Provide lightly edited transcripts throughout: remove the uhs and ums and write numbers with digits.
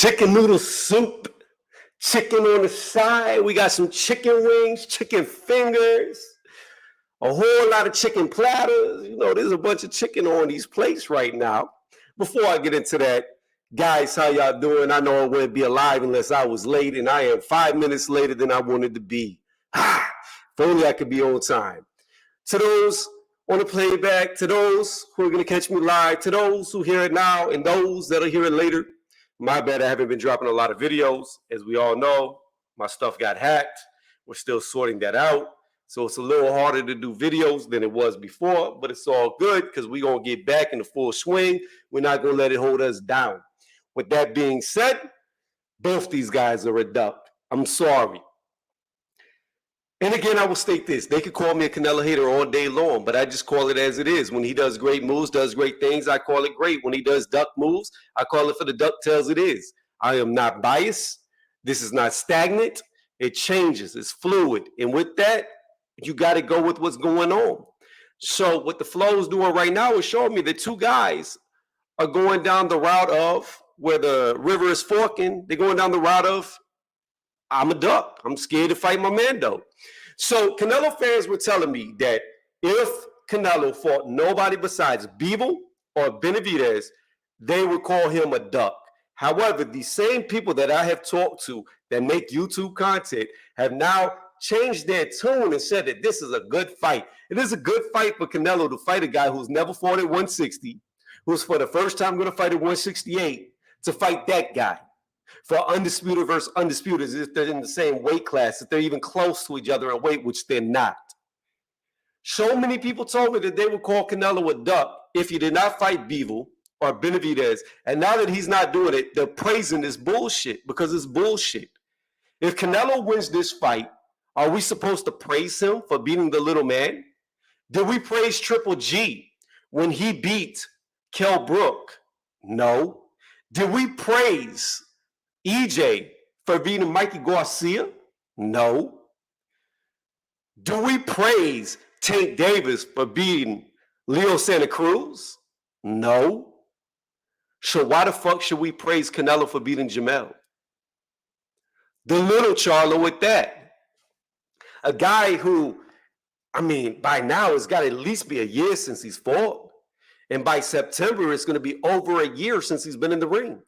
chicken noodle soup, chicken on the side. We got some chicken wings, chicken fingers, a whole lot of chicken platters. You know, there's a bunch of chicken on these plates right now. Before I get into that, guys, how y'all doing? I know I wouldn't be alive unless I was late, and I am 5 minutes later than I wanted to be. If only I could be on time. To those on the playback, to those who are going to catch me live, to those who hear it now, and those that'll hear it later, my bad, I haven't been dropping a lot of videos. As we all know, my stuff got hacked. We're still sorting that out. So it's a little harder to do videos than it was before, but it's all good because we're going to get back in the full swing. We're not going to let it hold us down. With that being said, both these guys are a duck. I'm sorry. And again, I will state this. They could call me a Canelo hater all day long, but I just call it as it is. When he does great moves, does great things, I call it great. When he does duck moves, I call it for the DuckTales it is. I am not biased. This is not stagnant. It changes. It's fluid. And with that, you got to go with what's going on. So what the flow is doing right now is showing me that two guys are going down the route of where the river is forking. They're going down the route of, I'm a duck. I'm scared to fight my man, though. So Canelo fans were telling me that if Canelo fought nobody besides Bivol or Benavidez, they would call him a duck. However, the same people that I have talked to that make YouTube content have now changed their tune and said that this is a good fight. It is a good fight for Canelo to fight a guy who's never fought at 160, who's for the first time going to fight at 168, to fight that guy. For undisputed versus undisputed, if they're in the same weight class, if they're even close to each other in weight, which they're not. So many people told me that they would call Canelo a duck if he did not fight Bivol or Benavidez. And now that he's not doing it, they're praising this bullshit because it's bullshit. If Canelo wins this fight, are we supposed to praise him for beating the little man? Did we praise Triple G when he beat Kell Brook? No. Did we praise EJ for beating Mikey Garcia? No. Do we praise Tank Davis for beating Leo Santa Cruz? No. So why the fuck should we praise Canelo for beating Jermell? The little Charlo at that. A guy who, I mean, by now it's got to at least be a year since he's fought. And by September, it's going to be over a year since he's been in the ring.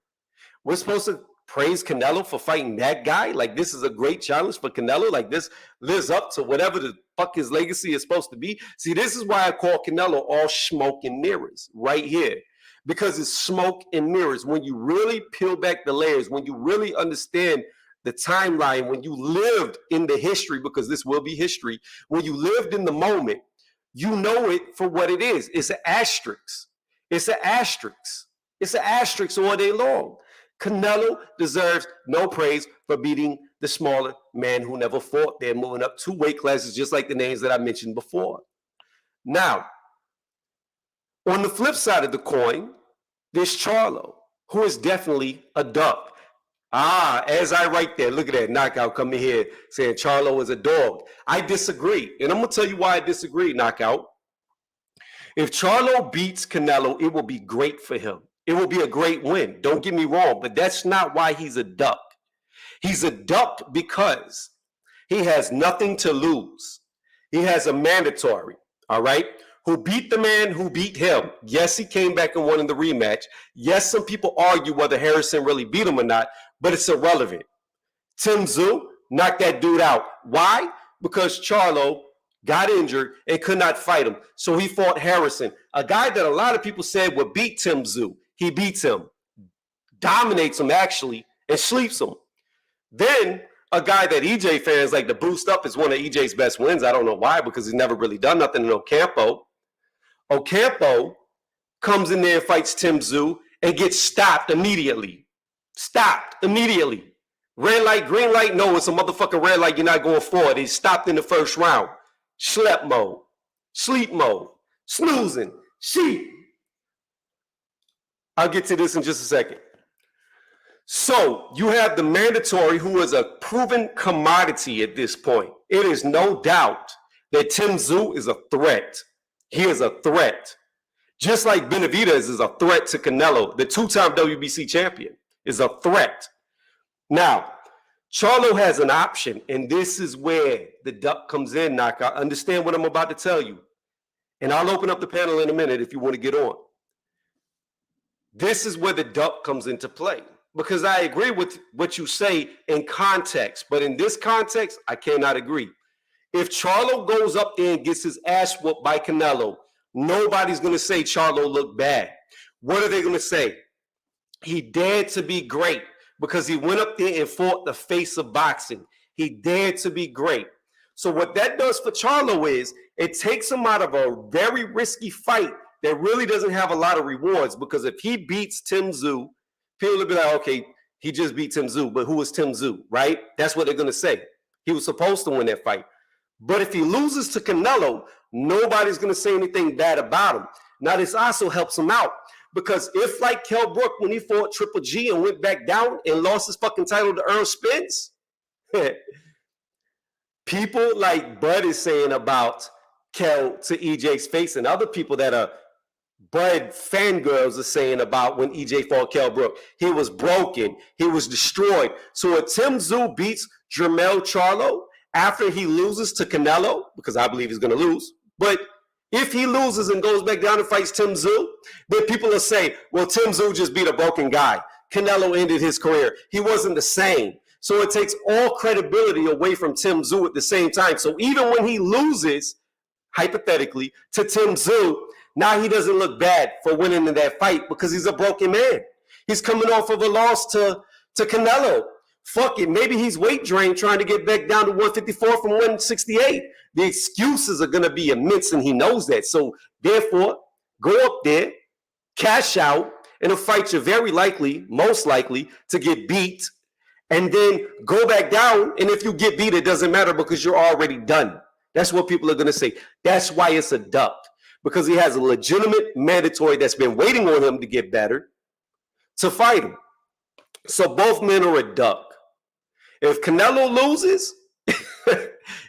We're supposed to praise Canelo for fighting that guy? Like, this is a great challenge for Canelo? Like, this lives up to whatever the fuck his legacy is supposed to be? See, this is why I call Canelo all smoke and mirrors right here. Because it's smoke and mirrors. When you really peel back the layers, when you really understand the timeline, when you lived in the history, because this will be history, when you lived in the moment, you know it for what it is. It's an asterisk. It's an asterisk. It's an asterisk all day long. Canelo deserves no praise for beating the smaller man who never fought. They're moving up 2 weight classes, just like the names that I mentioned before. Now, on the flip side of the coin, there's Charlo, who is definitely a duck. As I write there, look at that knockout coming here saying Charlo is a dog. I disagree. And I'm going to tell you why I disagree, knockout. If Charlo beats Canelo, it will be great for him. It will be a great win. Don't get me wrong, but that's not why he's a duck. He's a duck because he has nothing to lose. He has a mandatory, all right, who beat the man who beat him. Yes, he came back and won in the rematch. Yes, some people argue whether Harrison really beat him or not, but it's irrelevant. Tim Tszyu knocked that dude out. Why? Because Charlo got injured and could not fight him. So he fought Harrison, a guy that a lot of people said would beat Tim Tszyu. He beats him, dominates him actually, and sleeps him. Then a guy that EJ fans like to boost up is one of EJ's best wins. I don't know why, because he's never really done nothing in Ocampo. Ocampo comes in there and fights Tim Tszyu and gets stopped immediately. Stopped immediately. Red light, green light, no, it's a motherfucking red light. You're not going forward. He's stopped in the first round. Schlep mode, sleep mode, snoozing, sheep. I'll get to this in just a second. So you have the mandatory, who is a proven commodity at this point. It is no doubt that Tim Tszyu is a threat. He is a threat. Just like Benavidez is a threat to Canelo, the 2-time WBC champion. is a threat. Now, Charlo has an option, and this is where the duck comes in, Knockout. Understand what I'm about to tell you. And I'll open up the panel in a minute if you want to get on. This is where the duck comes into play. Because I agree with what you say in context, but in this context, I cannot agree. If Charlo goes up there and gets his ass whooped by Canelo, nobody's going to say Charlo looked bad. What are they going to say? He dared to be great because he went up there and fought the face of boxing. He dared to be great. So what that does for Charlo is it takes him out of a very risky fight that really doesn't have a lot of rewards, because if he beats Tim Tszyu, people will be like, okay, he just beat Tim Tszyu, but who was Tim Tszyu, right? That's what they're going to say. He was supposed to win that fight. But if he loses to Canelo, nobody's going to say anything bad about him. Now, this also helps him out, because if, like Kell Brook, when he fought Triple G and went back down and lost his fucking title to Earl Spence, people like Bud is saying about Kell to EJ's face, and other people that are Bud fangirls are saying about when EJ fought Kell Brook. He was broken. He was destroyed. So if Tim Tszyu beats Jermell Charlo after he loses to Canelo, because I believe he's going to lose, but if he loses and goes back down and fights Tim Tszyu, then people will say, well, Tim Tszyu just beat a broken guy. Canelo ended his career. He wasn't the same. So it takes all credibility away from Tim Tszyu at the same time. So even when he loses, hypothetically, to Tim Tszyu, now he doesn't look bad for winning in that fight because he's a broken man. He's coming off of a loss to Canelo. Fuck it. Maybe he's weight drained trying to get back down to 154 from 168. The excuses are going to be immense, and he knows that. So therefore, go up there, cash out in a fight you're very likely, most likely, to get beat, and then go back down. And if you get beat, it doesn't matter because you're already done. That's what people are going to say. That's why it's a duck. Because he has a legitimate mandatory that's been waiting on him to get better to fight him. So both men are a duck. If Canelo loses,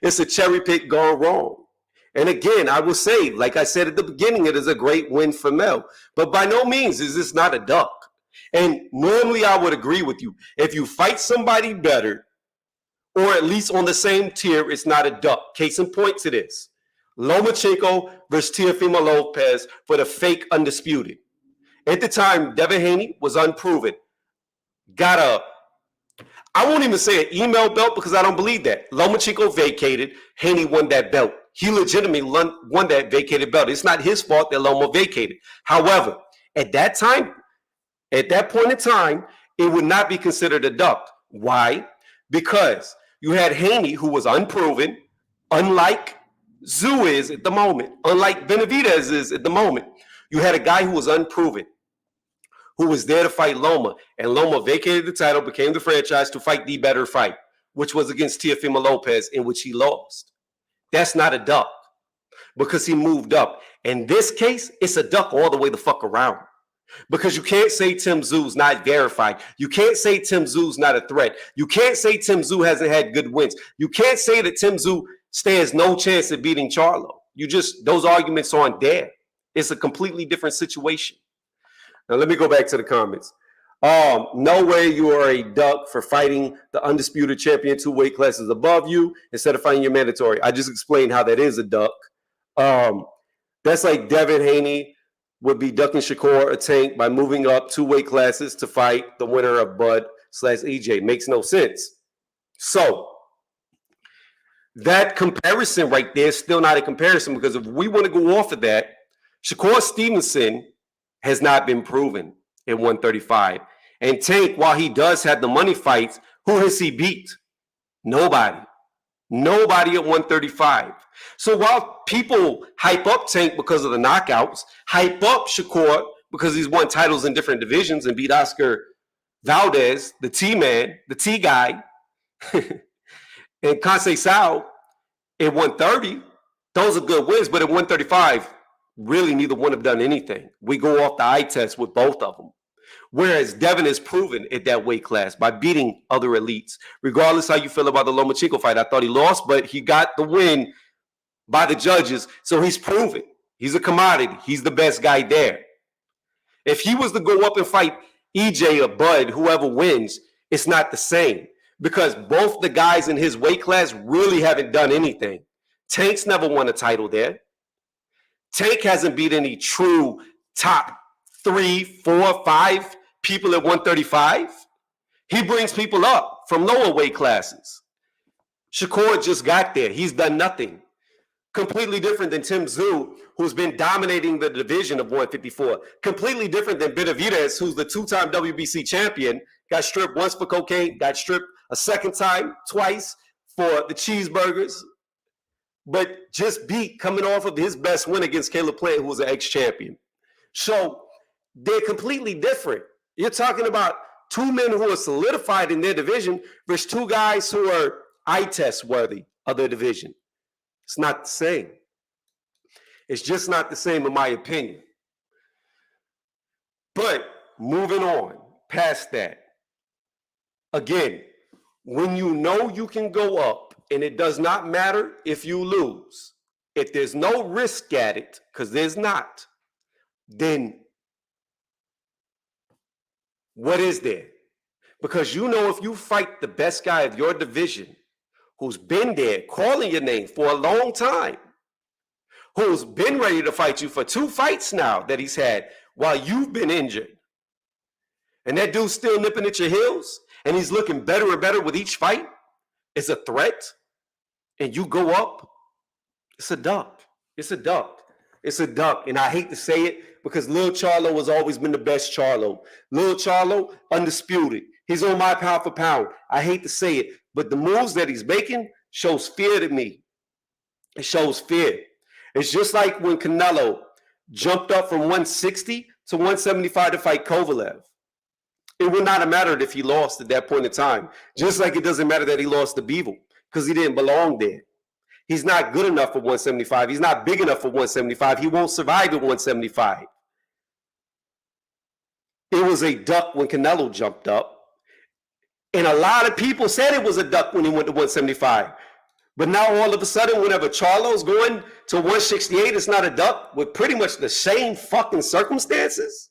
it's a cherry pick gone wrong. And again, I will say, like I said at the beginning, it is a great win for Mel. But by no means is this not a duck. And normally I would agree with you. If you fight somebody better, or at least on the same tier, it's not a duck. Case in point to this. Lomachenko versus Teofimo Lopez for the fake Undisputed. At the time, Devin Haney was unproven. I won't even say an email belt because I don't believe that. Lomachenko vacated. Haney won that belt. He legitimately won that vacated belt. It's not his fault that Loma vacated. However, at that time, at that point in time, it would not be considered a duck. Why? Because you had Haney, who was unproven, unlike Tszyu is at the moment, unlike Benavidez is at the moment. You had a guy who was unproven, who was there to fight Loma, and Loma vacated the title, became the franchise to fight the better fight, which was against Teofimo Lopez, in which he lost. That's not a duck because he moved up. In this case, it's a duck all the way the fuck around. Because you can't say Tim Tszyu's not verified. You can't say Tim Tszyu's not a threat. You can't say Tim Tszyu hasn't had good wins. You can't say that Tim Tszyu stands no chance of beating Charlo. Those arguments aren't there. It's a completely different situation. Now, let me go back to the comments. No way you are a duck for fighting the undisputed champion 2 weight classes above you instead of fighting your mandatory. I just explained how that is a duck. That's like Devin Haney would be ducking Shakur a Tank by moving up 2 weight classes to fight the winner of Bud/EJ. Makes no sense. So that comparison right there is still not a comparison, because if we want to go off of that, Shakur Stevenson has not been proven at 135. And Tank, while he does have the money fights, who has he beat? Nobody. Nobody at 135. So while people hype up Tank because of the knockouts, hype up Shakur because he's won titles in different divisions and beat Oscar Valdez, the T-man, the T-guy, and Conceição at 130, those are good wins. But at 135, really neither one have done anything. We go off the eye test with both of them. Whereas Devin is proven at that weight class by beating other elites. Regardless how you feel about the Lomachenko fight, I thought he lost, but he got the win by the judges, so he's proven. He's a commodity. He's the best guy there. If he was to go up and fight EJ or Bud, whoever wins, it's not the same because both the guys in his weight class really haven't done anything. Tank's never won a title there. Tank hasn't beat any true top 3, 4, 5 people at 135. He brings people up from lower weight classes. Shakur just got there. He's done nothing. Completely different than Tim Tszyu, who's been dominating the division of 154. Completely different than Benavidez, who's the 2-time WBC champion, got stripped once for cocaine, got stripped a second time, twice for the cheeseburgers, but just beat coming off of his best win against Caleb Plant, who was an ex-champion. So they're completely different. You're talking about 2 men who are solidified in their division versus 2 guys who are eye test worthy of their division. It's not the same. It's just not the same in my opinion. But moving on past that, again, when you know you can go up and it does not matter if you lose, if there's no risk at it, because there's not, then what is there? Because you know if you fight the best guy of your division, who's been there calling your name for a long time, who's been ready to fight you for 2 fights now that he's had while you've been injured, and that dude's still nipping at your heels, and he's looking better and better with each fight, it's a threat, and you go up, it's a duck. It's a duck. It's a duck. And I hate to say it because Lil Charlo has always been the best Charlo. Lil Charlo, undisputed. He's on my pound for pound. I hate to say it, but the moves that he's making shows fear to me. It shows fear. It's just like when Canelo jumped up from 160 to 175 to fight Kovalev. It would not have mattered if he lost at that point in time. Just like it doesn't matter that he lost to Bivol because he didn't belong there. He's not good enough for 175. He's not big enough for 175. He won't survive at 175. It was a duck when Canelo jumped up. And a lot of people said it was a duck when he went to 175. But now all of a sudden, whenever Charlo's going to 168, it's not a duck with pretty much the same fucking circumstances.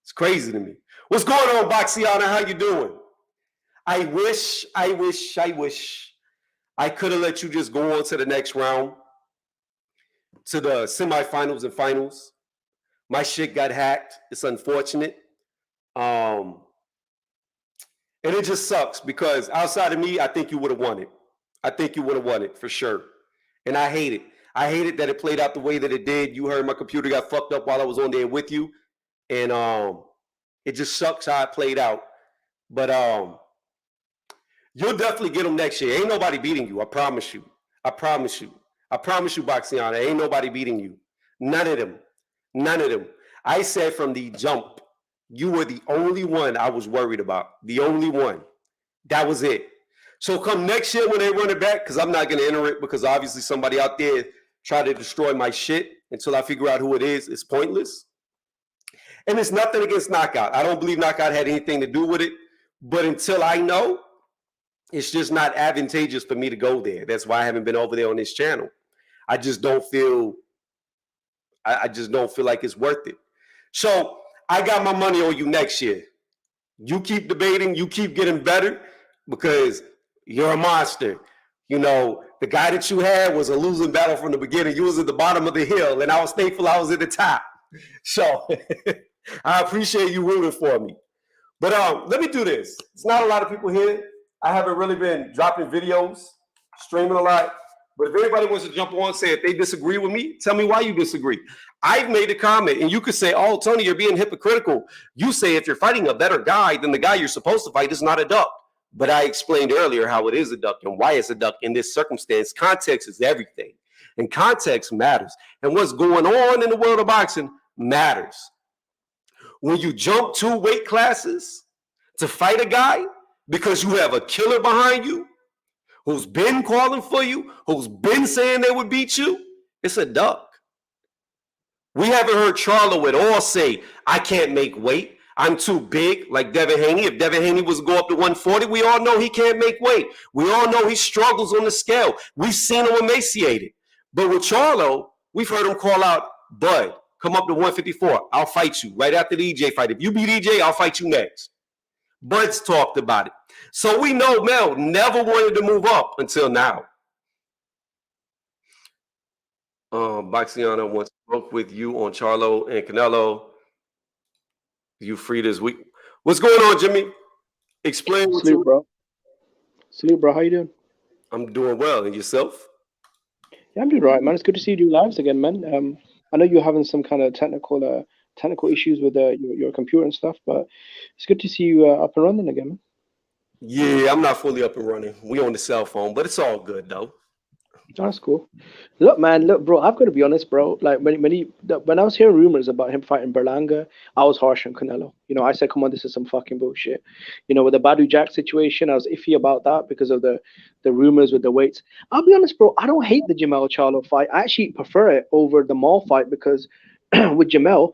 It's crazy to me. What's going on, Boxiana? How you doing? I wish I could have let you just go on to the next round, to the semifinals and finals. My shit got hacked. It's unfortunate. And it just sucks because outside of me, I think you would have won it. I think you would have won it for sure. And I hate it. I hate it that it played out the way that it did. You heard my computer got fucked up while I was on there with you. And it just sucks how it played out. But you'll definitely get them next year. Ain't nobody beating you. I promise you. I promise you. I promise you, Boxiana. Ain't nobody beating you. None of them. None of them. I said from the jump, you were the only one I was worried about. The only one. That was it. So come next year when they run it back, because I'm not going to enter it because obviously somebody out there tried to destroy my shit until I figure out who it is. It's pointless. And it's nothing against Knockout. I don't believe Knockout had anything to do with it. But until I know, it's just not advantageous for me to go there. That's why I haven't been over there on this channel. I just don't feel like it's worth it. So I got my money on you next year. You keep debating, you keep getting better because you're a monster. You know, the guy that you had was a losing battle from the beginning. You was at the bottom of the hill, and I was thankful I was at the top. So I appreciate you rooting for me. But let me do this. It's not a lot of people here. I haven't really been dropping videos, streaming a lot. But if anybody wants to jump on and say if they disagree with me, tell me why you disagree. I've made a comment, and you could say, oh, Tony, you're being hypocritical. You say if you're fighting a better guy than the guy you're supposed to fight is not a duck. But I explained earlier how it is a duck and why it's a duck in this circumstance. Context is everything. And context matters. And what's going on in the world of boxing matters. When you jump 2 weight classes to fight a guy because you have a killer behind you, who's been calling for you, who's been saying they would beat you, it's a duck. We haven't heard Charlo at all say, I can't make weight. I'm too big, like Devin Haney. If Devin Haney was to go up to 140, we all know he can't make weight. We all know he struggles on the scale. We've seen him emaciated. But with Charlo, we've heard him call out Bud. come up to 154. I'll fight you right after the EJ fight. If you beat EJ, I'll fight you next. Bud's talked about it. So we know Mel never wanted to move up until now. Boxiana wants to work with you on Charlo and Canelo. You free this week. What's going on, Jimmy? Explain what Salute, bro. Salute, bro. How you doing? I'm doing well. And yourself? Yeah, I'm doing right, man. It's good to see you do lives again, man. I know you're having some kind of technical issues with your computer and stuff, but it's good to see you up and running again, man. Yeah, I'm not fully up and running. We on the cell phone, but it's all good though. That's cool. Look, man, bro. I've got to be honest, bro. Like when I was hearing rumors about him fighting Berlanga, I was harsh on Canelo. You know, I said, "Come on, this is some fucking bullshit." You know, with the Badu Jack situation, I was iffy about that because of the rumors with the weights. I'll be honest, bro. I don't hate the Jermell Charlo fight. I actually prefer it over the Maul fight because with Jermell.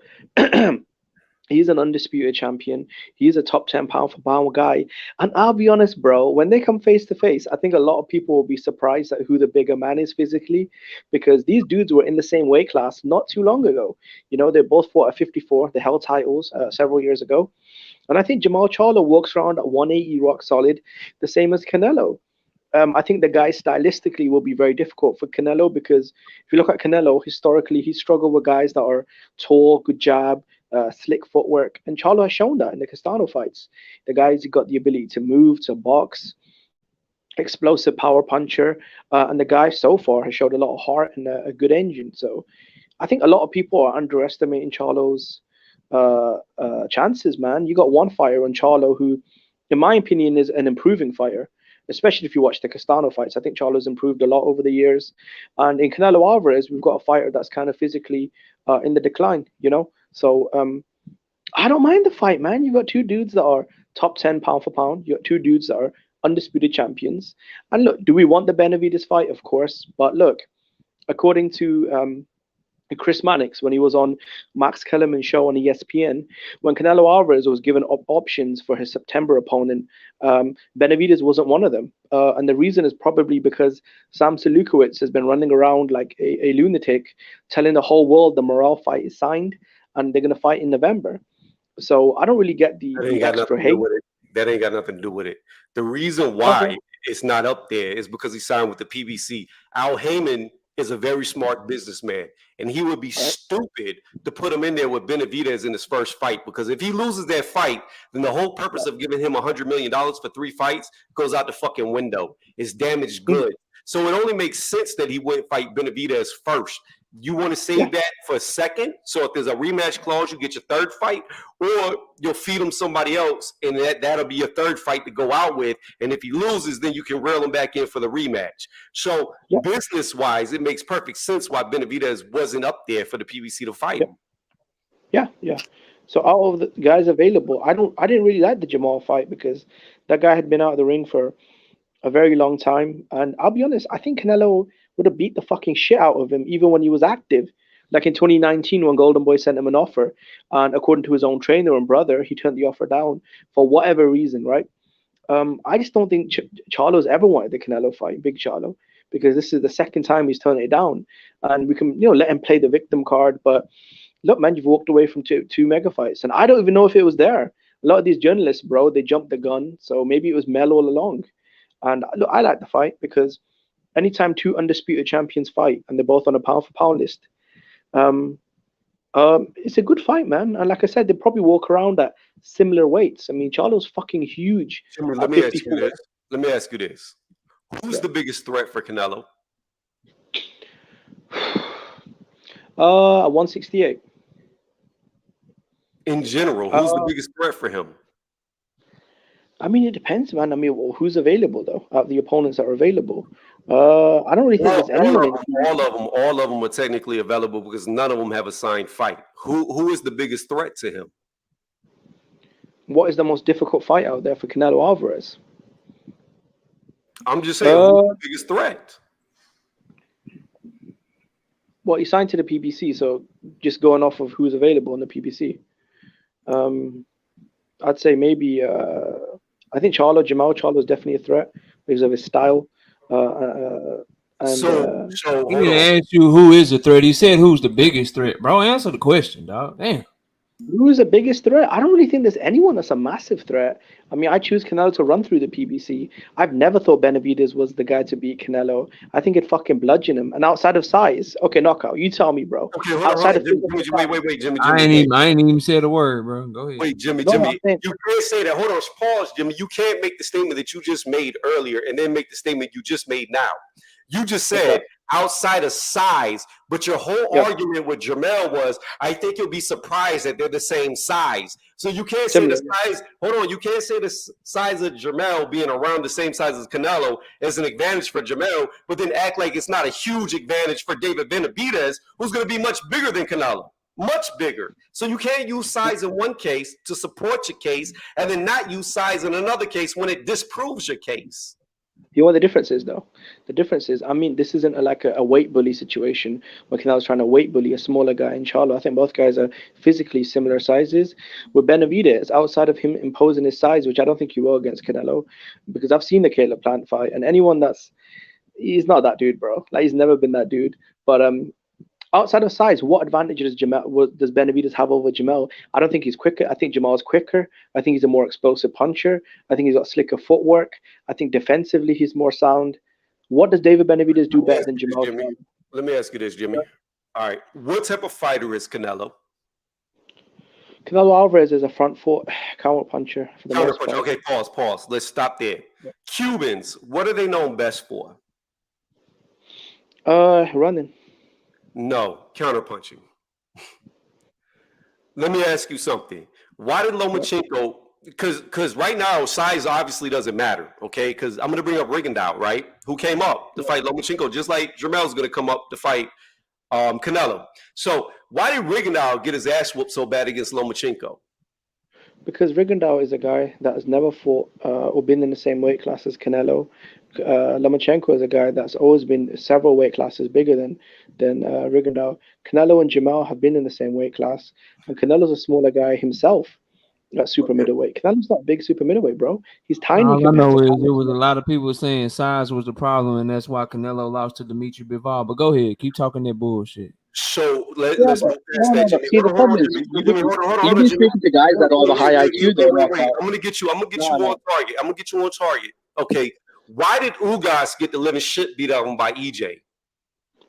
He's an undisputed champion. He's a top 10 pound for pound guy. And I'll be honest, bro, when they come face to face, I think a lot of people will be surprised at who the bigger man is physically because these dudes were in the same weight class not too long ago. You know, they both fought at 54. They held titles several years ago. And I think Jermell Charlo walks around at 180 rock solid, the same as Canelo. I think the guy stylistically will be very difficult for Canelo because if you look at Canelo, historically, he struggled with guys that are tall, good jab, slick footwork. And Charlo has shown that in the Castano fights. The guy's got the ability to move, to box, explosive power puncher. And the guy so far has showed a lot of heart and a good engine. So I think a lot of people are underestimating Charlo's chances, man. You got one fighter on Charlo who, in my opinion, is an improving fighter. Especially if you watch the Castano fights. I think Charlo's improved a lot over the years. And in Canelo Alvarez, we've got a fighter that's kind of physically in the decline, you know? So I don't mind the fight, man. You've got two dudes that are top 10 pound for pound. You got two dudes that are undisputed champions. And look, do we want the Benavidez fight? Of course. But look, according to Chris Mannix, when he was on Max Kellerman's show on ESPN, when Canelo Alvarez was given options for his September opponent, Benavidez wasn't one of them. And the reason is probably because Sam Selukowicz has been running around like a lunatic, telling the whole world the Morale fight is signed and they're going to fight in November. So I don't really get the extra hate. That ain't got nothing to do with it. The reason why it's not up there is because he signed with the PBC. Al Heyman is a very smart businessman, and he would be stupid to put him in there with Benavidez in his first fight, because if he loses that fight, then the whole purpose of giving him $100 million for 3 fights goes out the fucking window. It's damaged goods. So it only makes sense that he wouldn't fight Benavidez first. You want to save that for a second, so if there's a rematch clause, you get your third fight, or you'll feed him somebody else, and that'll be your third fight to go out with. And if he loses, then you can reel him back in for the rematch. So business-wise, it makes perfect sense why Benavidez wasn't up there for the PBC to fight him. Yeah. So out of the guys available, I didn't really like the Jermell fight because that guy had been out of the ring for a very long time, and I'll be honest, I think Canelo would have beat the fucking shit out of him even when he was active. Like in 2019 when Golden Boy sent him an offer, and according to his own trainer and brother, he turned the offer down for whatever reason, right? I just don't think Charlo's ever wanted the Canelo fight, Big Charlo, because this is the second time he's turned it down, and we can let him play the victim card. But look, man, you've walked away from two mega fights, and I don't even know if it was there. A lot of these journalists, bro, they jumped the gun, so maybe it was Mel all along. And look, I like the fight because anytime two undisputed champions fight and they're both on a pound for pound list, it's a good fight, man. And like I said, they probably walk around at similar weights. I mean, Charlo's fucking huge. Let me ask you this. Who's the biggest threat for Canelo? 168. In general, who's the biggest threat for him? I mean, it depends, man. I mean, who's available though? Out of the opponents that are available, I don't really think there's anyone. All of them are technically available because none of them have a signed fight. Who is the biggest threat to him? What is the most difficult fight out there for Canelo Alvarez? I'm just saying, who's the biggest threat? Well, he signed to the PBC, so just going off of who's available in the PBC, I'd say maybe. I think Jermell Charlo is definitely a threat because of his style, And So He hold didn't on. ask you who is the threat. He said who's the biggest threat, bro. Answer the question, dog. Damn. who is the biggest threat? I don't really think there's anyone that's a massive threat. I mean, I choose Canelo to run through the PBC. I've never thought Benavidez was the guy to beat Canelo. I think it'd fucking bludgeon him. And outside of size, okay, knockout. You tell me, bro. Okay, hold Outside on. of Jimmy, physical Jimmy, size. wait, Jimmy, I Jimmy. ain't even said a word, bro. Go ahead. Wait, Jimmy, No, Jimmy. I'm saying, You can't say that. Hold on, pause, Jimmy. You can't make the statement that you just made earlier and then make the statement you just made now. You just said outside of size, but your whole argument with Jermell was, I think you'll be surprised that they're the same size. So you can't say the size. Hold on, you can't say the size of Jermell being around the same size as Canelo is an advantage for Jermell, but then act like it's not a huge advantage for David Benavidez, who's going to be much bigger than Canelo. Much bigger. So you can't use size in one case to support your case and then not use size in another case when it disproves your case. You know what the difference is, though? The difference is, I mean, this isn't like a weight bully situation where Canelo's trying to weight bully a smaller guy in Charlo. I think both guys are physically similar sizes. With Benavidez, outside of him imposing his size, which I don't think he will against Canelo, because I've seen the Caleb Plant fight, and he's not that dude, bro. Like, he's never been that dude. But outside of size, what advantage does Benavidez have over Jermell? I don't think he's quicker. I think Jamal's quicker. I think he's a more explosive puncher. I think he's got slicker footwork. I think defensively he's more sound. What does David Benavidez do better than Jamal? Let me ask you this, Jimmy. All right. What type of fighter is Canelo? Canelo Alvarez is a front foot counter puncher. For the most part. Okay, pause. Let's stop there. Yeah. Cubans, what are they known best for? Running. No, counterpunching. Let me ask you something. Why did Lomachenko? Because right now size obviously doesn't matter. Okay, because I'm going to bring up Rigondeaux, right? Who came up to fight Lomachenko, just like Jermell's going to come up to fight Canelo. So why did Rigondeaux get his ass whooped so bad against Lomachenko? Because Rigondeaux is a guy that has never fought or been in the same weight class as Canelo. Lomachenko is a guy that's always been several weight classes bigger than Rigondeaux. Canelo and Jermell have been in the same weight class, and Canelo's a smaller guy himself at super middleweight. Canelo's not big super middleweight, bro. He's tiny. All I know is there was a lot of people saying size was the problem, and that's why Canelo lost to Dimitri Bivol. But go ahead, keep talking that bullshit. So let's move past that, Jimmy. See, the problem is, you've been speaking to guys that are the high IQ. Wait. I'm gonna get you on target. I'm gonna get you on target. Okay. Why did Ugas get the living shit beat out of him by EJ?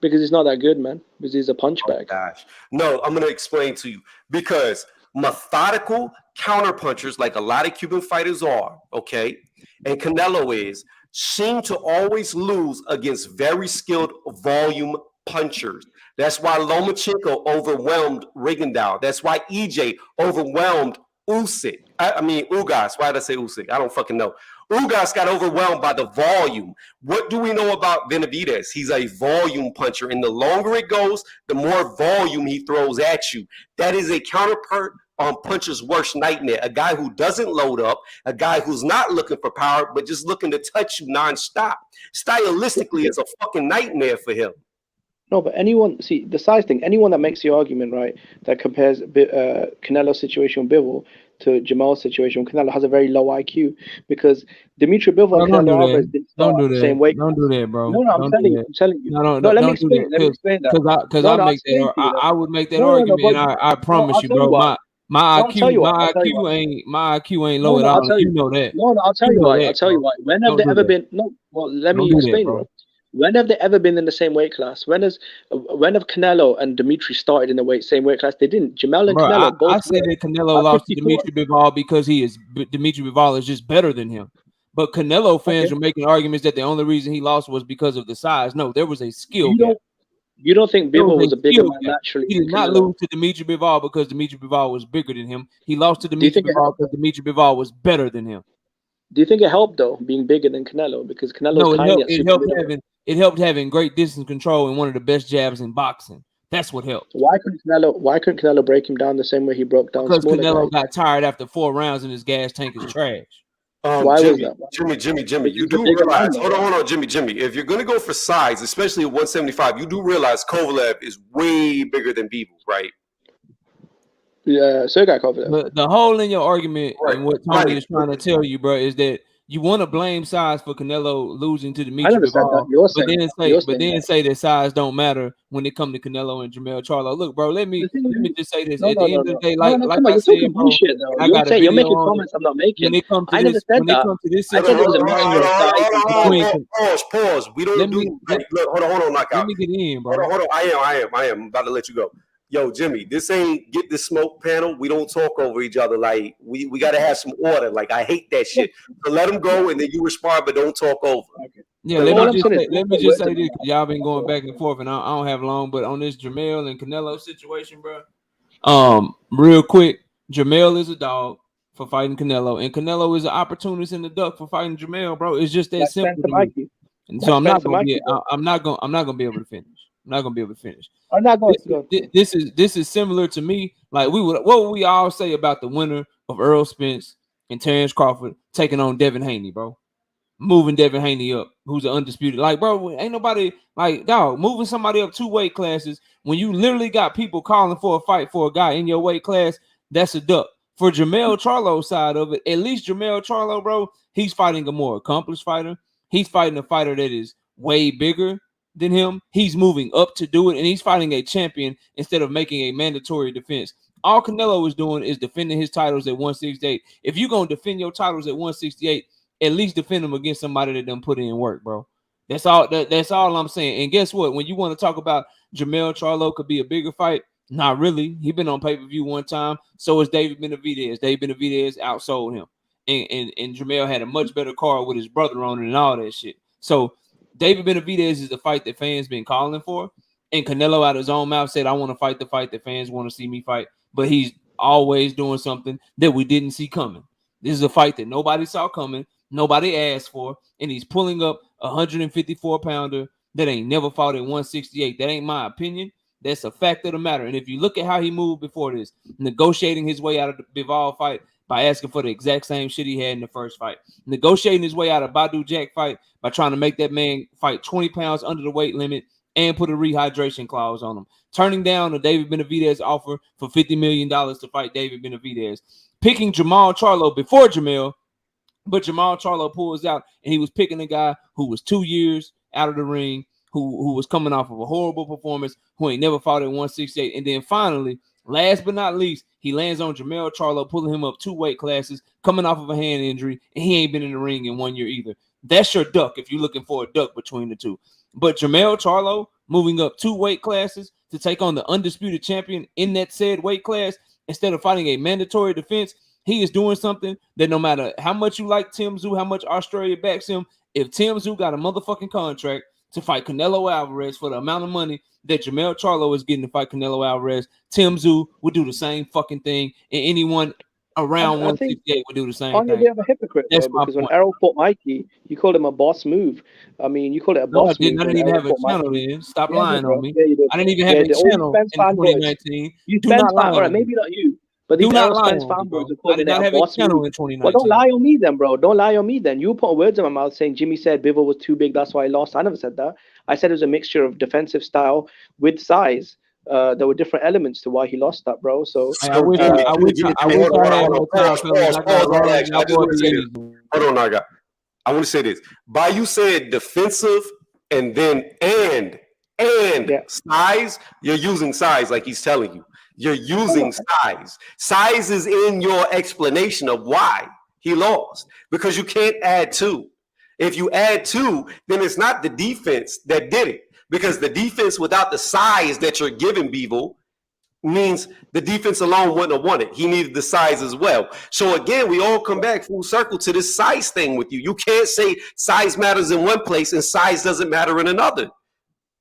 Because he's not that good, man. Because he's a punchbag. Oh, gosh. No, I'm gonna explain to you. Because methodical counterpunchers, like a lot of Cuban fighters are, okay, and Canelo seem to always lose against very skilled volume punchers. That's why Lomachenko overwhelmed Rigondeaux. That's why EJ overwhelmed Ugas. Why did I say Usyk? I don't fucking know. Ugas got overwhelmed by the volume. What do we know about Benavidez? He's a volume puncher, and the longer it goes, the more volume he throws at you. That is a puncher's worst nightmare. A guy who doesn't load up, a guy who's not looking for power, but just looking to touch you nonstop. Stylistically, it's a fucking nightmare for him. No, but the size thing, anyone that makes the argument, right, that compares Canelo's situation with Bivol to Jamal's situation with Canelo has a very low IQ, because Dimitri Bivol and Canelo Alvarez didn't start the same weight. Don't do that, bro. No, I'm telling you. No, let me explain that. Because I would make that argument. I promise you, bro. My IQ ain't low at all. You know that. No, I'll tell you why. When have they ever been? No, well, let me explain, bro. When have they ever been in the same weight class? When have Canelo and Dimitri started in the same weight class? They didn't. Jermell and Canelo both. I say that Canelo lost to Dimitri Bivol because Dimitri Bivol is just better than him. But Canelo fans were making arguments that the only reason he lost was because of the size. No, there was a skill gap. You don't think Bivol was a bigger man naturally? He did not lose to Dimitri Bivol because Dimitri Bivol was bigger than him. He lost to Dimitri Bivol because Dimitri Bivol was better than him. Do you think it helped though, being bigger than Canelo? Because Canelo's tiny. It helped having great distance control and one of the best jabs in boxing. That's what helped. Why couldn't Canelo break him down the same way he broke down? Because Canelo got tired after 4 rounds and his gas tank is trash. Why was that? Jimmy, you do realize, hold on, Jimmy. If you're going to go for size, especially at 175, you do realize Kovalev is way bigger than Bivol, right? Yeah, Sergey Kovalev. But the hole in your argument and what Tony is trying to tell you, bro, is that you want to blame size for Canelo losing to I Dimitri never said that. Bivol, You're but saying then that. You're saying then that. say that size don't matter when it comes to Canelo and Jermell Charlo. Look, bro, let me just say this. At the end of the day, like Come on, I you're said, talking bro, bullshit though. and I got a You're video making on it. comments I'm not making. When it comes to I never this, said when it that. comes to this I said it doesn't situation, matter size and between, Pause. We don't do. Look, hold on, knockout. let me get in, bro. Hold on. I am. I'm about to let you go. Yo, Jimmy, this ain't get the smoke panel. We don't talk over each other. Like we got to have some order. Like I hate that shit. So let them go, and then you respond, but don't talk over. Okay. Yeah, let me just say this. Y'all been going back and forth, and I don't have long. But on this Jermell and Canelo situation, bro, real quick, Jermell is a dog for fighting Canelo, and Canelo is an opportunist in the duck for fighting Jermell, bro. It's just that simple. And so I'm not gonna be able to finish. I'm not gonna be able to finish. I'm not going to go. This is similar to me. Like what would we all say about the winner of Earl Spence and Terrence Crawford taking on Devin Haney, bro? Moving Devin Haney up, who's an undisputed. Like, bro, ain't nobody like dog moving somebody up 2 weight classes when you literally got people calling for a fight for a guy in your weight class. That's a duck. For Jermell Charlo side of it, at least Jermell Charlo, bro, he's fighting a more accomplished fighter. He's fighting a fighter that is way bigger than him. He's moving up to do it, and he's fighting a champion instead of making a mandatory defense. All Canelo is doing is defending his titles at 168. If you're gonna defend your titles at 168, at least defend them against somebody that done put in work, bro. That's all. That's all I'm saying. And guess what? When you want to talk about Jermell Charlo could be a bigger fight, not really. He been on pay-per-view one time. So is David Benavidez. David Benavidez outsold him, and Jermell had a much better card with his brother on it and all that shit. So David Benavidez is the fight that fans been calling for, and Canelo out of his own mouth said, "I want to fight the fight that fans want to see me fight." But he's always doing something that we didn't see coming. This is a fight that nobody saw coming, nobody asked for, and he's pulling up a 154-pounder that ain't never fought at 168. That ain't my opinion. That's a fact of the matter. And if you look at how he moved before this, negotiating his way out of the Bivol fight by asking for the exact same shit he had in the first fight, negotiating his way out of Badu Jack fight by trying to make that man fight 20 pounds under the weight limit and put a rehydration clause on him, turning down a David Benavidez offer for $50 million to fight David Benavidez, picking Jermell Charlo before Jermell, but Jermell Charlo pulls out, and he was picking a guy who was 2 years out of the ring, who was coming off of a horrible performance, who ain't never fought at 168. And then finally, last but not least, he lands on Jermell Charlo, pulling him up 2 weight classes, coming off of a hand injury, and he ain't been in the ring in 1 year either. That's your duck if you're looking for a duck between the two. But Jermell Charlo moving up 2 weight classes to take on the undisputed champion in that said weight class instead of fighting a mandatory defense, he is doing something that no matter how much you like Tim Tszyu, how much Australia backs him, if Tim Tszyu got a motherfucking contract to fight Canelo Alvarez for the amount of money that Jermell Charlo is getting to fight Canelo Alvarez, Tim Tszyu would do the same fucking thing, and anyone around 168 would do the same thing. You're a hypocrite, though, because when Errol fought Mikey, you called him a boss move. I mean, you called it a boss move. I didn't even have a channel then. Stop lying on me. Yeah, you did. I didn't even have a channel in 2019. You Spence fan, right? Maybe not you. But these Errol Spence fanboys are calling it a boss move. In 2019. Well, don't lie on me then, bro. Don't lie on me then. You put words in my mouth saying Jimmy said Bivol was too big, that's why he lost. I never said that. I said it was a mixture of defensive style with size. There were different elements to why he lost that, bro. So I wish I had more time. Hold on, Naga. I want to say this. By you said defensive and then and size, you're using size like he's telling you. You're using size. Size is in your explanation of why he lost because you can't add 2. If you add 2, then it's not the defense that did it because the defense without the size that you're giving Bivol means the defense alone wouldn't have won it. He needed the size as well. So again, we all come back full circle to this size thing with you. You can't say size matters in one place and size doesn't matter in another.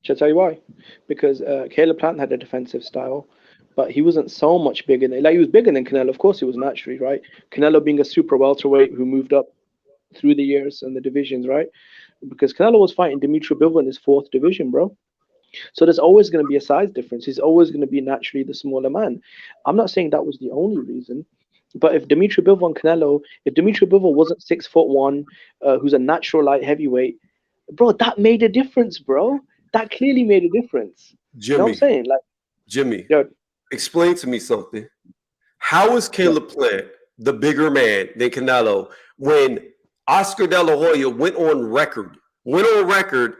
Should I tell you why? Because Caleb Plant had a defensive style, but he wasn't so much bigger than, like, he was bigger than Canelo. Of course he was naturally, right? Canelo being a super welterweight who moved up through the years and the divisions, right? Because Canelo was fighting Dimitri Bivol in his 4th division, bro. So there's always going to be a size difference. He's always going to be naturally the smaller man. I'm not saying that was the only reason, but if Dimitri Bivol and Canelo, if Dimitri Bivol wasn't 6'1", who's a natural light heavyweight, bro, that made a difference, bro. That clearly made a difference. Jimmy, you know what I'm saying? Like, Jimmy, explain to me something. How is Caleb Plant the bigger man than Canelo when Oscar De La Hoya went on record.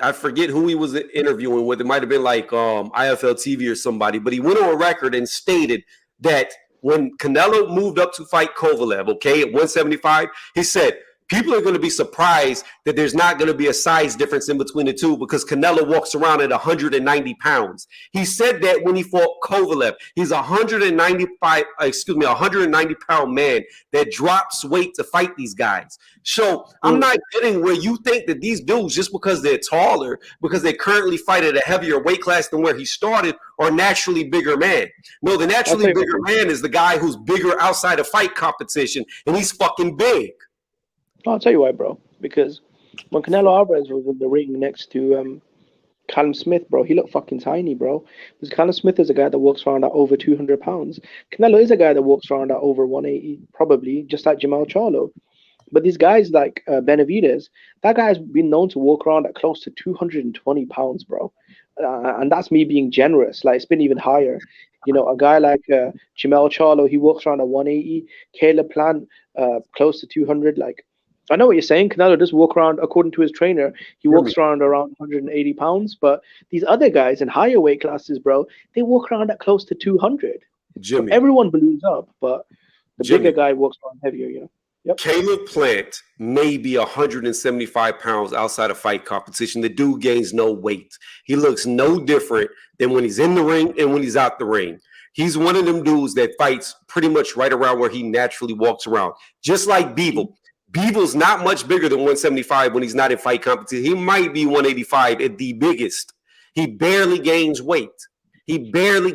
I forget who he was interviewing with. It might have been like IFL TV or somebody, but he went on record and stated that when Canelo moved up to fight Kovalev, okay, at 175, he said, people are going to be surprised that there's not going to be a size difference in between the two because Canelo walks around at 190 pounds. He said that when he fought Kovalev. He's a 190-pound man that drops weight to fight these guys. So I'm not getting where you think that these dudes, just because they're taller, because they currently fight at a heavier weight class than where he started, are naturally bigger man. No, the naturally bigger man is the guy who's bigger outside of fight competition, and he's fucking big. I'll tell you why, bro. Because when Canelo Alvarez was in the ring next to Callum Smith, bro, he looked fucking tiny, bro. Because Callum Smith is a guy that walks around at over 200 pounds. Canelo is a guy that walks around at over 180, probably, just like Jermell Charlo. But these guys like Benavidez, that guy's been known to walk around at close to 220 pounds, bro. And that's me being generous. Like, it's been even higher. You know, a guy like Jermell Charlo, he walks around at 180. Caleb Plant, close to 200. Like, I know what you're saying. Canelo does walk around, according to his trainer, he walks around 180 pounds. But these other guys in higher weight classes, bro, they walk around at close to 200. So everyone balloons up, but the bigger guy walks around heavier, you know. Yep. Caleb Plant may be 175 pounds outside of fight competition. The dude gains no weight. He looks no different than when he's in the ring and when he's out the ring. He's one of them dudes that fights pretty much right around where he naturally walks around. Just like Bivol. Bivol's not much bigger than 175 when he's not in fight competition. He might be 185 at the biggest. He barely gains weight. He barely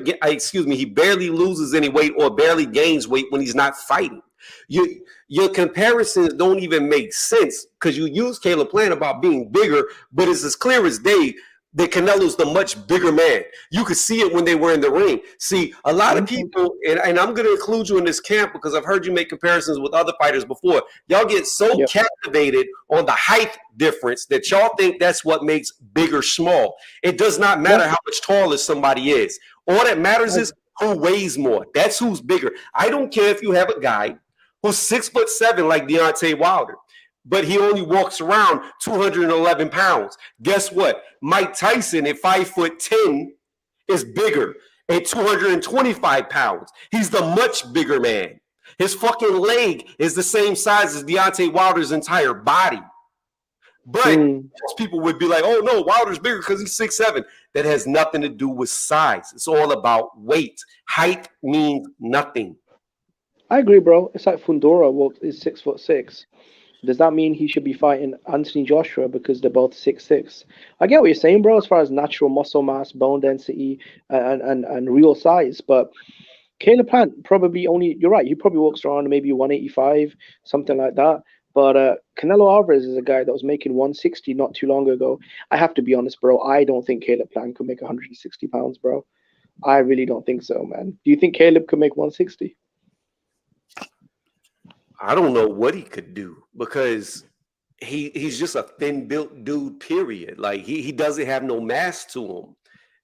loses any weight or barely gains weight when he's not fighting. Your comparisons don't even make sense because you use Caleb Plant about being bigger, but it's as clear as day that Canelo's the much bigger man. You could see it when they were in the ring. See, a lot of people, and I'm going to include you in this camp because I've heard you make comparisons with other fighters before. Y'all get so captivated on the height difference that y'all think that's what makes big or small. It does not matter how much taller somebody is. All that matters is who weighs more. That's who's bigger. I don't care if you have a guy who's 6'7" like Deontay Wilder, but he only walks around 211 pounds. Guess what? Mike Tyson at 5'10" is bigger at 225 pounds. He's the much bigger man. His fucking leg is the same size as Deontay Wilder's entire body. But most people would be like, oh, no, Wilder's bigger because he's 6'7". That has nothing to do with size. It's all about weight. Height means nothing. I agree, bro. It's like Fundora is 6'6". Does that mean he should be fighting Anthony Joshua because they're both 6'6"? I get what you're saying, bro, as far as natural muscle mass, bone density, and real size. But Caleb Plant probably only, you're right, he probably walks around maybe 185, something like that. But Canelo Alvarez is a guy that was making 160 not too long ago. I have to be honest, bro. I don't think Caleb Plant could make 160 pounds, bro. I really don't think so, man. Do you think Caleb could make 160? I don't know what he could do because he's just a thin-built dude, period. Like, he doesn't have no mass to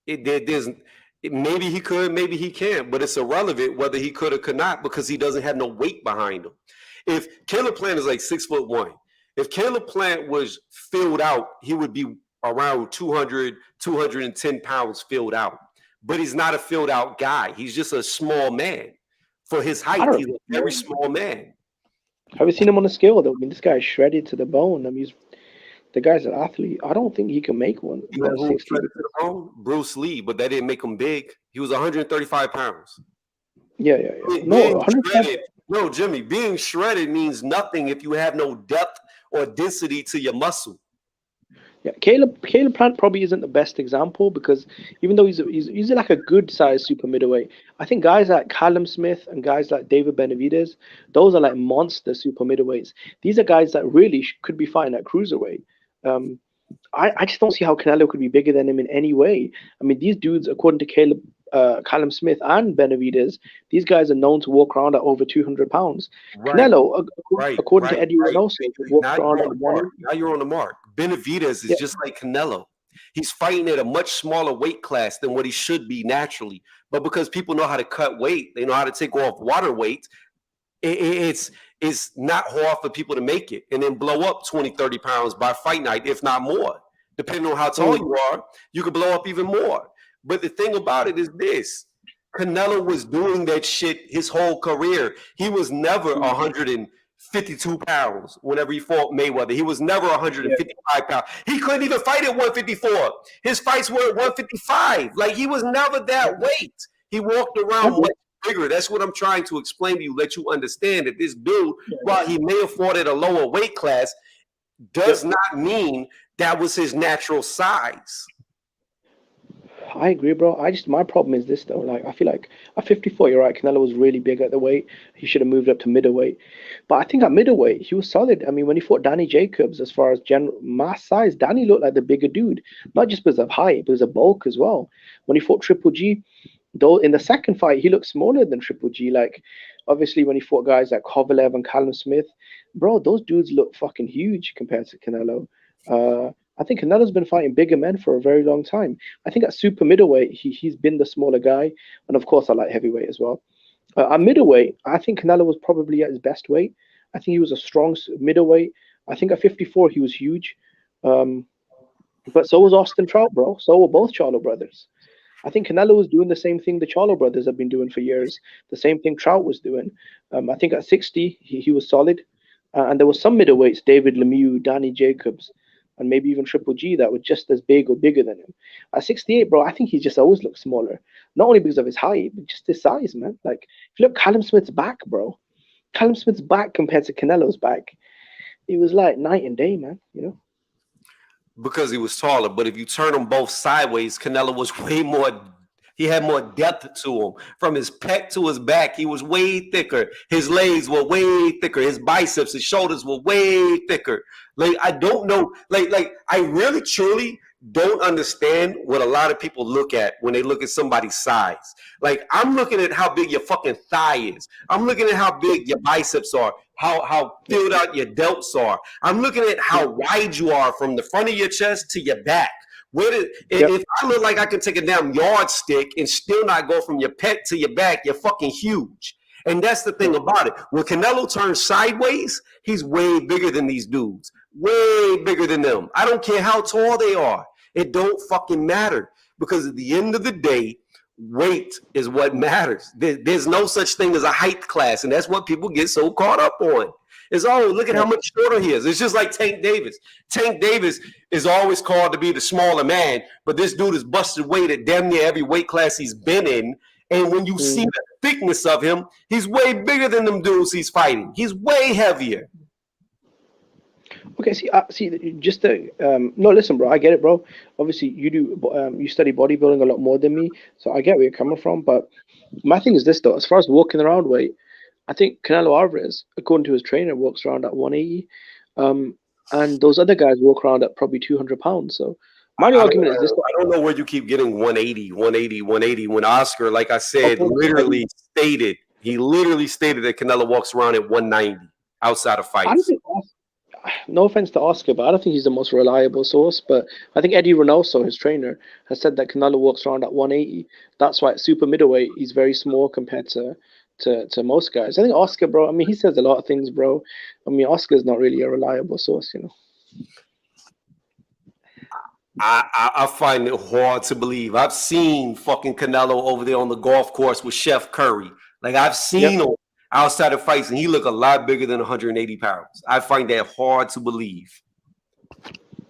him. Maybe he could, maybe he can't, but it's irrelevant whether he could or could not because he doesn't have no weight behind him. If Caleb Plant is like 6'1", if Caleb Plant was filled out, he would be around 200, 210 pounds filled out. But he's not a filled out guy. He's just a small man. For his height, he's a very small man. Have you seen him on the scale, though? I mean, this guy's shredded to the bone. I mean, the guy's an athlete. I don't think he can make one. You know who was shredded to the bone? Bruce Lee, but that didn't make him big. He was 135 pounds. Yeah. No, Jimmy, being shredded means nothing if you have no depth or density to your muscle. Yeah, Caleb Plant probably isn't the best example because even though he's like a good size super middleweight, I think guys like Callum Smith and guys like David Benavidez, those are like monster super middleweights. These are guys that really could be fighting at cruiserweight. I just don't see how Canelo could be bigger than him in any way. I mean, these dudes, according to Callum Smith and Benavidez, these guys are known to walk around at over 200 pounds. Right. Canelo, according to Eddie Reynoso, walks around at 1. Now you're on the mark. Benavidez is just like Canelo. He's fighting at a much smaller weight class than what he should be naturally. But because people know how to cut weight, they know how to take off water weight, It's not hard for people to make it and then blow up 20, 30 pounds by fight night, if not more. Depending on how tall you are, you could blow up even more. But the thing about it is this. Canelo was doing that shit his whole career. He was never 152 pounds whenever he fought Mayweather. He was never 155 pounds. He couldn't even fight at 154. His fights were at 155. Like, he was never that weight. He walked around much bigger. That's what I'm trying to explain to you, let you understand that this dude, while he may have fought at a lower weight class, does not mean that was his natural size. I agree, bro. My problem is this though. Like, I feel like at 54, you're right. Canelo was really big at the weight. He should have moved up to middleweight. But I think at middleweight, he was solid. I mean, when he fought Danny Jacobs, as far as general mass size, Danny looked like the bigger dude, not just because of height, but because of bulk as well. When he fought Triple G, though, in the second fight, he looked smaller than Triple G. Like, obviously, when he fought guys like Kovalev and Callum Smith, bro, those dudes look fucking huge compared to Canelo. I think Canelo's been fighting bigger men for a very long time. I think at super middleweight, he's been the smaller guy. And of course, I like heavyweight as well. At middleweight, I think Canelo was probably at his best weight. I think he was a strong middleweight. I think at 54, he was huge. But so was Austin Trout, bro. So were both Charlo brothers. I think Canelo was doing the same thing the Charlo brothers have been doing for years. The same thing Trout was doing. I think at 60, he was solid. And there were some middleweights, David Lemieux, Danny Jacobs, and maybe even Triple G, that were just as big or bigger than him. At 68, bro, I think he just always looked smaller. Not only because of his height, but just his size, man. Like, if you look Callum Smith's back, bro. Callum Smith's back compared to Canelo's back, it was like night and day, man, you know? Because he was taller. But if you turn them both sideways, Canelo was way more, he had more depth to him. From his pec to his back, he was way thicker. His legs were way thicker. His biceps, his shoulders were way thicker. Like, I don't know, like I really truly don't understand what a lot of people look at when they look at somebody's size. Like, I'm looking at how big your fucking thigh is. I'm looking at how big your biceps are, how filled out your delts are. I'm looking at how wide you are from the front of your chest to your back. If I look like I can take a damn yardstick and still not go from your pec to your back, you're fucking huge. And that's the thing about it. When Canelo turns sideways, he's way bigger than these dudes. Way bigger than them. I don't care how tall they are. It don't fucking matter. Because at the end of the day, weight is what matters. There's no such thing as a height class. And that's what people get so caught up on. It's, oh, look at how much shorter he is. It's just like Tank Davis. Tank Davis is always called to be the smaller man, but this dude is busted weight at damn near every weight class he's been in. And when you see the thickness of him, he's way bigger than them dudes he's fighting. He's way heavier. Okay, no, listen, bro, I get it, bro. Obviously, you study bodybuilding a lot more than me, so I get where you're coming from. But my thing is this, though, as far as walking around weight, I think Canelo Alvarez, according to his trainer, walks around at 180, and those other guys walk around at probably 200 pounds. So my argument is this: I don't know where you keep getting 180 when Oscar, like I said, literally stated that Canelo walks around at 190 outside of fights. No offense to Oscar, but I don't think he's the most reliable source. But I think Eddie Reynoso, his trainer, has said that Canelo walks around at 180. That's why at super middleweight he's very small compared to most guys. I think Oscar, bro, I mean, he says a lot of things, bro. I mean, Oscar's not really a reliable source, you know. I find it hard to believe. I've seen fucking Canelo over there on the golf course with Chef Curry. Like, I've seen him outside of fights, and he look a lot bigger than 180 pounds. I find that hard to believe.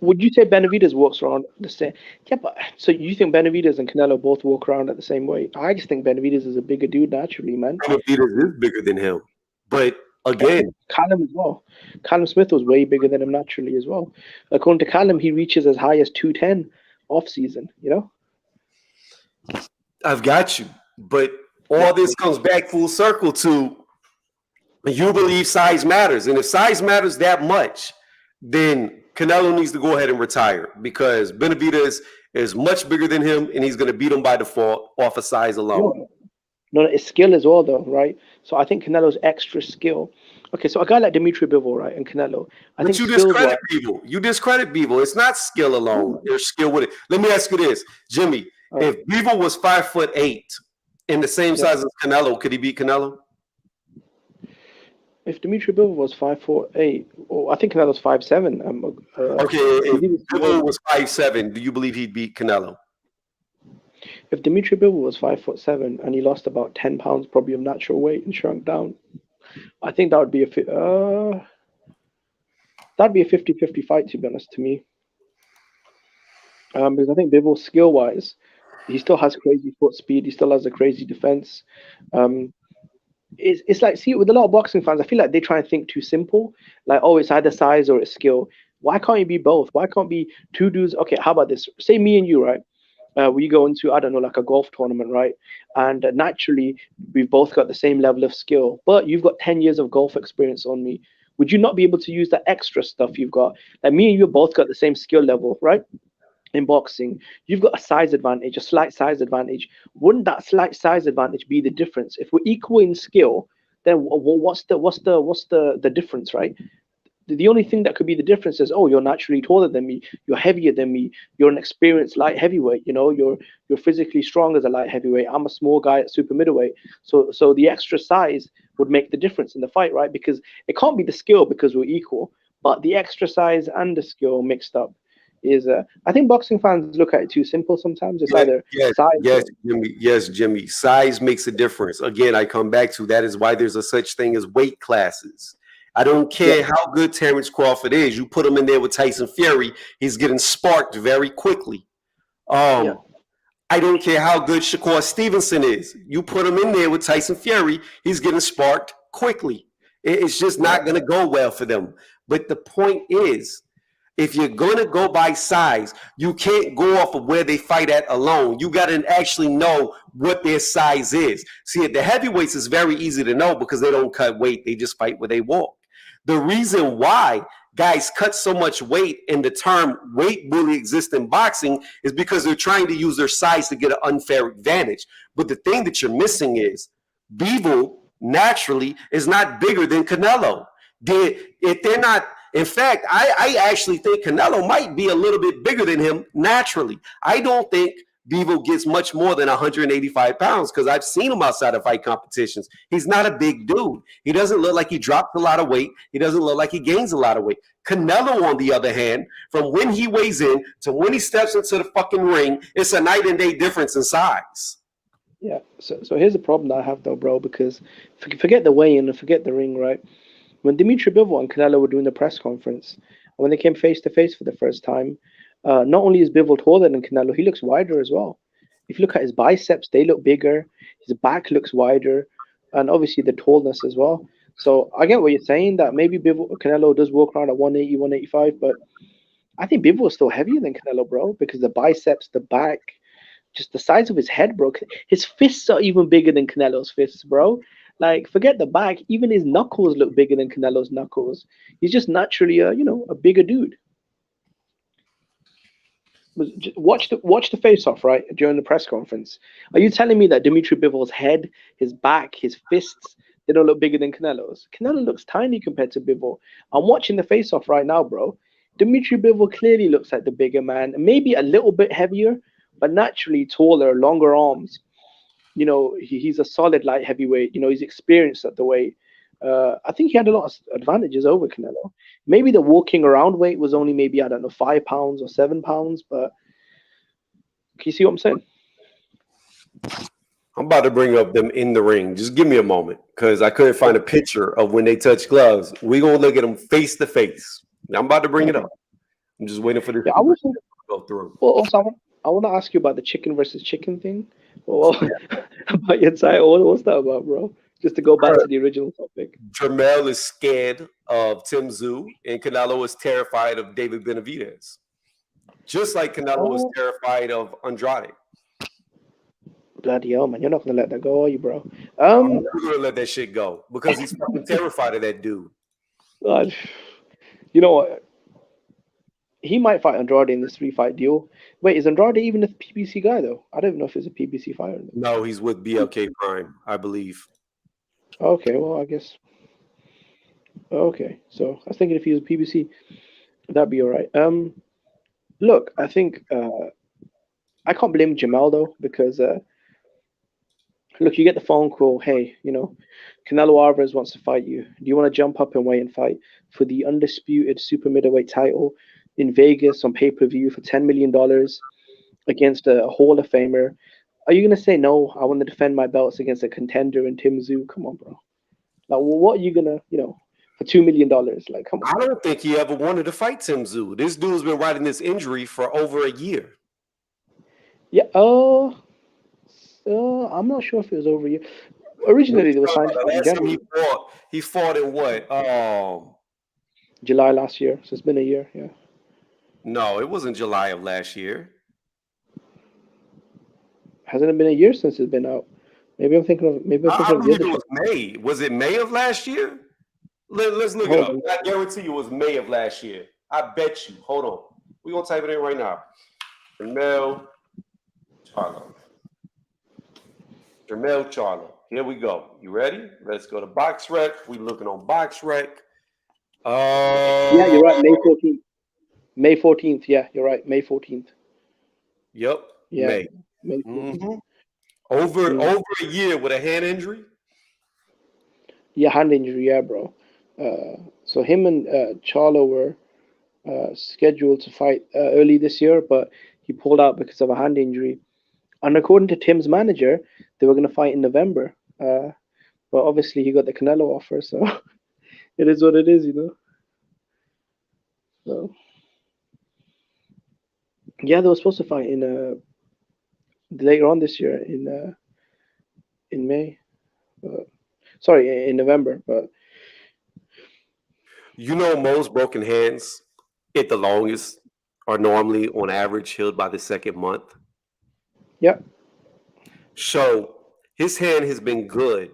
Would you say Benavidez walks around the same? Yeah, but so you think Benavidez and Canelo both walk around at the same weight? I just think Benavidez is a bigger dude naturally, man. Benavidez is bigger than him, but again, Callum as well. Callum Smith was way bigger than him naturally as well. According to Callum, he reaches as high as 210 off season. You know. I've got you, but all this comes back full circle to you believe size matters, and if size matters that much, then Canelo needs to go ahead and retire because Benavidez is much bigger than him, and he's going to beat him by default off of size alone. No, it's skill as well, though, right? So I think Canelo's extra skill. Okay, so a guy like Dimitri Bivol, right, and Canelo. But you discredit Bivol. You discredit Bivol. It's not skill alone. There's skill with it. Let me ask you this, Jimmy. If Bivol was 5'8" and the same size as Canelo, could he beat Canelo? If Dimitri Bivol was 5'8", I think Canelo's 5'7". Okay, He's if even Bivol smaller. was 5'7", do you believe he'd beat Canelo? If Dimitri Bivol was 5'7" and he lost about 10 pounds probably of natural weight and shrunk down, I think that would be that'd be a 50-50 fight, to be honest, to me. Because I think Bivol, skill wise, he still has crazy foot speed. He still has a crazy defense. Um, it's like, see, with a lot of boxing fans, I feel like they try and think too simple. Like, oh, it's either size or it's skill. Why can't you be both? Why can't be two dudes? Okay, how about this? Say me and you, right? We go into, I don't know, like a golf tournament, right? And naturally, we've both got the same level of skill, but you've got 10 years of golf experience on me. Would you not be able to use that extra stuff you've got? Like me and you both got the same skill level, right? In boxing, you've got a size advantage, a slight size advantage. Wouldn't that slight size advantage be the difference? If we're equal in skill, then what's the difference, right? The only thing that could be the difference is, oh, you're naturally taller than me, you're heavier than me, you're an experienced light heavyweight, you're physically strong as a light heavyweight, I'm a small guy at super middleweight. So the extra size would make the difference in the fight, right? Because it can't be the skill because we're equal, but the extra size and the skill mixed up is I think boxing fans look at it too simple sometimes. It's Yes, either yes, size yes, or Jimmy. Yes, Jimmy. Size makes a difference. Again, I come back to that is why there's a such thing as weight classes. I don't yeah, care how good Terrence Crawford is. You put him in there with Tyson Fury, he's getting sparked very quickly. yeah, Um, I don't care how good Shakur Stevenson is. You put him in there with Tyson Fury, he's getting sparked quickly. It's just yeah, not going to go well for them. But the point is, if you're going to go by size, you can't go off of where they fight at alone. You got to actually know what their size is. See, at the heavyweights, it's very easy to know because they don't cut weight. They just fight where they walk. The reason why guys cut so much weight and the term weight really exists in boxing is because they're trying to use their size to get an unfair advantage. But the thing that you're missing is Bivol naturally is not bigger than Canelo. If they're not, in fact, I actually think Canelo might be a little bit bigger than him naturally. I don't think Bivol gets much more than 185 pounds because I've seen him outside of fight competitions. He's not a big dude. He doesn't look like he drops a lot of weight. He doesn't look like he gains a lot of weight. Canelo, on the other hand, from when he weighs in to when he steps into the fucking ring, it's a night and day difference in size. yeah. So here's the problem that I have though, bro. Because forget the weigh-in and forget the ring, right? When Dimitri Bivol and Canelo were doing the press conference, when they came face to face for the first time, not only is Bivol taller than Canelo, he looks wider as well. If you look at his biceps, they look bigger. His back looks wider, and obviously the tallness as well. So I get what you're saying that maybe Canelo does walk around at 180, 185, but I think Bivol is still heavier than Canelo, bro, because the biceps, the back, just the size of his head, bro. His fists are even bigger than Canelo's fists, bro. Like, forget the back. Even his knuckles look bigger than Canelo's knuckles. He's just naturally a bigger dude. Watch the face off, right, during the press conference. Are you telling me that Dimitri Bivol's head, his back, his fists, they don't look bigger than Canelo's? Canelo looks tiny compared to Bivol. I'm watching the face off right now, bro. Dimitri Bivol clearly looks like the bigger man, maybe a little bit heavier, but naturally taller, longer arms. He's a solid light heavyweight. He's experienced at the weight. I think he had a lot of advantages over Canelo. Maybe the walking around weight was only maybe, I don't know, 5 pounds or 7 pounds, but can you see what I'm saying? I'm about to bring up them in the ring. Just give me a moment because I couldn't find a picture of when they touch gloves. We're going to look at them face to face. I'm about to bring it up. I'm just waiting for this Yeah, I was. to go through. Well, also, I want to ask you about the chicken versus chicken thing. Well, about your title. What's that about, bro? Just to go back to the original topic. Jermell is scared of Tim Tszyu, and Canelo is terrified of David Benavidez. Just like Canelo was terrified of Andrade. Bloody hell, man. You're not going to let that go, are you, bro? I'm never going to let that shit go because he's fucking terrified of that dude. God. You know what? He might fight Andrade in this 3-fight deal. Wait, is Andrade even a PBC guy, though? I don't even know if he's a PBC fighter. No, he's with BLK Prime, I believe. Okay, well, I guess. Okay, so I was thinking if he was a PBC, that'd be all right. Look, I think I can't blame Jermell, though, because Look, you get the phone call. Hey, Canelo Alvarez wants to fight you. Do you want to jump up and weigh and fight for the undisputed super middleweight title in Vegas on pay-per-view for $10 million against a Hall of Famer? Are you gonna say no? I want to defend my belts against a contender in Tim Tszyu. Come on, bro. Like, what are you gonna, for $2 million? Like, come I on. don't think he ever wanted to fight Tim Tszyu. This dude's been riding this injury for over a year. Yeah. I'm not sure if it was over a year. Originally, they were signed to The fight in last time January, he fought in what? July last year. So it's been a year. Yeah. No, it wasn't July of last year. Hasn't it been a year since it's been out? Maybe I'm thinking of. Maybe I'm I thinking of the believe other it shit. was May. Was it May of last year? Let's look it Hold up. on. I guarantee you it was May of last year. I bet you. Hold on. We're going to type it in right now. Jermell Charlo. Jermell Charlo. Here we go. You ready? Let's go to BoxRec. We're looking on BoxRec. Yeah, you're right. May 14th. May 14th. Yeah, you're right. May 14th. Yep. Yeah. May. May 14th. Mm-hmm. Over a year with a hand injury. Yeah, hand injury. Yeah, bro. So him and Charlo were scheduled to fight early this year, but he pulled out because of a hand injury. And according to Tim's manager, they were going to fight in November. But obviously, he got the Canelo offer, so it is what it is, So yeah, they were supposed to fight in later on this year in May. Sorry, in November. But Most broken hands at the longest are normally on average healed by the second month. yeah, So his hand has been good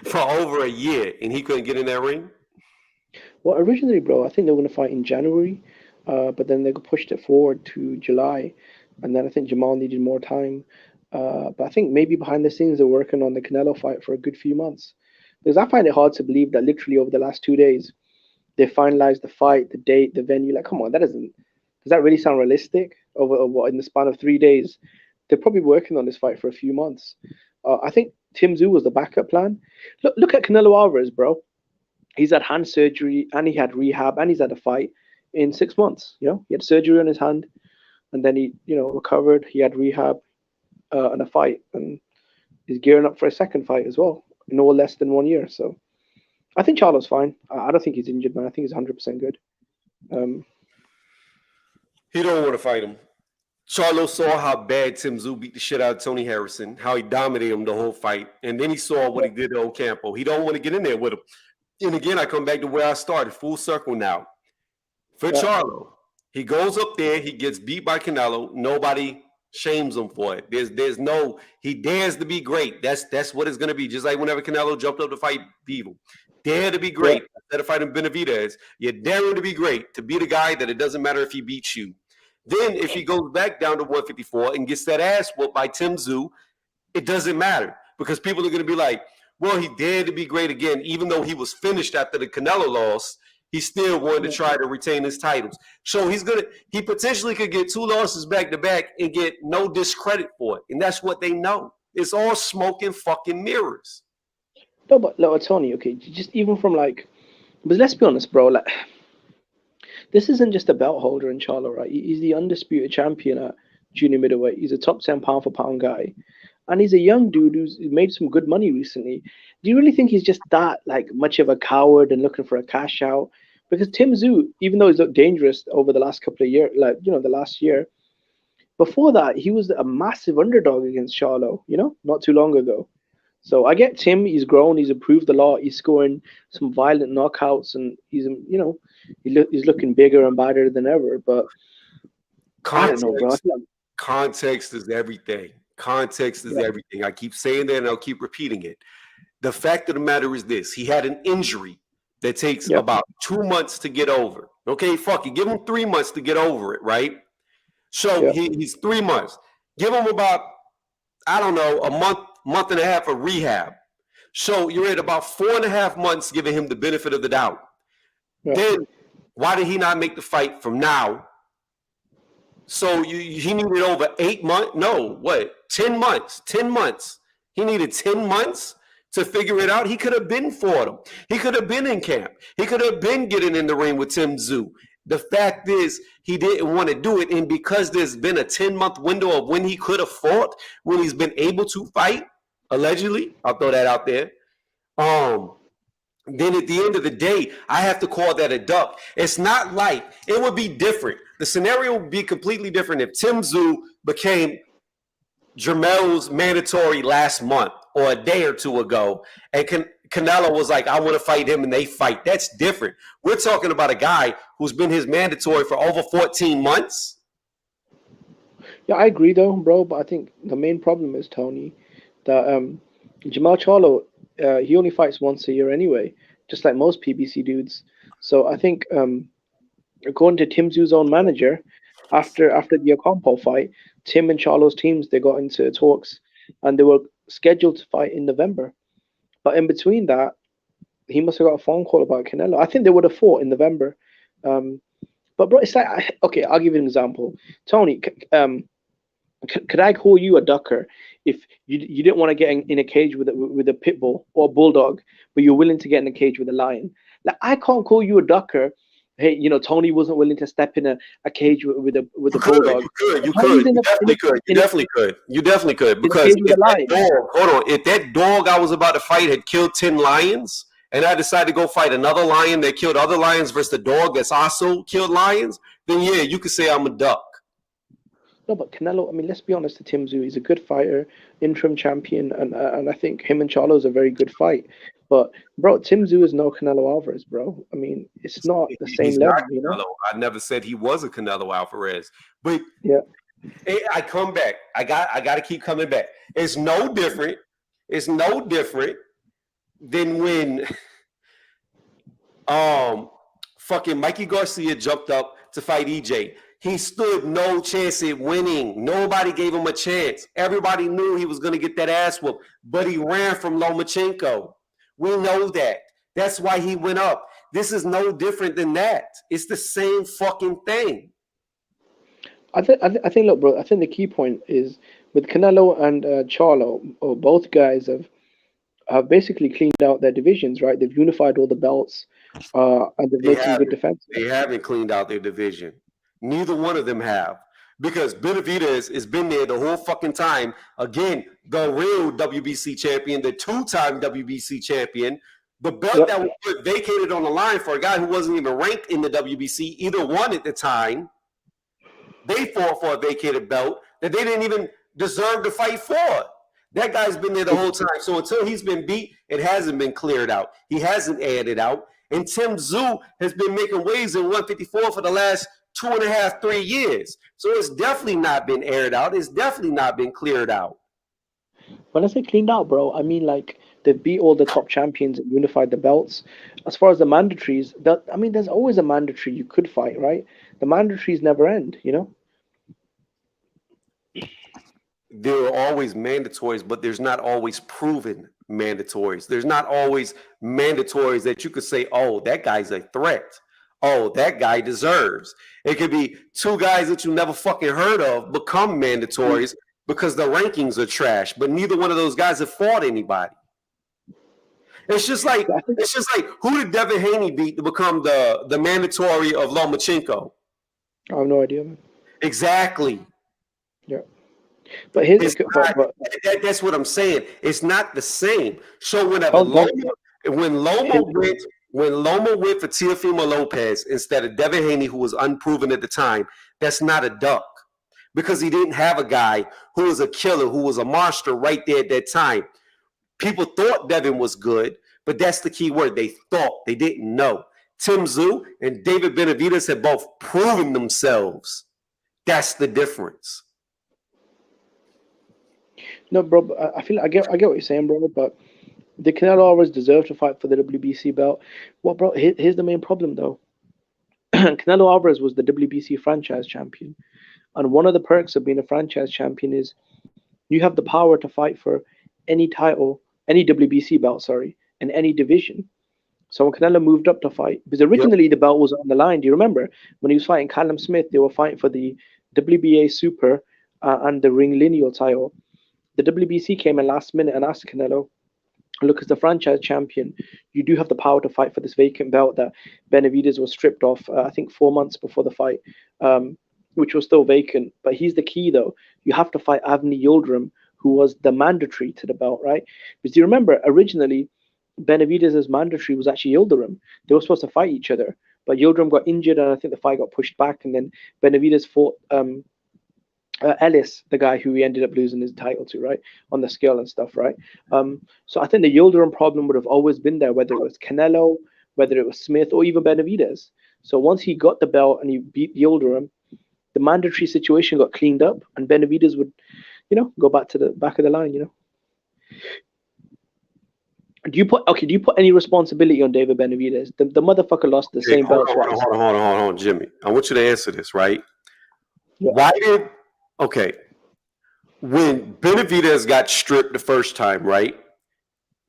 for over a year, and he couldn't get in that ring. well, originally, bro, I think they were going to fight in January, but then they pushed it forward to July, and then I think Jamal needed more time. But I think maybe behind the scenes they're working on the Canelo fight for a good few months, because I find it hard to believe that literally over the last 2 days they finalized the fight, the date, the venue. Like, come on, does that really sound realistic? Over what, in the span of 3 days, they're probably working on this fight for a few months. I think Tim Tszyu was the backup plan. Look at Canelo Alvarez, bro. He's had hand surgery and he had rehab and he's had a fight in 6 months. He had surgery on his hand and then he, recovered. He had rehab and a fight, and he's gearing up for a second fight as well in no less than 1 year. So I think Charlo's fine. I don't think he's injured, man. I think he's 100% good. He don't want to fight him. Charlo saw how bad Tim Tszyu beat the shit out of Tony Harrison, how he dominated him the whole fight, and then he saw what he did to Ocampo. He don't want to get in there with him. And again, I come back to where I started, full circle now. For Charlo, he goes up there, he gets beat by Canelo. Nobody shames him for it. There's no, he dares to be great. That's what it's going to be. Just like whenever Canelo jumped up to fight Beagle. Dare to be great. Instead of fighting Benavidez, you're daring to be great, to be the guy that it doesn't matter if he beats you. Then if he goes back down to 154 and gets that ass whooped by Tim Tszyu, it doesn't matter because people are going to be like, well, he dared to be great again, even though he was finished after the Canelo loss. He still wanted to try to retain his titles. So he potentially could get 2 losses back to back and get no discredit for it. And that's what they know. It's all smoke and fucking mirrors. No, but Tony, okay, just even from but let's be honest, bro. This isn't just a belt holder in Charlo, right? He's the undisputed champion at junior middleweight. He's a top 10 pound for pound guy. And he's a young dude who's made some good money recently. Do you really think he's just that much of a coward and looking for a cash out? Because Tim Tszyu, even though he's looked dangerous over the last couple of years, the last year, before that, he was a massive underdog against Charlo, not too long ago. So I get Tim. He's grown. He's improved a lot. He's scoring some violent knockouts, and he's he's looking bigger and badder than ever. But I don't know, bro. Context is everything. Context is everything. I keep saying that, and I'll keep repeating it. The fact of the matter is this: he had an injury that takes about 2 months to get over. Okay, fuck it. Give him 3 months to get over it, right? So he's 3 months. Give him about, I don't know, a month and a half of rehab. So you're at about 4.5 months giving him the benefit of the doubt. Then why did he not make the fight from now? So he needed over 8 months? No, what? 10 months. 10 months. He needed 10 months to figure it out. He could have been fought him. He could have been in camp. He could have been getting in the ring with Tim Tszyu. The fact is, he didn't want to do it. And because there's been a 10-month window of when he could have fought, when he's been able to fight, allegedly, I'll throw that out there. Then at the end of the day, I have to call that a duck. It's not like it would be different. The scenario would be completely different if Tim Tszyu became Jermell's mandatory last month or a day or two ago, and Canelo was like, I want to fight him, and they fight. That's different. We're talking about a guy who's been his mandatory for over 14 months. Yeah, I agree though, bro. But I think the main problem is, Tony, that Jermell Charlo, he only fights once a year anyway, just like most PBC dudes. So I think, according to Tim Tszyu's own manager, after the Ocampo fight, Tim and Charlo's teams, they got into talks, and they were scheduled to fight in November. But in between that, he must have got a phone call about Canelo. I think they would have fought in November. But bro, it's like, okay, I'll give you an example. Tony, could I call you a ducker if you didn't want to get in a cage with a pit bull or a bulldog, but you're willing to get in a cage with a lion? Like, I can't call you a ducker. Hey, you know, Tony wasn't willing to step in a cage with a bulldog. You definitely could. Because if that dog I was about to fight had killed 10 lions, and I decided to go fight another lion that killed other lions versus the dog that's also killed lions, then yeah, you could say I'm a duck. No, but Canelo, I mean, let's be honest, to Tim Tszyu, he's a good fighter, interim champion, and I think him and Charlo is a very good fight. But, bro, Tim Tszyu is no Canelo Alvarez, bro. I mean, it's not the same level, you know? I never said he was a Canelo Alvarez. But yeah, I come back. I got to keep coming back. It's no different. It's no different than when fucking Mikey Garcia jumped up to fight EJ. He stood no chance at winning. Nobody gave him a chance. Everybody knew he was going to get that ass whoop, but he ran from Lomachenko. We know that. That's why he went up. This is no different than that. It's the same fucking thing. I think, look, bro, I think the key point is with Canelo and Charlo, both guys have basically cleaned out their divisions, right? They've unified all the belts, and they've made some good defense. They haven't cleaned out their division. Neither one of them have. Because Benavidez has been there the whole fucking time. Again, the real WBC champion, the two-time WBC champion, the belt that was vacated on the line for a guy who wasn't even ranked in the WBC, either one at the time. They fought for a vacated belt that they didn't even deserve to fight for. That guy's been there the whole time. So until he's been beat, it hasn't been cleared out. He hasn't aired it out. And Tim Tszyu has been making waves in 154 for the last 2.5, 3 years. So it's definitely not been aired out. It's definitely not been cleared out. When I say cleaned out, bro, I mean like they beat all the top champions and unified the belts. As far as the mandatories, there's always a mandatory you could fight, right? The mandatories never end, you know? There are always mandatories, but there's not always proven mandatories. There's not always mandatories that you could say, oh, that guy's a threat. Oh, that guy deserves. It could be two guys that you never fucking heard of become mandatories because the rankings are trash, but neither one of those guys have fought anybody. It's just like who did Devin Haney beat to become the mandatory of Lomachenko? I have no idea, man. Exactly. Yeah. But here's that's what I'm saying. It's not the same. So when Loma went for Teofimo Lopez instead of Devin Haney, who was unproven at the time, that's not a duck. Because he didn't have a guy who was a killer, who was a monster right there at that time. People thought Devin was good, but that's the key word. They thought. They didn't know. Tim Tszyu and David Benavidez have both proven themselves. That's the difference. No, bro, I get what you're saying, bro, but the Canelo always deserve to fight for the WBC belt. Well, bro, here's the main problem, though. Canelo Alvarez was the WBC franchise champion. And one of the perks of being a franchise champion is you have the power to fight for any title, any WBC belt, in any division. So when Canelo moved up to fight, because originally the belt was on the line, do you remember? When he was fighting Callum Smith, they were fighting for the WBA Super and the Ring Lineal title. the WBC came in last minute and asked Canelo, look, as the franchise champion, you do have the power to fight for this vacant belt that Benavidez was stripped off, I think 4 months before the fight, which was still vacant. But here's the key, though. You have to fight Avni Yildirim, who was the mandatory to the belt, right? Because you remember, originally, Benavidez's mandatory was actually Yildirim. They were supposed to fight each other. But Yildirim got injured, and I think the fight got pushed back. And then Benavidez fought Ellis, the guy who he ended up losing his title to, right, on the scale and stuff, right? So I think the Yildirim problem would have always been there, whether it was Canelo, whether it was Smith, or even Benavidez. So once he got the belt and he beat Yildirim, the mandatory situation got cleaned up, and Benavidez would, go back to the back of the line. Do you put any responsibility on David Benavidez? The motherfucker lost the same belt twice. Hold on, Jimmy. I want you to answer this, right? Yeah. When Benavidez got stripped the first time, right?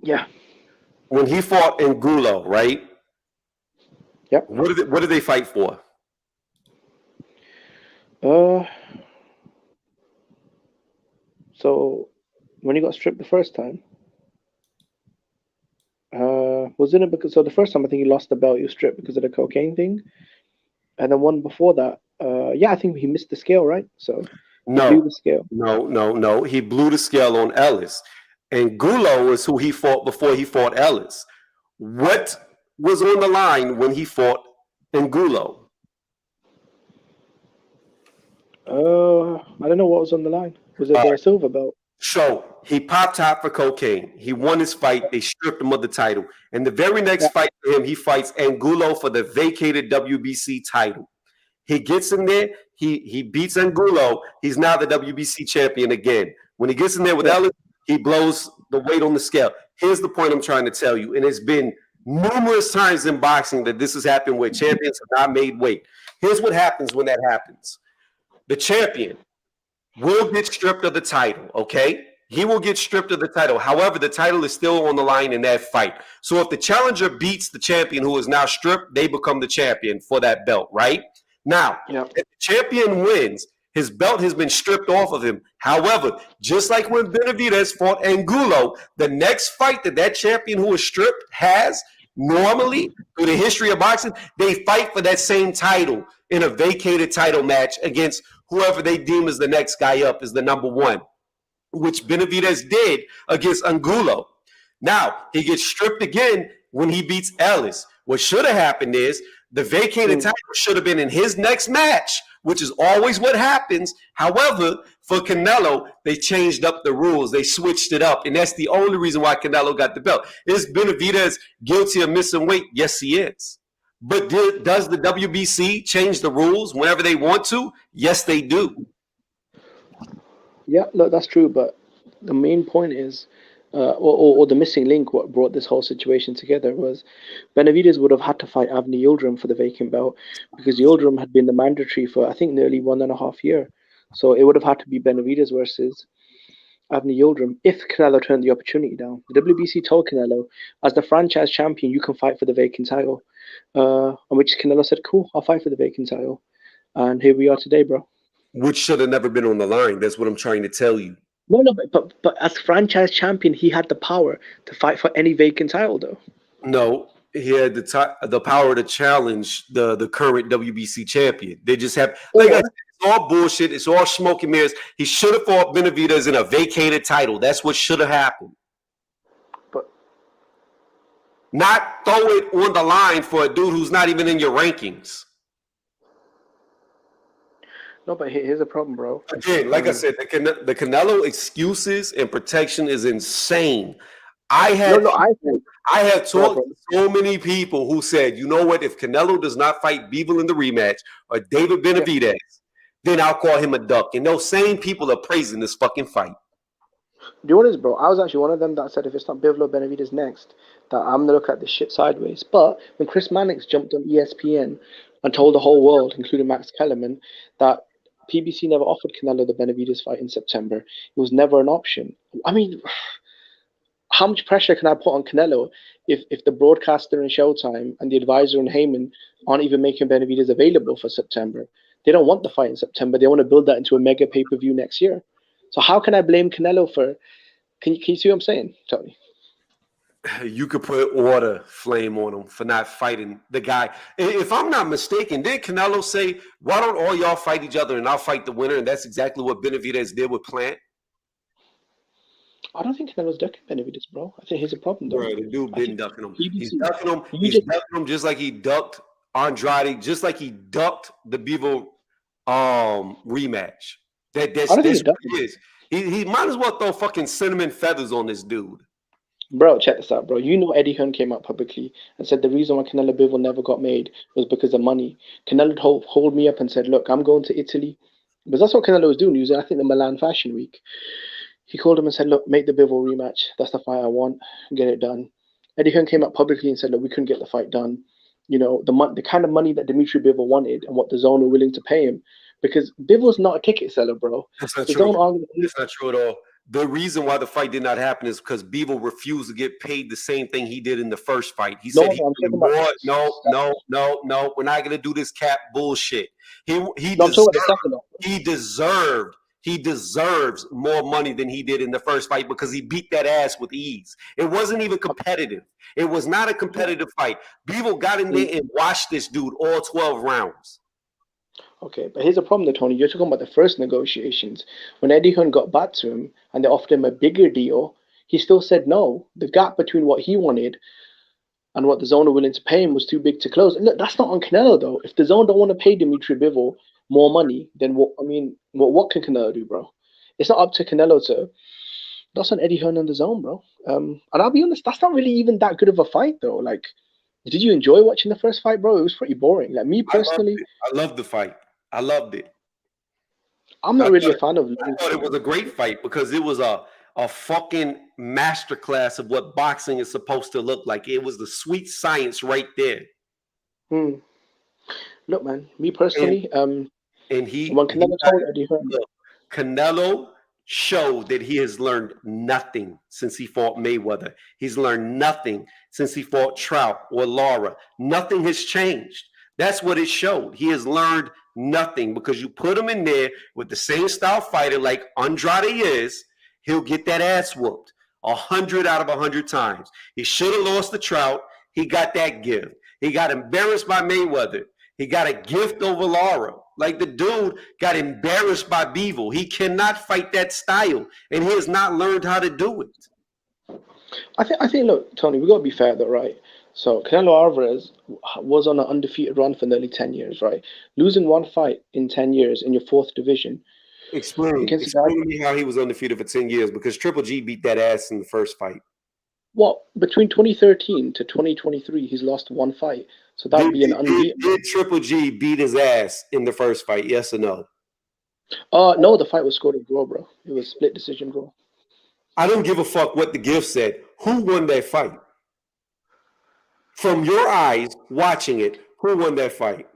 Yeah. When he fought Angulo, right? Yep. What did they fight for? So when he got stripped the first time, wasn't it because the first time I think he lost the belt, he was stripped because of the cocaine thing, and then one before that, I think he missed the scale, right? So he blew the scale. No. He blew the scale on Ellis. Angulo is who he fought before he fought Ellis. What was on the line when he fought Angulo? I don't know what was on the line. Was it the silver belt? So he popped top for cocaine. He won his fight. They stripped him of the title. And the very next fight for him, he fights Angulo for the vacated WBC title. He gets in there. He beats Angulo. He's now the WBC champion again. When he gets in there with Ellis, he blows the weight on the scale. Here's the point I'm trying to tell you. And it's been numerous times in boxing that this has happened where champions have not made weight. Here's what happens when that happens. The champion will get stripped of the title, okay? He will get stripped of the title. However, the title is still on the line in that fight. So if the challenger beats the champion who is now stripped, they become the champion for that belt, right? Now, if the champion wins, his belt has been stripped off of him. However, just like when Benavidez fought Angulo, the next fight that champion who is stripped has, normally, through the history of boxing, they fight for that same title in a vacated title match against whoever they deem as the next guy up as the number one, which Benavidez did against Angulo. Now, he gets stripped again when he beats Ellis. What should have happened is the vacated title should have been in his next match, which is always what happens. However, for Canelo, they changed up the rules. They switched it up, and that's the only reason why Canelo got the belt. Is Benavidez guilty of missing weight? Yes, he is. But does the WBC change the rules whenever they want to? Yes, they do. Yeah, look, that's true. But the main point is, or the missing link, what brought this whole situation together was Benavidez would have had to fight Avni Yildirim for the vacant belt because Yildirim had been the mandatory for, I think, nearly 1.5 years. So it would have had to be Benavidez versus Avni Yildirim if Canelo turned the opportunity down. The WBC told Canelo, as the franchise champion, you can fight for the vacant title. On which Canelo said, cool, I'll fight for the vacant title. And here we are today, bro. Which should have never been on the line. That's what I'm trying to tell you. No, but as franchise champion, he had the power to fight for any vacant title, though. No, he had the power to challenge the current WBC champion. They just have, like I said, it's all bullshit. It's all smoke and mirrors. He should have fought Benavidez in a vacated title. That's what should have happened. But not throw it on the line for a dude who's not even in your rankings. No, but here's the problem, bro. Again, like I said, the Canelo excuses and protection is insane. I have talked to so many people who said, you know what, if Canelo does not fight Bivol in the rematch or David Benavidez, then I'll call him a duck. And those same people are praising this fucking fight. Do you know what it is, bro? I was actually one of them that said if it's not Bivol or Benavidez next, that I'm going to look at this shit sideways. But when Chris Mannix jumped on ESPN and told the whole world, including Max Kellerman, that PBC never offered Canelo the Benavidez fight in September, it was never an option. I mean, how much pressure can I put on Canelo if the broadcaster in Showtime and the advisor in Heyman aren't even making Benavidez available for September? They don't want the fight in September. They want to build that into a mega pay-per-view next year. So how can I blame Canelo for? Can you see what I'm saying, Tony? You could put order flame on him for not fighting the guy. If I'm not mistaken, did Canelo say, "Why don't all y'all fight each other and I'll fight the winner?" And that's exactly what Benavidez did with Plant. I don't think Canelo's ducking Benavidez, bro. I think here's a problem, though. Bro, the dude I been think ducking him. He's PBC. ducking him. You He's just ducking him just like he ducked Andrade, just like he ducked the Bevo rematch. I don't think That's he what ducked it is. He might as well throw fucking cinnamon feathers on this dude. Bro, check this out, bro. You know Eddie Hearn came out publicly and said the reason why Canelo Bivol never got made was because of money. Canelo hold me up and said, look, I'm going to Italy. Because that's what Canelo was doing. He was, I think, the Milan Fashion Week. He called him and said, look, make the Bivol rematch. That's the fight I want. Get it done. Eddie Hearn came out publicly and said, look, we couldn't get the fight done. You know, the kind of money that Dimitri Bivol wanted and what the zone were willing to pay him. Because Bivol's not a ticket seller, bro. That's not The true. zone argued. That's not true at all. The reason why the fight did not happen is because Bevo refused to get paid the same thing he did in the first fight. He said he I'm wanted talking more. about No. We're not gonna do this cap bullshit. He No, I'm talking about the second one. he deserves more money than he did in the first fight because he beat that ass with ease. It wasn't even competitive. It was not a competitive fight. Bevo got in there and watched this dude all 12 rounds. Okay, but here's the problem, though, Tony. You're talking about the first negotiations. When Eddie Hearn got back to him and they offered him a bigger deal, he still said no. The gap between what he wanted and what the zone were willing to pay him was too big to close. And look, that's not on Canelo, though. If the zone don't want to pay Dimitri Bivol more money, then what can Canelo do, bro? It's not up to Canelo to. That's on Eddie Hearn and the zone, bro. And I'll be honest, that's not really even that good of a fight, though. Like, did you enjoy watching the first fight, bro? It was pretty boring. Like, me personally, I loved the fight. I loved it. I'm not really a fan of. I thought it was a great fight because it was a fucking masterclass of what boxing is supposed to look like. It was the sweet science right there. Look, man, me personally, And when Canelo told Eddie Hearn, Canelo showed that he has learned nothing since he fought Mayweather. He's learned nothing since he fought Trout or Lara. Nothing has changed. That's what it showed. He has learned nothing because you put him in there with the same style fighter like Andrade is, he'll get that ass whooped 100 out of 100 times. He should have lost the Trout. He got that gift. He got embarrassed by Mayweather. He got a gift over Lara. Like the dude got embarrassed by Bivol. He cannot fight that style, and he has not learned how to do it. I think. Look, Tony, we got to be fair, though, right? So Canelo Alvarez was on an undefeated run for nearly 10 years, right? Losing one fight in 10 years in your fourth division. Explain to me how he was undefeated for 10 years because Triple G beat that ass in the first fight. Well, between 2013 to 2023, he's lost one fight. So that would be an unbeaten. Did Triple G beat his ass in the first fight? Yes or no? No, the fight was scored a draw, bro. It was split decision draw. I don't give a fuck what the gift said. Who won that fight? From your eyes, watching it, who won that fight?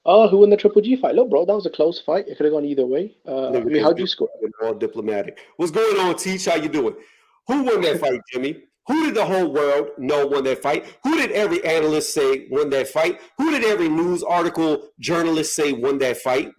Who won the Triple G fight? Look, bro, that was a close fight. It could have gone either way. How'd you score? All diplomatic. What's going on, Teach? How you doing? Who won that fight, Jimmy? Who did the whole world know won that fight? Who did every analyst say won that fight? Who did every news article journalist say won that fight?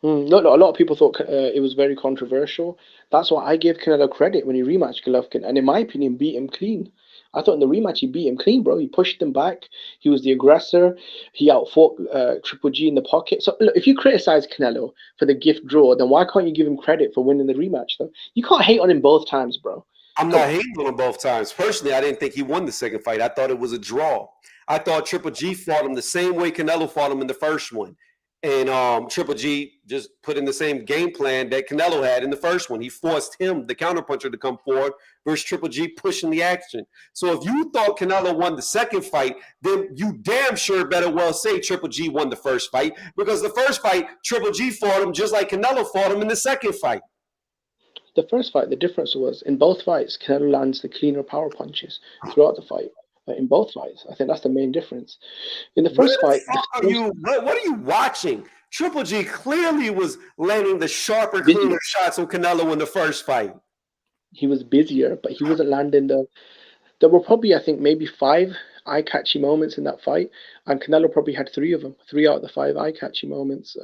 No, a lot of people thought it was very controversial. That's why I gave Canelo credit when he rematched Golovkin, and in my opinion, beat him clean. I thought in the rematch he beat him clean, bro. He pushed him back. He was the aggressor. He outfought Triple G in the pocket. So look, if you criticize Canelo for the gift draw, then why can't you give him credit for winning the rematch, though? You can't hate on him both times, bro. I'm not hating on him both times. Personally, I didn't think he won the second fight. I thought it was a draw. I thought Triple G fought him the same way Canelo fought him in the first one. And Triple G just put in the same game plan that Canelo had in the first one. He forced him, the counterpuncher, to come forward versus Triple G pushing the action. So if you thought Canelo won the second fight, then you damn sure better well say Triple G won the first fight because the first fight, Triple G fought him just like Canelo fought him in the second fight. The first fight, the difference was in both fights, Canelo lands the cleaner power punches throughout the fight. In both fights, I think that's the main difference. In the first fight, what are you watching? Triple G clearly was landing the sharper, cleaner shots on Canelo in the first fight. He was busier, but he wasn't landing the. There were probably, I think, maybe 5 eye-catchy moments in that fight, and Canelo probably had 3 of them. 3 out of the 5 eye-catchy moments.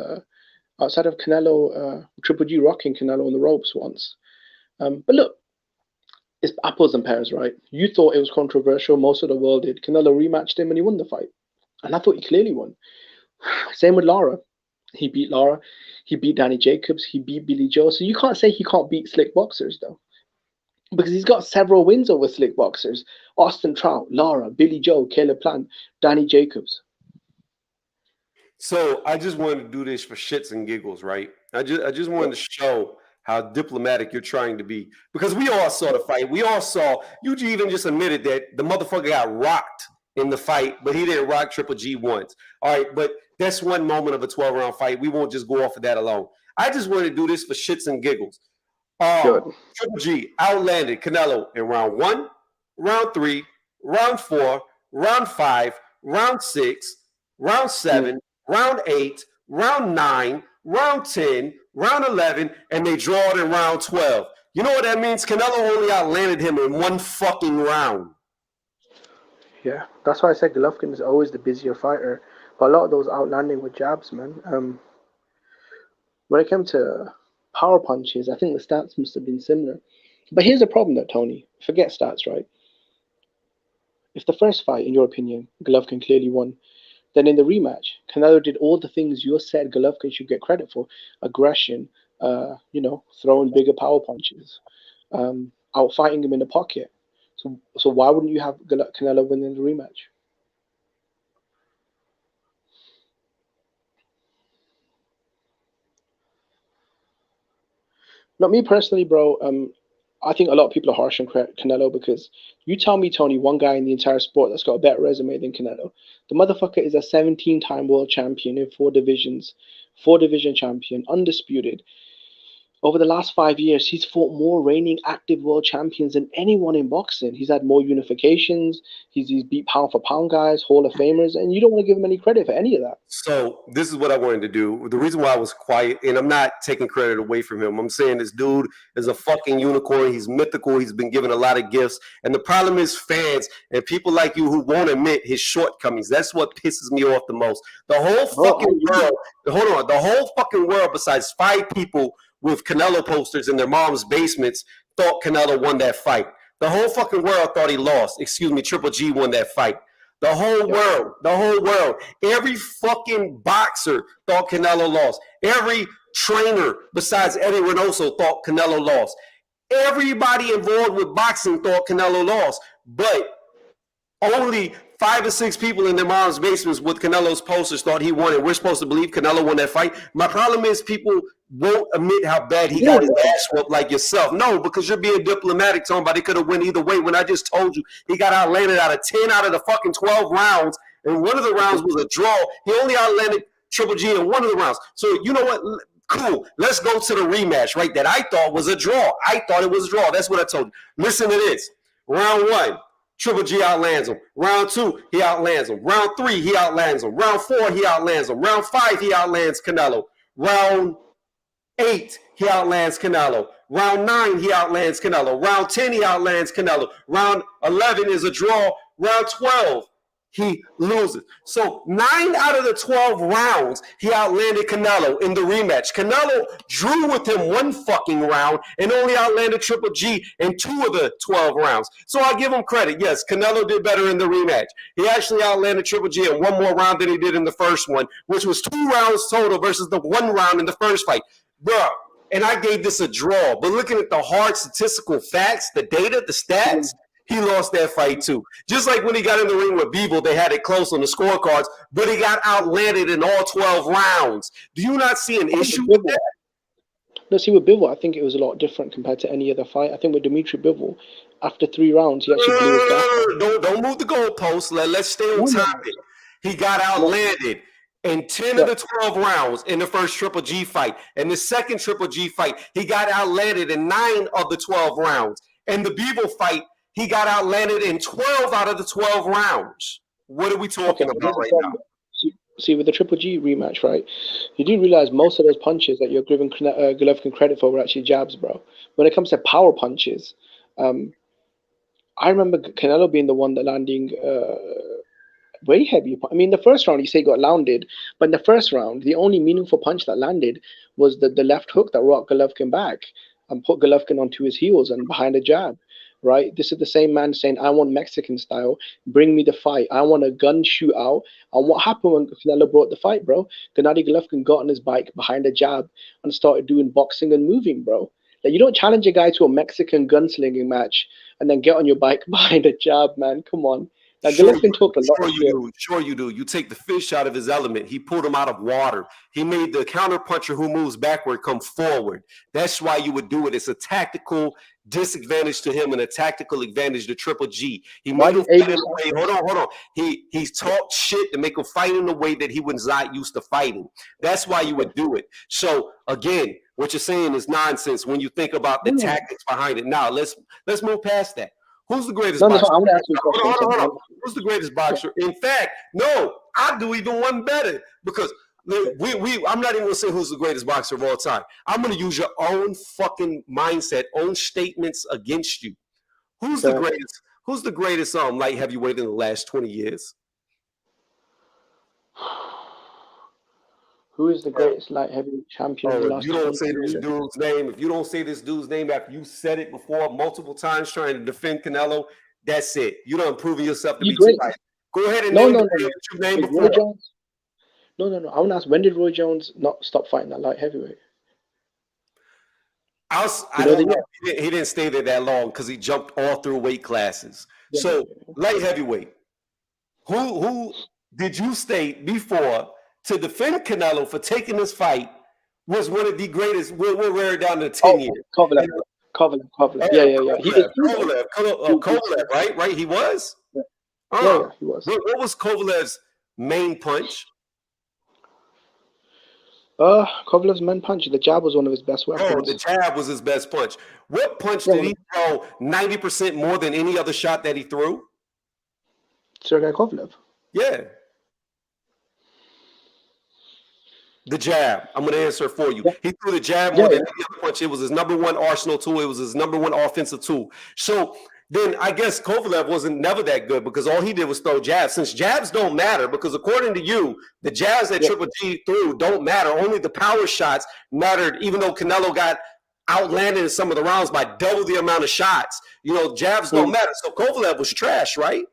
outside of Canelo, Triple G rocking Canelo on the ropes once. But look, it's apples and pears, right? You thought it was controversial. Most of the world did. Canelo rematched him and he won the fight. And I thought he clearly won. Same with Lara. He beat Lara. He beat Danny Jacobs. He beat Billy Joe. So you can't say he can't beat slick boxers, though. Because he's got several wins over slick boxers. Austin Trout, Lara, Billy Joe, Caleb Plant, Danny Jacobs. So I just wanted to do this for shits and giggles, right? I just wanted to show how diplomatic you're trying to be. Because we all saw the fight. We all saw, you even just admitted that the motherfucker got rocked in the fight, but he didn't rock Triple G once. All right, but that's one moment of a 12-round fight. We won't just go off of that alone. I just wanted to do this for shits and giggles. Triple G outlanded Canelo in round 1, round 3, round 4, round 5, round 6, round 7, round 8, round 9, round 10, round 11, and they drawed in round 12. You know what that means? Canelo only outlanded him in one fucking round. Yeah, that's why I said Golovkin is always the busier fighter. But a lot of those outlanding with jabs, man. When it came to power punches, I think the stats must have been similar. But here's the problem, though, Tony. Forget stats, right? If the first fight, in your opinion, Golovkin clearly won, then in the rematch, Canelo did all the things you said Golovkin should get credit for: aggression, throwing bigger power punches, outfighting him in the pocket. So why wouldn't you have Canelo win in the rematch? Not me personally, bro. I think a lot of people are harsh on Canelo because you tell me, Tony, one guy in the entire sport that's got a better resume than Canelo. The motherfucker is a 17-time world champion in 4 divisions, 4-division champion, undisputed. Over the last 5 years, he's fought more reigning active world champions than anyone in boxing. He's had more unifications. He's beat pound for pound guys, Hall of Famers, and you don't want to give him any credit for any of that. So this is what I wanted to do. The reason why I was quiet, and I'm not taking credit away from him. I'm saying this dude is a fucking unicorn. He's mythical. He's been given a lot of gifts. And the problem is fans and people like you who won't admit his shortcomings. That's what pisses me off the most. The whole fucking world, the whole fucking world besides 5 people with Canelo posters in their mom's basements thought Canelo won that fight. The whole fucking world thought he lost. Excuse me, Triple G won that fight. The whole world, every fucking boxer thought Canelo lost. Every trainer besides Eddie Reynoso thought Canelo lost. Everybody involved with boxing thought Canelo lost. But only 5 or 6 people in their mom's basements with Canelo's posters thought he won, and we're supposed to believe Canelo won that fight. My problem is people won't admit how bad he got his ass whooped like yourself. No, because you're being diplomatic, talking about it could have went either way when I just told you he got outlanded out of 10 out of the fucking 12 rounds, and one of the rounds was a draw. He only outlanded Triple G in one of the rounds. So you know what? Cool. Let's go to the rematch, right? That I thought was a draw. I thought it was a draw. That's what I told you. Listen to this. Round 1. Triple G outlands him. Round 2, he outlands him. Round 3, he outlands him. Round 4, he outlands him. Round 5, he outlands Canelo. Round 8, he outlands Canelo. Round 9, he outlands Canelo. Round 10, he outlands Canelo. Round 11 is a draw. Round 12, he loses. So 9 out of the 12 rounds, he outlanded Canelo in the rematch. Canelo drew with him 1 fucking round and only outlanded Triple G in 2 of the 12 rounds. So I give him credit. Yes, Canelo did better in the rematch. He actually outlanded Triple G in 1 more round than he did in the first one, which was 2 rounds total versus the 1 round in the first fight. Bro, and I gave this a draw. But looking at the hard statistical facts, the data, the stats, he lost that fight too. Just like when he got in the ring with Bivol, they had it close on the scorecards, but he got outlanded in all 12 rounds. Do you not see an issue with that? No, see, with Bivol, I think it was a lot different compared to any other fight. I think with Dimitri Bivol, after 3 rounds, he actually blew his gas. Don't move the goalposts. Let's stay on topic. He got outlanded in 10 of the 12 rounds in the first Triple G fight. In the second Triple G fight, he got outlanded in 9 of the 12 rounds. In the Bivol fight, he got outlanded in 12 out of the 12 rounds. What are we talking about right now? See, with the Triple G rematch, right, you do realize most of those punches that you're giving Golovkin credit for were actually jabs, bro. When it comes to power punches, I remember Canelo being the one that landing way heavier. I mean, the first round you say got landed, but in the first round, the only meaningful punch that landed was the left hook that rocked Golovkin back and put Golovkin onto his heels and behind a jab. Right, this is the same man saying, "I want Mexican style. Bring me the fight. I want a gun shootout." And what happened when Canelo brought the fight, bro? Gennady Golovkin got on his bike behind a jab and started doing boxing and moving, bro. Like, you don't challenge a guy to a Mexican gunslinging match and then get on your bike behind a jab, man. Come on. Like, Golovkin talked a lot of shit. Sure you do. You take the fish out of his element. He pulled him out of water. He made the counter puncher who moves backward come forward. That's why you would do it. It's a tactical disadvantage to him and a tactical advantage to Triple G. He made him fight in a way. Hold on. He's talked shit to make him fight in a way that he was not used to fighting. That's why you would do it. So again, what you're saying is nonsense when you think about the tactics behind it. Now let's move past that. Who's the greatest boxer? I'm gonna ask you a question. Hold on. Who's the greatest boxer? In fact, no, I'll do even one better because I'm not even gonna say who's the greatest boxer of all time. I'm gonna use your own fucking mindset, own statements against you. Who's the greatest? Who's the greatest light heavyweight in the last 20 years? Who is the greatest light heavyweight champion in the last 20 years? You don't say this dude's name. If you don't say this dude's name after you said it before multiple times trying to defend Canelo, that's it. You don't proving yourself to be too right. Go ahead and name the name before. No. I want to ask, when did Roy Jones not stop fighting that light heavyweight? I don't know. He didn't stay there that long because he jumped all through weight classes. Yeah. So light heavyweight. Who did you state before to defend Canelo for taking this fight was one of the greatest? We'll wear it down to 10 years. Kovalev. Yeah. Kovalev, right? He was? Yeah, he was. What was Kovalev's main punch? Kovalev's main punch. The jab was one of his best weapons. Oh, the jab was his best punch. What punch did he throw 90% more than any other shot that he threw? Sergey Kovalev. Yeah. The jab. I'm going to answer for you. Yeah. He threw the jab more than any other punch. It was his number one arsenal tool. It was his number one offensive tool. So then I guess Kovalev wasn't never that good because all he did was throw jabs. Since jabs don't matter, because according to you, the jabs that Triple G threw don't matter. Only the power shots mattered, even though Canelo got outlanded in some of the rounds by double the amount of shots. Jabs don't matter. So Kovalev was trash, right?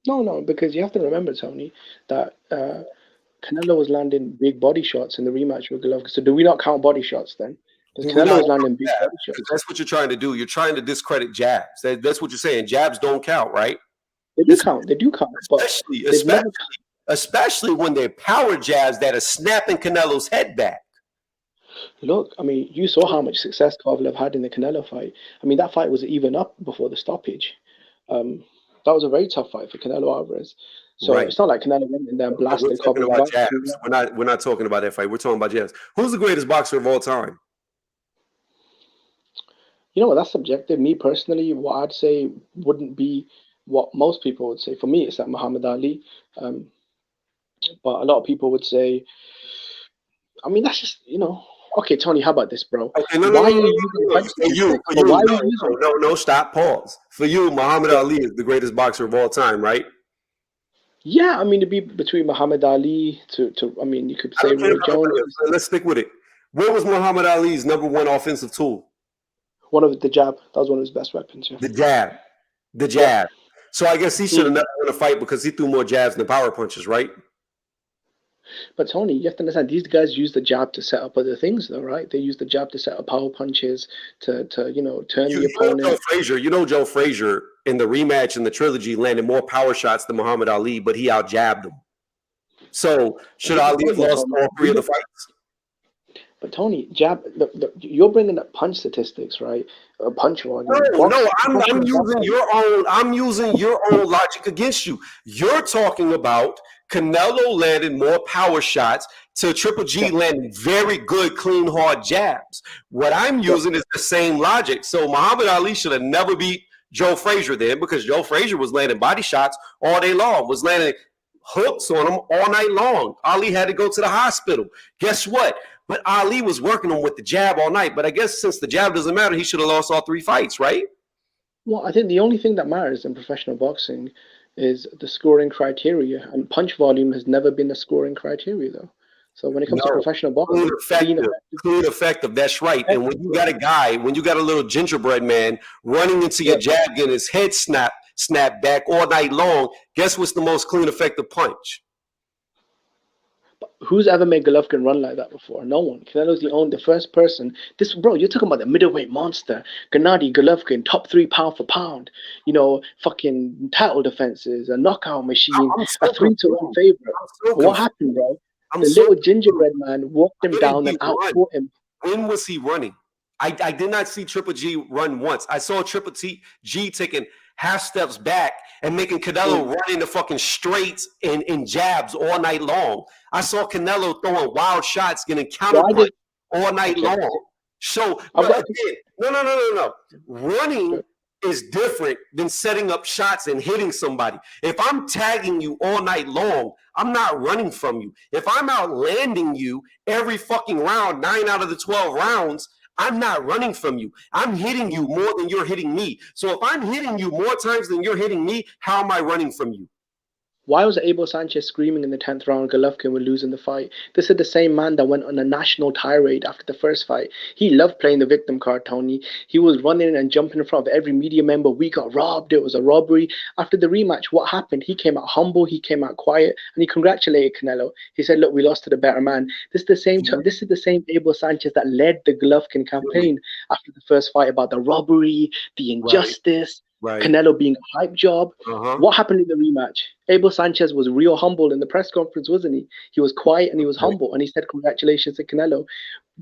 No, because you have to remember, Tony, that Canelo was landing big body shots in the rematch with Golovkin. So do we not count body shots then? Because Canelo was landing big body shots. That's what you're trying to do. You're trying to discredit jabs. That's what you're saying. Jabs don't count, right? They do count. They do count. Especially when they're power jabs that are snapping Canelo's head back. Look, I mean, you saw how much success Kovalev had in the Canelo fight. I mean, that fight was even up before the stoppage. That was a very tough fight for Canelo Alvarez. So it's not like Canelo went in there and blasted Kovalev. We're not talking about that fight. We're talking about jabs. Who's the greatest boxer of all time? You know what? That's subjective. Me personally, what I'd say wouldn't be what most people would say. For me, it's like Muhammad Ali. But a lot of people would say, I mean, that's just, Okay, Tony, how about this, bro? Okay, no, stop, pause. For you, Muhammad Ali is the greatest boxer of all time, right? Yeah, I mean, it'd be between Muhammad Ali to I mean, you could say Roy Jones. Let's stick with it. What was Muhammad Ali's number one offensive tool? The jab. That was one of his best weapons. Yeah. The jab. Yeah. So I guess he should have never won a fight because he threw more jabs than power punches, right? But Tony, you have to understand, these guys use the jab to set up other things, though, right? They use the jab to set up power punches, to turn the opponent. Joe Frazier in the rematch in the trilogy landed more power shots than Muhammad Ali, but he out-jabbed him. So should Ali have lost all three of the fights? But Tony, jab. Look, you're bringing up punch statistics, right? Punch one. No, I'm using your own. I'm using your own logic against you. You're talking about Canelo landing more power shots to Triple G landing very good, clean, hard jabs. What I'm using is the same logic. So Muhammad Ali should have never beat Joe Frazier then because Joe Frazier was landing body shots all day long, was landing hooks on him all night long. Ali had to go to the hospital. Guess what? But Ali was working him with the jab all night. But I guess since the jab doesn't matter, he should have lost all three fights, right? Well, I think the only thing that matters in professional boxing is the scoring criteria, and punch volume has never been a scoring criteria though. So when it comes to No, professional clean boxing, being effective, effective, clean effective. That's right. And when you got a guy, when you got a little gingerbread man running into your jab, getting his head snap back all night long, guess what's the most clean effective punch? who's ever made Golovkin run like that before? No one. Canelo's the first person. This, bro, you're talking about the middleweight monster, Gennady Golovkin, top 3 pound for pound. You know, fucking title defenses, a knockout machine, a 3-1 favorite. What happened, bro? The little gingerbread man walked him down and outfought him. When was he running? I did not see Triple G run once. I saw Triple G taking half steps back and making Canelo run into fucking straights and jabs all night long. I saw Canelo throwing wild shots, getting counterpunch all night long. So, again, no. Running is different than setting up shots and hitting somebody. If I'm tagging you all night long, I'm not running from you. If I'm out landing you every fucking round, 9 out of the 12 rounds, I'm not running from you. I'm hitting you more than you're hitting me. So if I'm hitting you more times than you're hitting me, how am I running from you? Why was Abel Sanchez screaming in the 10th round Golovkin was losing the fight? This is the same man that went on a national tirade after the first fight. He loved playing the victim card, Tony. He was running and jumping in front of every media member. We got robbed. It was a robbery. After the rematch, what happened? He came out humble. He came out quiet, and he congratulated Canelo. He said, "Look, we lost to the better man." This is the same. This is the same Abel Sanchez that led the Golovkin campaign after the first fight about the robbery, the injustice. Right. Canelo being a hype job. What happened in the rematch? Abel Sanchez was real humble in the press conference, wasn't he? He was quiet and he was humble, and he said, "Congratulations to Canelo.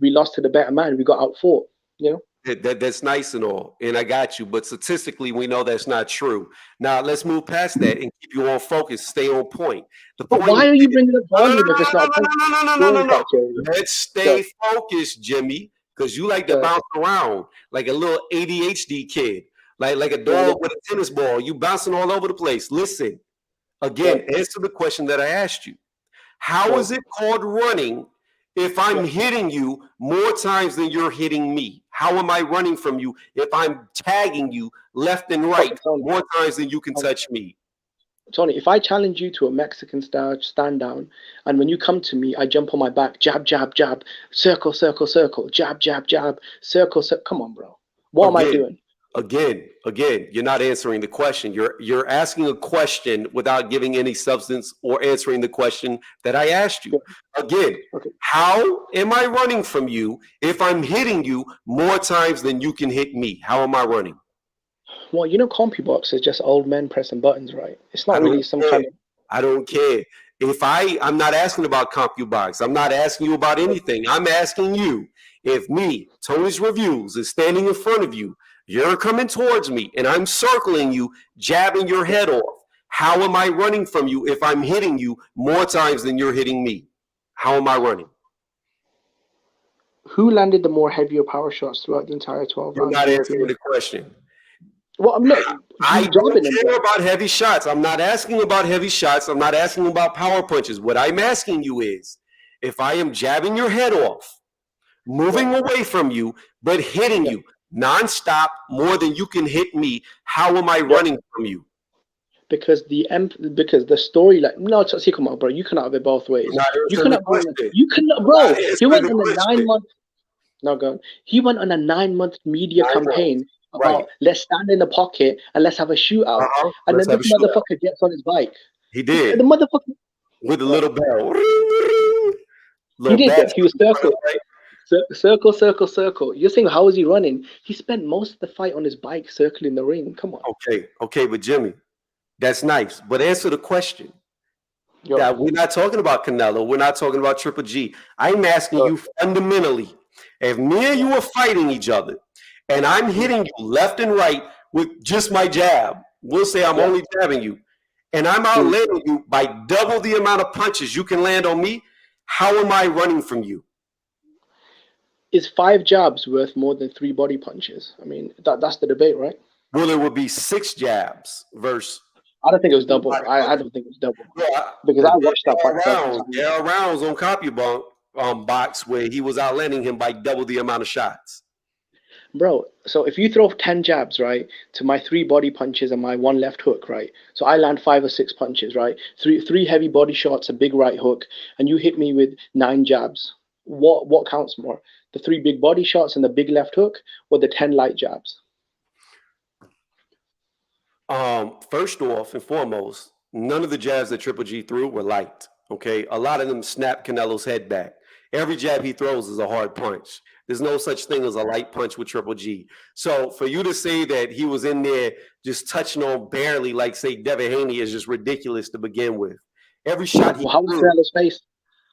We lost to the better man. We got outfought." You know. That's nice and all, and I got you, but statistically, we know that's not true. Now, let's move past that and keep you on focus. Stay on point. But why are you bringing up volume if it's not? No. Let's stay focused, Jimmy, because you like to bounce around like a little ADHD kid. Like a dog with a tennis ball. You bouncing all over the place. Listen, again, answer the question that I asked you. How is it called running if I'm hitting you more times than you're hitting me? How am I running from you if I'm tagging you left and right more times than you can touch me? Tony, if I challenge you to a Mexican style stand down, and when you come to me, I jump on my back, jab, jab, jab, circle, circle, circle, jab, jab, jab, circle, circle. Come on, bro. What am I doing? Again, you're not answering the question. You're asking a question without giving any substance or answering the question that I asked you. Again, how am I running from you if I'm hitting you more times than you can hit me? How am I running? Well, you know, CompuBox is just old men pressing buttons, right? It's not really some kind of... I don't care. I'm not asking about CompuBox. I'm not asking you about anything. I'm asking you, if me, Tony's Reviews, is standing in front of you, you're coming towards me, and I'm circling you, jabbing your head off. How am I running from you if I'm hitting you more times than you're hitting me? How am I running? Who landed the more heavier power shots throughout the entire 12 rounds? You're not answering the question. Well, I don't care about heavy shots. I'm not asking about heavy shots. I'm not asking about power punches. What I'm asking you is, if I am jabbing your head off, moving away from you, but hitting you nonstop more than you can hit me, how am I running from you? Because the story, like, no, see, come on, bro, you cannot have it both ways. You cannot, bro. He went on a 9-month. No, go on. He went on a 9-month media campaign about let's stand in the pocket and let's have a shootout. And then this motherfucker gets on his bike. He did. The motherfucker with a little bell. He did. He was circling. Circle, circle, circle. You're saying, how is he running? He spent most of the fight on his bike circling the ring. Come on. Okay, but Jimmy, that's nice. But answer the question. That we're not talking about Canelo. We're not talking about Triple G. I'm asking you fundamentally, if me and you are fighting each other, and I'm hitting you left and right with just my jab, we'll say I'm only jabbing you, and I'm outlanding you by double the amount of punches you can land on me, how am I running from you? Is 5 jabs worth more than 3 body punches? I mean, that's the debate, right? Well, it would be 6 jabs versus... I don't think it was double. I don't think it was double. Yeah, because I watched that fight. There are rounds on CompuBox where he was outlanding him by double the amount of shots. Bro, so if you throw 10 jabs, right, to my 3 body punches and my 1 left hook, right? So I land 5 or 6 punches, right? Three heavy body shots, a big right hook, and you hit me with 9 jabs. What counts more? The 3 big body shots and the big left hook, or the 10 light jabs? First off and foremost, none of the jabs that Triple G threw were light. Okay, a lot of them snapped Canelo's head back. Every jab he throws is a hard punch. There's no such thing as a light punch with Triple G. So for you to say that he was in there just touching on barely, like say Devin Haney, is just ridiculous to begin with. Every shot he How was threw, Canelo's face?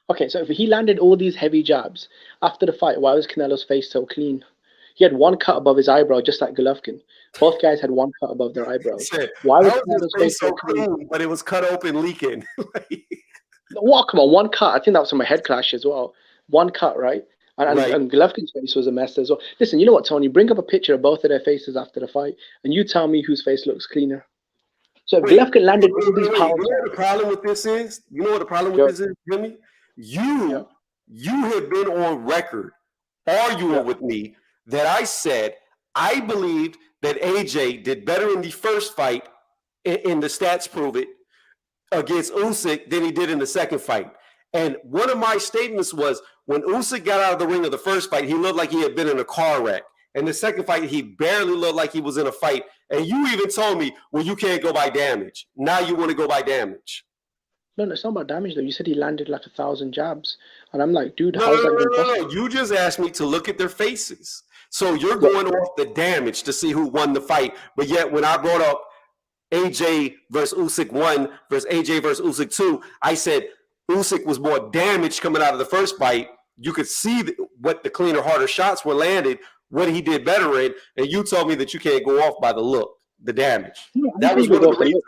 Okay, so if he landed all these heavy jabs after the fight, why was Canelo's face so clean? He had 1 cut above his eyebrow, just like Golovkin. Both guys had 1 cut above their eyebrows. said, Why was "How is Canelo's his face face so so clean? clean, but it was cut open leaking?" What? Come on, 1 cut. I think that was from a head clash as well. 1 cut, right? And, Right. and Golovkin's face was a mess as well. Listen, you know what, Tony? Bring up a picture of both of their faces after the fight, and you tell me whose face looks cleaner. So if Wait, Golovkin landed all these Wait, power you know what the problem with this is? You know what the problem with this is, Jimmy? You have been on record arguing with me that I said I believed that AJ did better in the first fight, and the stats prove it, against Usyk than he did in the second fight. And one of my statements was when Usyk got out of the ring of the first fight, he looked like he had been in a car wreck. And the second fight, he barely looked like he was in a fight. And you even told me, well, you can't go by damage. Now you want to go by damage. No, it's not about damage though. You said he landed like 1,000 jabs, and I'm like, dude, No, how's that even possible? no. You just asked me to look at their faces. So you're going off the damage to see who won the fight. But yet when I brought up AJ versus Usyk 1 versus AJ versus Usyk 2, I said Usyk was more damaged coming out of the first fight. You could see what the cleaner, harder shots were landed, what he did better in, and you told me that you can't go off by the look, the damage. No, That was one of the reasons.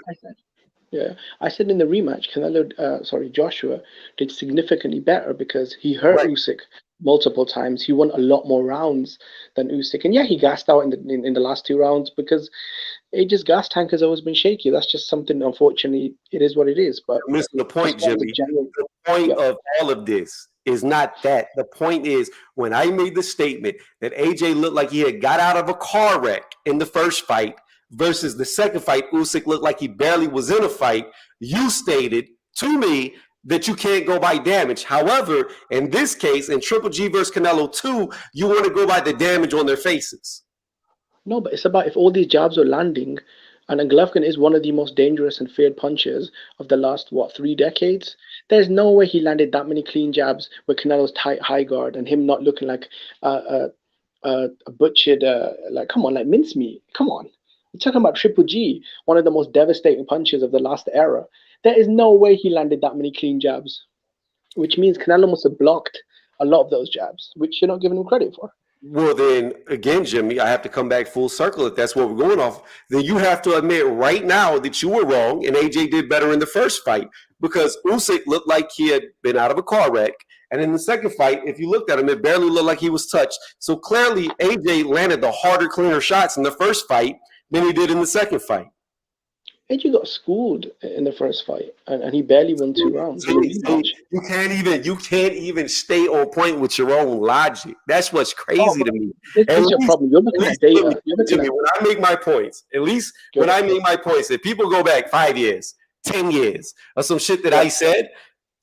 I said in the rematch, Joshua did significantly better because he hurt Usyk multiple times. He won a lot more rounds than Usyk, and he gassed out in the last 2 rounds because AJ's gas tank has always been shaky. That's just something. Unfortunately, it is what it is. But you're missing the point, Jimmy. The point of all of this is not that. The point is when I made the statement that AJ looked like he had got out of a car wreck in the first fight versus the second fight, Usyk looked like he barely was in a fight. You stated to me that you can't go by damage. However, in this case, in Triple G versus Canelo 2, you want to go by the damage on their faces. No, but it's about if all these jabs are landing, and Golovkin is one of the most dangerous and feared punchers of the last, 3 decades. There's no way he landed that many clean jabs with Canelo's tight high guard and him not looking like a butchered, come on, like mincemeat. Come on. We're talking about Triple G, one of the most devastating punches of the last era. There is no way he landed that many clean jabs, which means Canelo must have blocked a lot of those jabs, which you're not giving him credit for. Well, then again, Jimmy, I have to come back full circle. If that's what we're going off, then you have to admit right now that you were wrong and AJ did better in the first fight because Usyk looked like he had been out of a car wreck. And in the second fight, if you looked at him, it barely looked like he was touched. So clearly, AJ landed the harder, cleaner shots in the first fight than he did in the second fight. AJ got schooled in the first fight, and he barely won 2 rounds. So you can't even stay on point with your own logic. That's what's crazy to me. This is your problem. You're looking at data. Jimmy, when I make my points, at least when I make my points, if people go back 5 years, 10 years, or some shit that I said,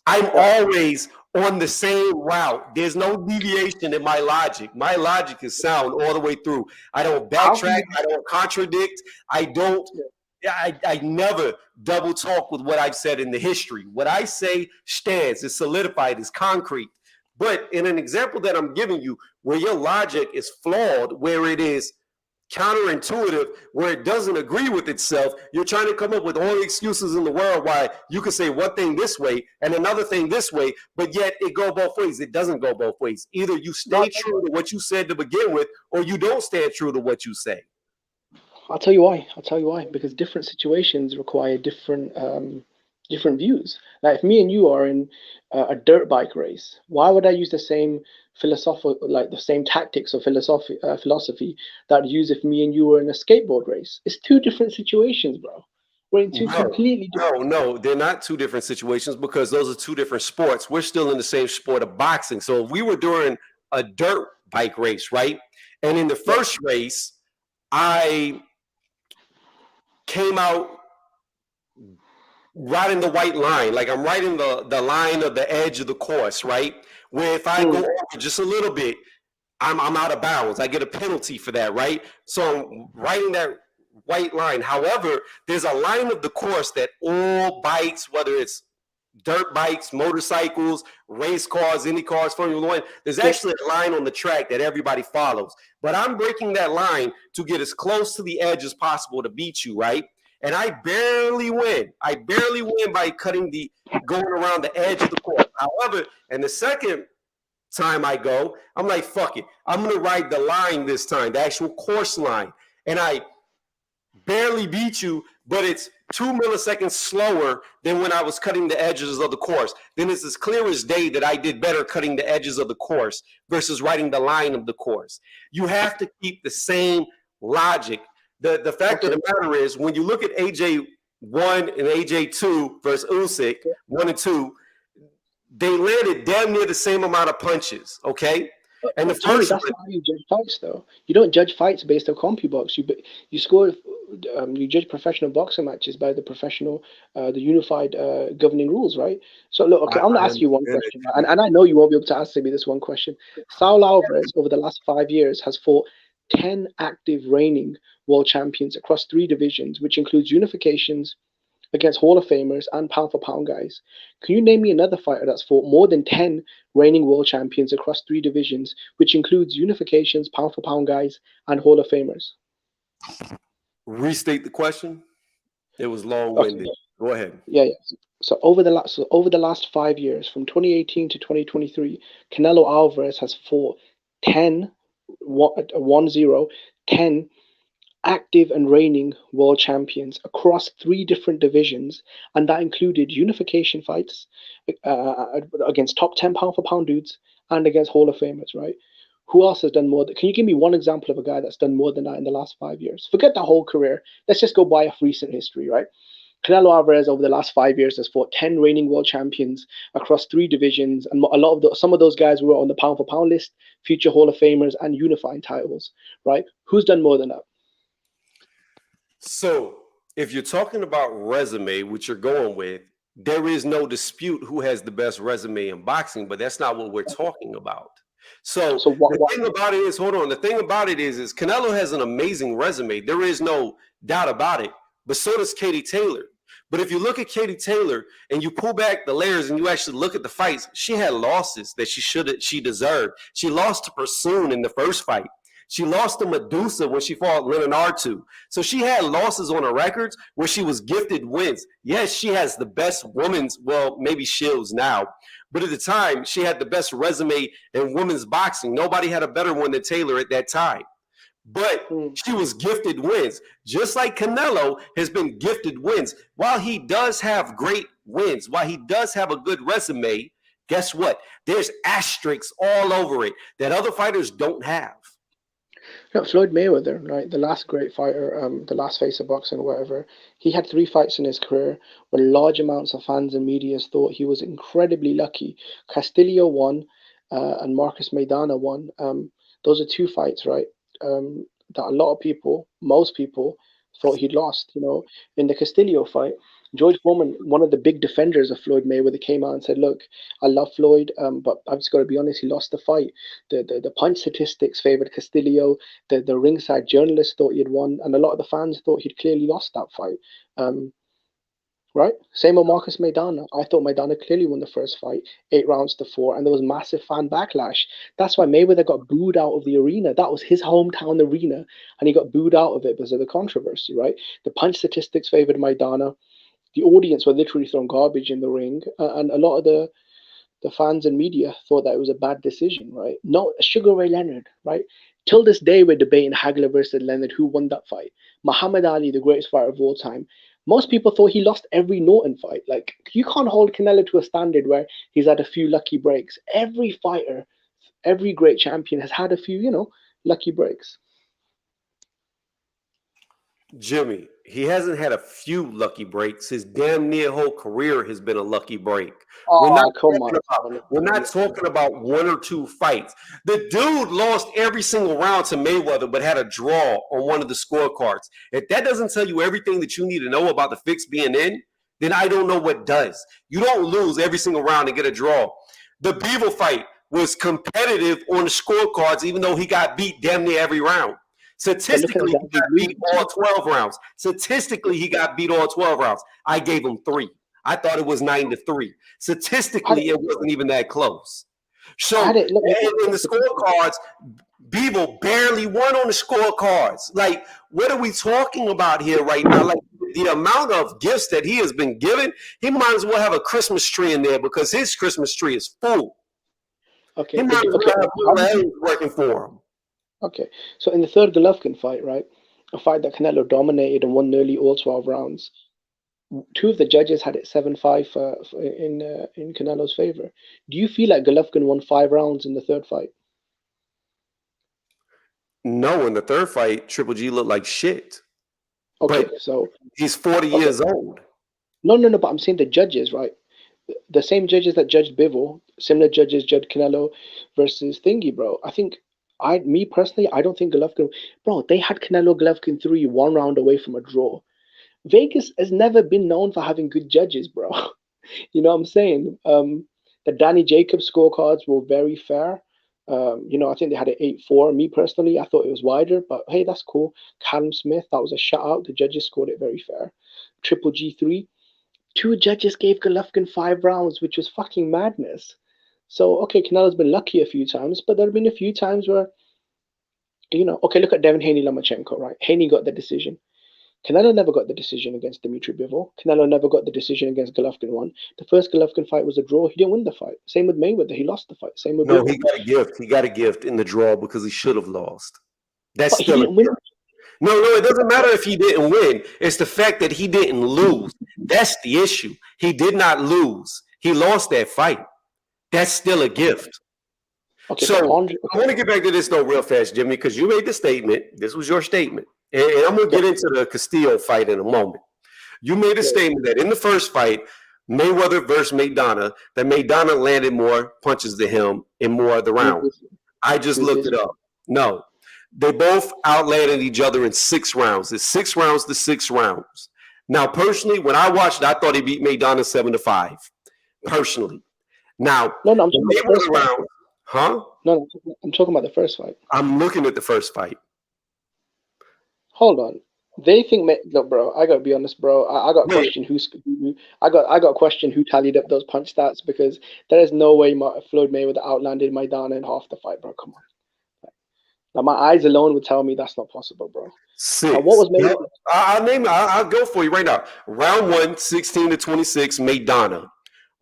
I'm always on the same route. There's no deviation in my logic. My logic is sound all the way through. I don't backtrack. I don't contradict. I never double talk with what I've said in the history. What I say stands, is solidified, is concrete. But in an example that I'm giving you, where your logic is flawed, where it is counterintuitive, where it doesn't agree with itself, you're trying to come up with all the excuses in the world why you can say one thing this way and another thing this way, but yet it go both ways. It doesn't go both ways. Either you stay true to what you said to begin with, or you don't stand true to what you say. I'll tell you why. Because different situations require different views. Like if me and you are in a dirt bike race, why would I use the same the same tactics or philosophy that I'd use if me and you were in a skateboard race? It's 2 different situations, bro. We're in 2 completely different. No, they're not 2 different situations because those are 2 different sports. We're still in the same sport of boxing. So if we were during a dirt bike race, right? And in the first race, I came out riding the white line. Like I'm riding the line of the edge of the course, right? Where if I go over just a little bit, I'm out of bounds. I get a penalty for that, right? So I'm riding that white line. However, there's a line of the course that all bikes, whether it's dirt bikes, motorcycles, race cars, Indy cars, Formula One, there's actually a line on the track that everybody follows. But I'm breaking that line to get as close to the edge as possible to beat you, right? And I barely win. I barely win by going around the edge of the course. However, in the second time I go, I'm like, fuck it. I'm going to ride the line this time, the actual course line. And I barely beat you, but it's 2 milliseconds slower than when I was cutting the edges of the course. Then it's as clear as day that I did better cutting the edges of the course versus riding the line of the course. You have to keep the same logic. The fact of the matter is, when you look at AJ 1 and AJ 2 versus Usyk 1 and 2, they landed damn near the same amount of punches, okay? And the Tony, first that's not how you judge fights, though. You don't judge fights based on CompuBox. You score. You judge professional boxing matches by the professional, the unified governing rules, right? So look, okay, I'm gonna ask you one question, and I know you won't be able to answer me this one question. Saul Alvarez, over the last 5 years, has fought 10 active reigning world champions across 3 divisions, which includes unifications against Hall of Famers and pound for pound guys. Can you name me another fighter that's fought more than 10 reigning world champions across 3 divisions, which includes unifications, pound for pound guys, and Hall of Famers? Restate the question. It was long-winded. Okay. Go ahead. Yeah. So over the last 5 years, from 2018 to 2023, Canelo Alvarez has fought 10 active and reigning world champions across 3 different divisions, and that included unification fights against top 10 pound for pound dudes and against Hall of Famers, right? Who else has done more? Can you give me one example of a guy that's done more than that in the last 5 years? Forget the whole career. Let's just go by recent history, right? Canelo Alvarez over the last 5 years has fought 10 reigning world champions across 3 divisions, and some of those guys were on the pound for pound list, future Hall of Famers, and unifying titles, right? Who's done more than that? So if you're talking about resume, which you're going with, there is no dispute who has the best resume in boxing, but that's not what we're talking about. So the thing about it is, the thing about it is Canelo has an amazing resume. There is no doubt about it, but so does Katie Taylor. But if you look at Katie Taylor and you pull back the layers and you actually look at the fights, she had losses that she deserved. She lost to Pursoon in the first fight. She lost to Medusa when she fought Leonardo. So she had losses on her records where she was gifted wins. Yes, she has the best women's, well, maybe Shields now, but at the time, she had the best resume in women's boxing. Nobody had a better one than Taylor at that time. But she was gifted wins. Just like Canelo has been gifted wins. While he does have great wins, while he does have a good resume, guess what? There's asterisks all over it that other fighters don't have. Floyd Mayweather, right, the last great fighter, the last face of boxing or whatever, he had 3 fights in his career where large amounts of fans and media thought he was incredibly lucky. Castillo won and Marcus Maidana won. Those are 2 fights, right, that a lot of people, most people, thought he'd lost. You know, in the Castillo fight, George Foreman, one of the big defenders of Floyd Mayweather, came out and said, look, I love Floyd, but I've just got to be honest, he lost the fight. The punch statistics favored Castillo. The ringside journalists thought he'd won, and a lot of the fans thought he'd clearly lost that fight. Right? Same with Marcus Maidana. I thought Maidana clearly won the first fight, 8 rounds to 4, and there was massive fan backlash. That's why Mayweather got booed out of the arena. That was his hometown arena, and he got booed out of it because of the controversy, right? The punch statistics favored Maidana. The audience were literally throwing garbage in the ring, and a lot of the fans and media thought that it was a bad decision, right? No, Sugar Ray Leonard, right? Till this day, we're debating Hagler versus Leonard, who won that fight. Muhammad Ali, the greatest fighter of all time. Most people thought he lost every Norton fight. Like, you can't hold Canelo to a standard where he's had a few lucky breaks. Every fighter, every great champion has had a few, lucky breaks. Jimmy, He hasn't had a few lucky breaks. His damn near whole career has been a lucky break. Oh, We're not come on. talking about one or two fights. The dude lost every single round to Mayweather, but had a draw on one of the scorecards. If that doesn't tell you everything that you need to know about the fix being in, then I don't know what does. You don't lose every single round and get a draw. The Bivol fight was competitive on the scorecards, even though he got beat damn near every round. Statistically, he got beat all 12 rounds. Statistically, he got beat all 12 rounds. I gave him 3. I thought it was 9-3. Statistically, it wasn't even that close. So, in the scorecards, Bivol barely won on the scorecards. Like, what are we talking about here right now? Like, the amount of gifts that he has been given, he might as well have a Christmas tree in there because his Christmas tree is full. Okay. He might as well have working for him. Okay, so in the third Golovkin fight, right, a fight that Canelo dominated and won nearly all 12 rounds, 2 of the judges had it 7-5 in Canelo's favor. Do you feel like Golovkin won 5 rounds in the third fight? No, in the third fight, Triple G looked like shit. Okay, but so he's 40 years old. No, but I'm saying the judges, right? The same judges that judged Bivol, similar judges judged Canelo versus Thingy, bro. I think me personally, I don't think Golovkin, bro, they had Canelo Golovkin 3 1 round away from a draw. Vegas has never been known for having good judges, bro. You know what I'm saying? The Danny Jacobs scorecards were very fair. I think they had an 8-4. Me personally, I thought it was wider, but hey, that's cool. Callum Smith, that was a shutout. The judges scored it very fair. Triple G3. 2 judges gave Golovkin 5 rounds, which was fucking madness. So, okay, Canelo's been lucky a few times, but there have been a few times where, okay, look at Devin Haney-Lomachenko, right? Haney got the decision. Canelo never got the decision against Dmitry Bivol. Canelo never got the decision against Golovkin 1. The first Golovkin fight was a draw. He didn't win the fight. Same with Mayweather. He lost the fight. Same with Bivol. He got a gift. He got a gift in the draw because he should have lost. That's still a gift. No, it doesn't matter if he didn't win. It's the fact that he didn't lose. That's the issue. He did not lose. He lost that fight. That's still a gift. Okay, so I want to get back to this though real fast, Jimmy, because you made the statement. This was your statement. And I'm going to get into the Castillo fight in a moment. You made a statement that in the first fight, Mayweather versus Maidana, that Maidana landed more punches than him in more of the rounds. I just looked it up. No. They both outlanded each other in 6 rounds. It's 6 rounds to 6 rounds. Now, personally, when I watched it, I thought he beat Maidana 7-5. Personally. Now, I'm talking about the first round. Huh? No, I'm talking about the first fight. I'm looking at the first fight. Hold on. They think, look, bro. I gotta be honest, bro. I got a question. I got a question. Who tallied up those punch stats? Because there is no way Floyd Mayweather outlanded Maidana in half the fight, bro. Come on. Now, my eyes alone would tell me that's not possible, bro. 6. What was Mayweather? I'll name it. I'll go for you right now. Round 1, 16-26, Maidana.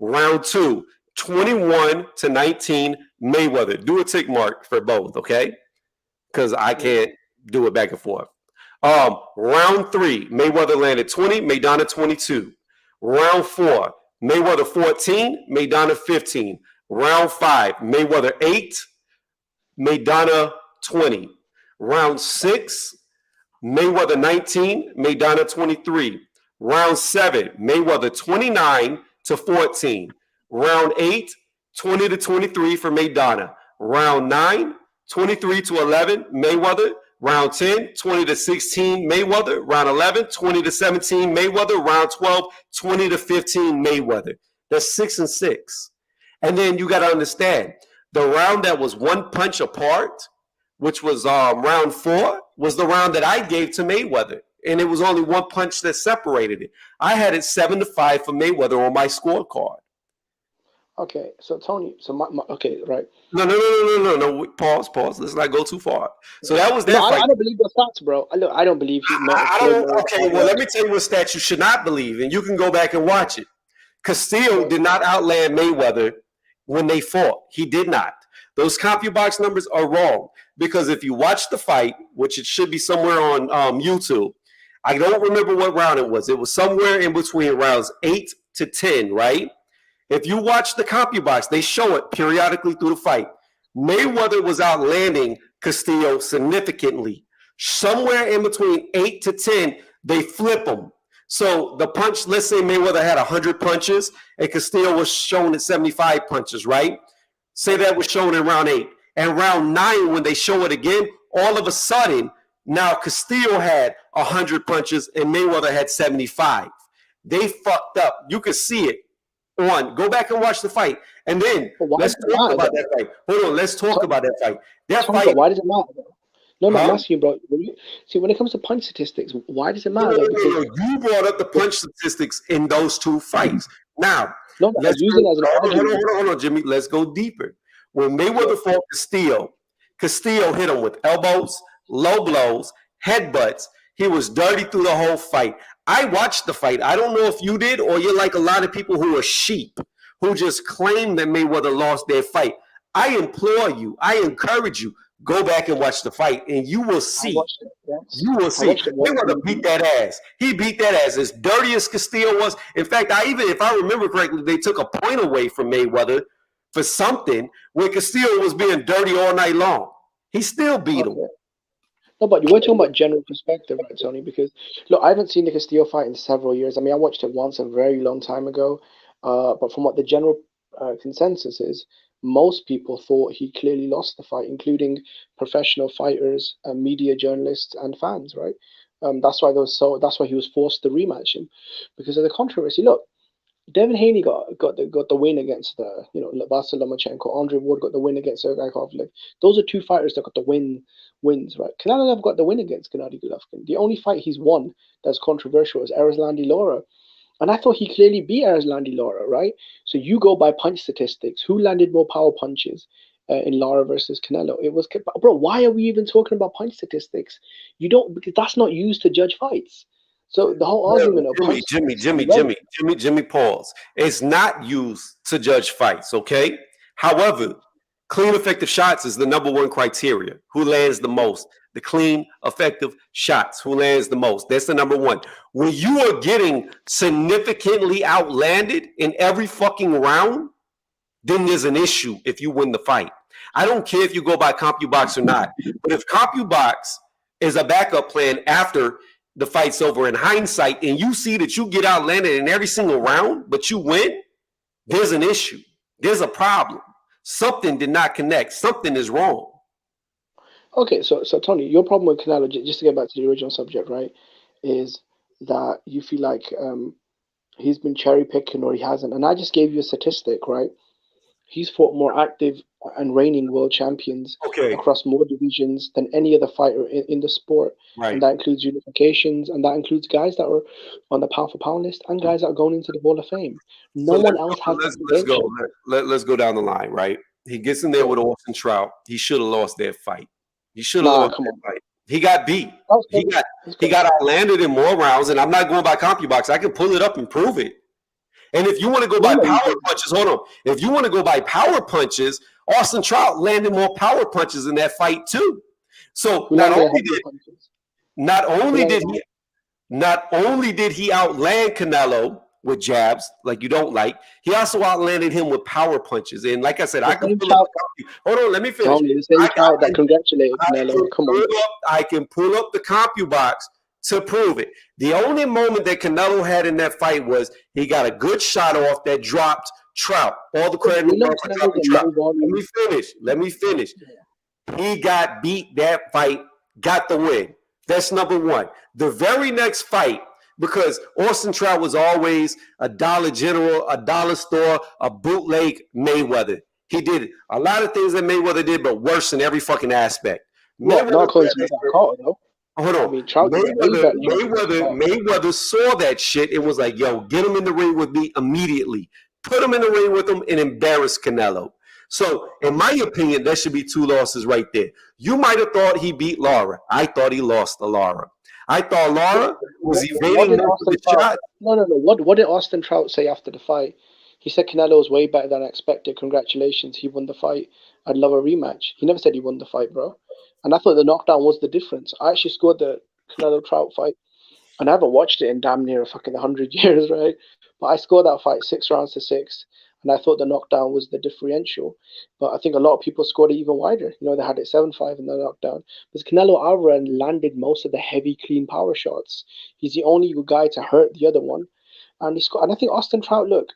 Round 2, 21-19, Mayweather. Do a tick mark for both, okay? Because I can't do it back and forth. Round 3, Mayweather landed 20, Maidana 22. Round 4, Mayweather 14, Maidana 15. Round 5, Mayweather 8, Maidana 20. Round 6, Mayweather 19, Maidana 23. Round 7, Mayweather 29-14. Round 8, 20-23 for Maidana. Round 9, 23-11, Mayweather. Round 10, 20-16, Mayweather. Round 11, 20-17, Mayweather. Round 12, 20-15, Mayweather. That's 6-6. And then you got to understand, the round that was 1 punch apart, which was round 4, was the round that I gave to Mayweather. And it was only 1 punch that separated it. I had it 7-5 for Mayweather on my scorecard. Okay, so Tony, okay, right. No. Pause. Let's not go too far. So that was that fight. I don't believe the stats, bro. I don't believe he. Okay, well, let me tell you what stats you should not believe, and you can go back and watch it. Castillo did not outland Mayweather when they fought. He did not. Those CompuBox numbers are wrong because if you watch the fight, which it should be somewhere on YouTube, I don't remember what round it was. It was somewhere in between rounds 8 to 10, right? If you watch the CompuBox, they show it periodically through the fight. Mayweather was outlanding Castillo significantly. Somewhere in between 8 to 10, They flip them. So the punch, let's say Mayweather had 100 punches and Castillo was shown at 75 punches, right? Say that was shown in round 8. And round 9, when they show it again, all of a sudden, now Castillo had 100 punches and Mayweather had 75. They fucked up. You can see it. Go back and watch the fight. And then let's talk about that fight. Hold on, let's talk about that fight. That fight. Why does it matter? No, I'm asking you, bro. See, when it comes to punch statistics, why does it matter? No, you brought up the punch statistics in those 2 fights. Now, hold on, Jimmy. Let's go deeper. When Mayweather fought Castillo hit him with elbows, low blows, headbutts. He was dirty through the whole fight. I watched the fight. I don't know if you did or you're like a lot of people who are sheep, who just claim that Mayweather lost their fight. I implore you, I encourage you, go back and watch the fight and you will see. You will see. Mayweather beat that ass. He beat that ass as dirty as Castillo was. In fact, if I remember correctly, they took a point away from Mayweather for something when Castillo was being dirty all night long. He still beat him. No, but we're talking about general perspective, right, Tony? Because, look, I haven't seen the Castillo fight in several years. I mean, I watched it once a very long time ago. But from what the general consensus is, most people thought he clearly lost the fight, including professional fighters, media journalists, and fans, right? That's why he was forced to rematch him because of the controversy. Look, Devin Haney got the win against Vasyl Lomachenko. Andre Ward got the win against Sergey Kovalev. Those are 2 fighters that got the wins, right? Canelo never got the win against Gennady Golovkin. The only fight he's won that's controversial is Erislandy Lara. And I thought he clearly beat Erislandy Lara, right? So you go by punch statistics. Who landed more power punches in Lara versus Canelo? It was, bro, why are we even talking about punch statistics? Because that's not used to judge fights. So the whole argument of Jimmy, pause. It's not used to judge fights, okay? However, clean, effective shots is the #1 criteria. Who lands the most? The clean, effective shots. Who lands the most? That's the #1. When you are getting significantly outlanded in every fucking round, then there's an issue if you win the fight. I don't care if you go by CompuBox or not, but if CompuBox is a backup plan after the fight's over in hindsight and you see that you get outlanded in every single round, but you win, there's an issue. There's a problem. Something did not connect. Something is wrong. Okay, so Tony, your problem with Canelo, just to get back to the original subject, right, is that you feel like he's been cherry picking or he hasn't. And I just gave you a statistic, right? He's fought more active and reigning world champions across more divisions than any other fighter in the sport. Right. And that includes unifications, and that includes guys that are on the pound for pound list and guys that are going into the Hall of Fame. No one else has that. Let's go down the line, right? He gets in there with Austin Trout. He should have lost that fight. He should have lost that fight. He got beat. He got outlanded in more rounds, and I'm not going by CompuBox. I can pull it up and prove it. And if you want to go by power punches, hold on. If you want to go by power punches, Austin Trout landed more power punches in that fight too. So not only did he outland Canelo with jabs like you don't like, he also outlanded him with power punches. And like I said, I can pull up. Hold on, let me finish. Congratulated Canelo. Come on. I can pull up the CompuBox to prove it. The only moment that Canelo had in that fight was he got a good shot off that dropped Trout. All the credit for dropping Trout. Let me finish. He got beat that fight, got the win. That's #1. The very next fight, because Austin Trout was always a Dollar General, a dollar store, a bootleg Mayweather. He did a lot of things that Mayweather did, but worse in every fucking aspect. Hold on. Mayweather saw that shit and was like, yo, get him in the ring with me immediately. Put him in the ring with him and embarrass Canelo. So, in my opinion, that should be 2 losses right there. You might have thought he beat Lara. I thought he lost to Lara. I thought Lara was evading the shot. No. What did Austin Trout say after the fight? He said Canelo was way better than I expected. Congratulations, he won the fight. I'd love a rematch. He never said he won the fight, bro. And I thought the knockdown was the difference. I actually scored the Canelo Trout fight, and I haven't watched it in damn near fucking 100 years, right? But I scored that fight 6 rounds to 6. and I thought the knockdown was the differential. But I think a lot of people scored it even wider. You know, they had it 7-5 in the knockdown. Because Canelo Alvarez landed most of the heavy, clean power shots. He's the only guy to hurt the other one, and he scored. And I think Austin Trout, look,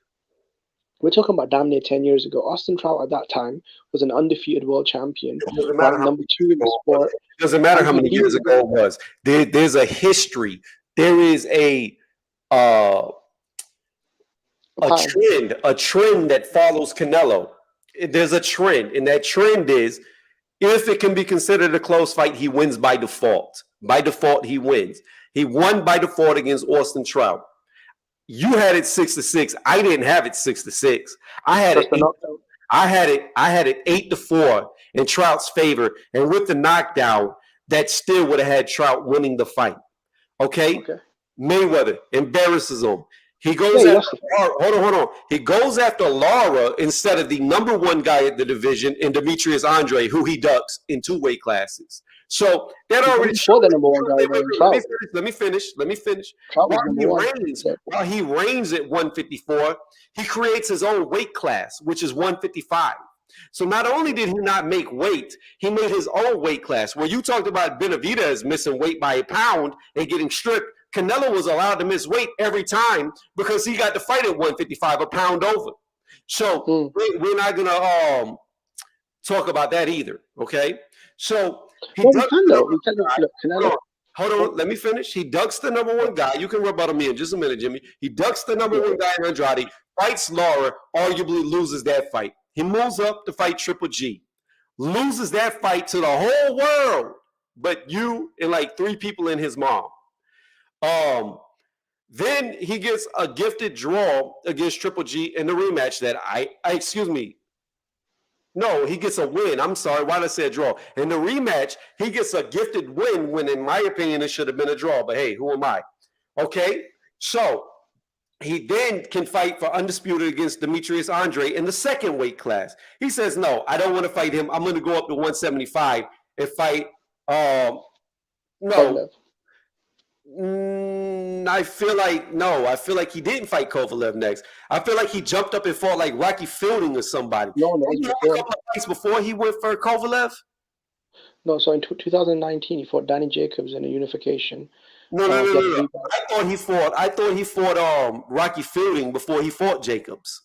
we're talking about damn near 10 years ago. Austin Trout at that time was an undefeated world champion, It doesn't matter ranked how number 2 in the sport. It doesn't matter how And many he years beat- ago it was. There's a history. There is a trend that follows Canelo. There's a trend, and that trend is if it can be considered a close fight, he wins by default. By default, he wins. He won by default against Austin Trout. You had it 6-6. I didn't have it 6-6. I had it. I had it 8-4 in Trout's favor, and with the knockdown, that still would have had Trout winning the fight. Okay. Mayweather embarrasses him. He goes after hold on. He goes after Lara instead of the number one guy at the division in Demetrius Andre, who he ducks in 2 weight classes. So that already shows the number one guy. Let me finish. While he reigns at 154, he creates his own weight class, which is 155. So not only did he not make weight, he made his own weight class. Where you talked about Benavidez missing weight by a pound and getting stripped, Canelo was allowed to miss weight every time because he got to fight at 155, a pound over. So we're not going to talk about that either, okay? So hold on, let me finish. He ducks the number one guy. You can rebuttal me in just a minute, Jimmy. He ducks the number one guy in Andrade, fights Lara, arguably loses that fight. He moves up to fight Triple G, loses that fight to the whole world, but you and like 3 people in his mom. Then he gets a gifted draw against Triple G in the rematch that he gets a win. I'm sorry, why did I say a draw? In the rematch, he gets a gifted win when, in my opinion, it should have been a draw. But hey, who am I? Okay, so he then can fight for Undisputed against Demetrius Andre in the 2nd weight class. He says, no, I don't want to fight him. I'm going to go up to 175 and fight I feel like he didn't fight Kovalev next. I feel like he jumped up and fought like Rocky Fielding or somebody. No, a couple of fights before he went for Kovalev. No, so in 2019 he fought Danny Jacobs in a unification. No. I thought he fought Rocky Fielding before he fought Jacobs.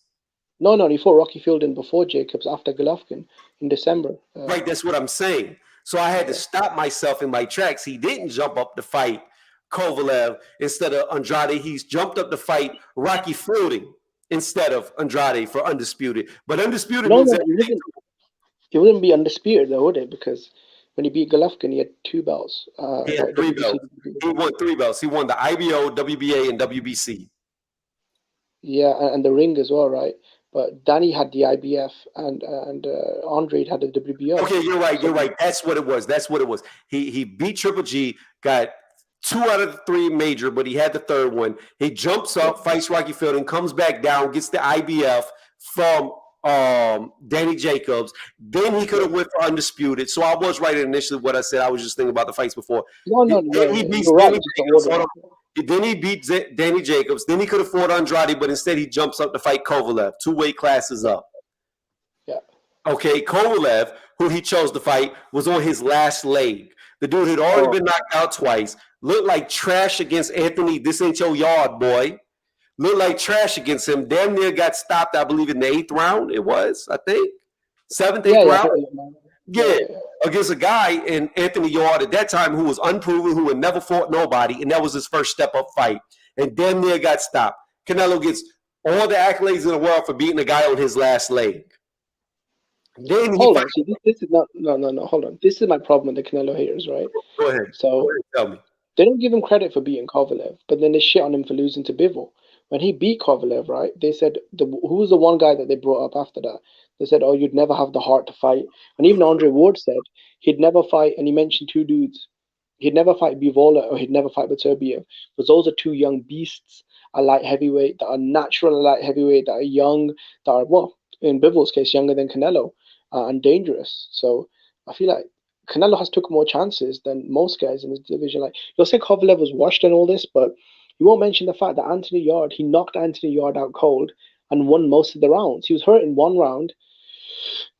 No, he fought Rocky Fielding before Jacobs after Golovkin in December. Right, that's what I'm saying. So I had to stop myself in my tracks. He didn't jump up to fight Kovalev instead of Andrade. He's jumped up to fight Rocky Fielding instead of Andrade for Undisputed. But Undisputed means it wouldn't be Undisputed though, would it? Because when he beat Golovkin, he had 2 belts. He had 3 belts. He won 3 belts. He won the IBO, WBA, and WBC. Yeah, and the ring as well, right? But Danny had the IBF and Andre had the WBO. Okay, you're right. That's what it was. He beat Triple G, got 2 out of the 3 major, but he had the 3rd one. He jumps up, fights Rocky Fielding, comes back down, gets the IBF from Danny Jacobs. Then he could have went for Undisputed. So I was right initially what I said. I was just thinking about the fights before. He beats Danny Jacobs. Then he beat Danny Jacobs. Then he could have fought Andrade, but instead he jumps up to fight Kovalev, 2 weight classes up. Yeah. Okay, Kovalev, who he chose to fight, was on his last leg. The dude had already been knocked out twice. Looked like trash against Anthony. This ain't your yard, boy. Looked like trash against him. Damn near got stopped, I believe, in the 8th round. It was, I think. 7th, 8th round. Yeah, against a guy in Anthony Yard at that time who was unproven, who had never fought nobody, and that was his first step-up fight. And damn near got stopped. Canelo gets all the accolades in the world for beating a guy on his last leg. Then hold on. See, this is not no. Hold on. This is my problem with the Canelo haters, right? Go ahead. So tell me. They don't give him credit for beating Kovalev, but then they shit on him for losing to Bivol. When he beat Kovalev, right? They said who was the one guy that they brought up after that? They said, "Oh, you'd never have the heart to fight." And even Andre Ward said he'd never fight, and he mentioned 2 dudes. He'd never fight Bivola or he'd never fight Beterbiev, because those are 2 young beasts, a light heavyweight, that are natural light heavyweight, that are young, that are, well, in Bivol's case, younger than Canelo, and dangerous. So I feel like Canelo has took more chances than most guys in his division. Like, you'll say Kovalev was washed and all this, but you won't mention the fact that he knocked Anthony Yard out cold, and won most of the rounds. He was hurt in one round,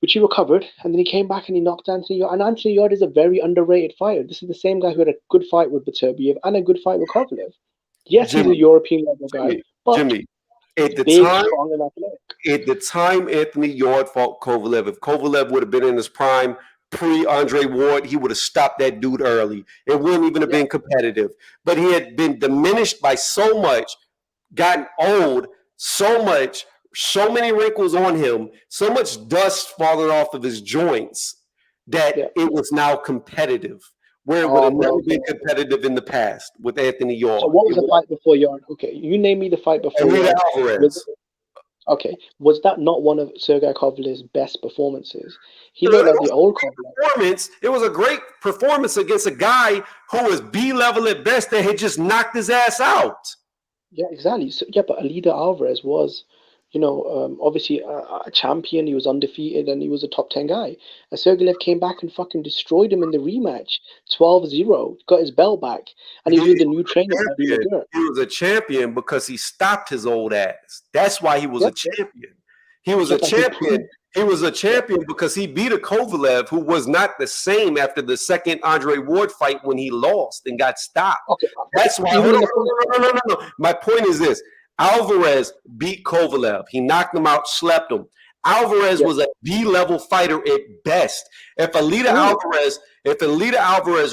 which he recovered, and then he came back and he knocked Anthony Yard. And Anthony Yard is a very underrated fighter. This is the same guy who had a good fight with Beterbiev and a good fight with Kovalev. Yes, he's a European level guy, but Jimmy, at the big, time, strong, and athletic. at the time Anthony Yard fought Kovalev, if Kovalev would have been in his prime pre-Andre Ward, he would have stopped that dude early. It wouldn't even have been competitive. But he had been diminished by so much, gotten old so much, so many wrinkles on him, so much dust falling off of his joints that it was now competitive, where it would have never been competitive in the past with Anthony Yard. So what was the fight before Yard? Okay, you name me the fight before Yard. Alvarez. Okay, was that not one of Sergey Kovalev's best performances? He looked like the old Kovalev. It was a great performance against a guy who was B-level at best that had just knocked his ass out. Yeah, exactly. So, but Alida Alvarez was, obviously a champion. He was undefeated and he was a top 10 guy. And Sergeyev came back and fucking destroyed him in the rematch, 12-0, got his belt back, and he was the new trainer. He was a champion because he stopped his old ass. That's why he was a champion. He was a champion. He was a champion because he beat a Kovalev who was not the same after the second Andre Ward fight when he lost and got stopped. Okay. That's why. No. My point is this. Alvarez beat Kovalev. He knocked him out, slept him. Alvarez was a B-level fighter at best. If Alida Alvarez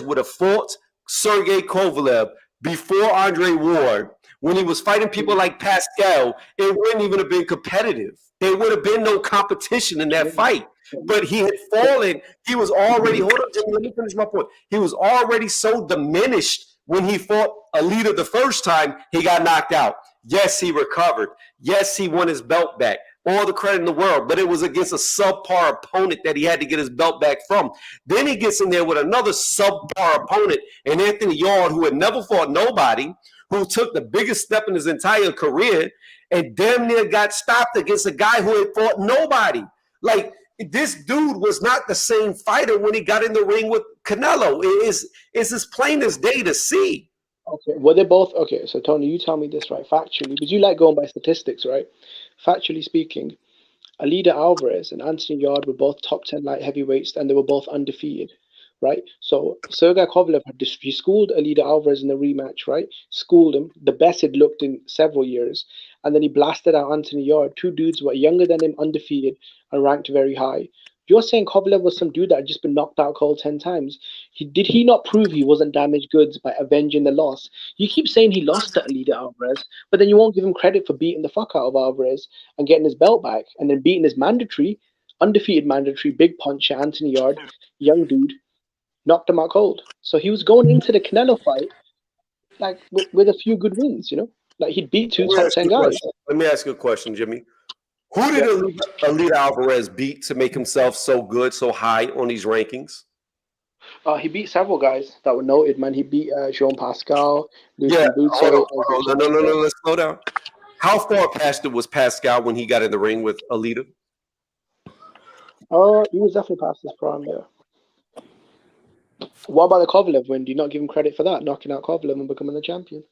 would have fought Sergey Kovalev before Andre Ward, when he was fighting people like Pascal, it wouldn't even have been competitive. There would have been no competition in that fight. But he had fallen. He was already, hold on, Jimmy, let me finish my point. He was already so diminished when he fought Alida the first time, he got knocked out. Yes, he recovered. Yes, he won his belt back. All the credit in the world, but it was against a subpar opponent that he had to get his belt back from. Then he gets in there with another subpar opponent, and Anthony Yard, who had never fought nobody, who took the biggest step in his entire career, and damn near got stopped against a guy who had fought nobody. Like, this dude was not the same fighter when he got in the ring with Canelo. It's as plain as day to see. Okay, well, they're both, okay, so Tony, you tell me this, right, factually, because you like going by statistics, right? Factually speaking, Alida Alvarez and Anthony Yard were both top 10 light heavyweights, and they were both undefeated, right? So Sergey Kovalev he schooled Alida Alvarez in the rematch, right? Schooled him, the best he'd looked in several years, and then he blasted out Anthony Yard, two dudes who were younger than him, undefeated, and ranked very high. You're saying Kovalev was some dude that had just been knocked out cold 10 times. Did he not prove he wasn't damaged goods by avenging the loss? You keep saying he lost to Alida Alvarez, but then you won't give him credit for beating the fuck out of Alvarez and getting his belt back, and then beating his undefeated mandatory, big puncher, Anthony Yard, young dude, knocked him out cold. So he was going into the Canelo fight like with a few good wins, Like he'd beat two top 10 guys. Let me ask you a question, Jimmy. Who did Alida Alvarez beat to make himself so good, so high on these rankings? He beat several guys that were noted, man. He beat Jean Pascal. No, let's slow down. How far past it was Pascal when he got in the ring with Alida? He was definitely past his prime, yeah. What about the Kovalev win? Do you not give him credit for that, knocking out Kovalev and becoming the champion?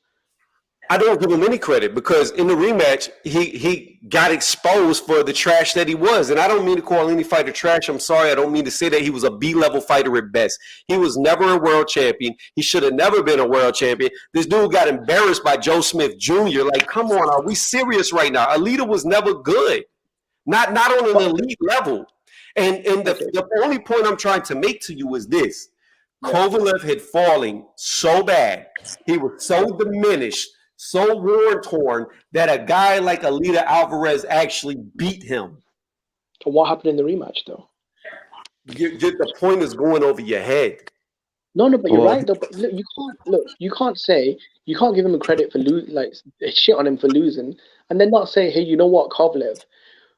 I don't give him any credit because in the rematch, he got exposed for the trash that he was. And I don't mean to call any fighter trash. I'm sorry. I don't mean to say that he was a B-level fighter at best. He was never a world champion. He should have never been a world champion. This dude got embarrassed by Joe Smith Jr. Like, come on, are we serious right now? Alida was never good. Not on an elite level. And the only point I'm trying to make to you is this. Kovalev had fallen so bad. He was so diminished, so worn-torn that a guy like Alida Alvarez actually beat him. So what happened in the rematch, though? The point is going over your head. No, but you're right. Though, but you can't give him credit for shit on him for losing, and then not say, hey, you know what, Kovalev,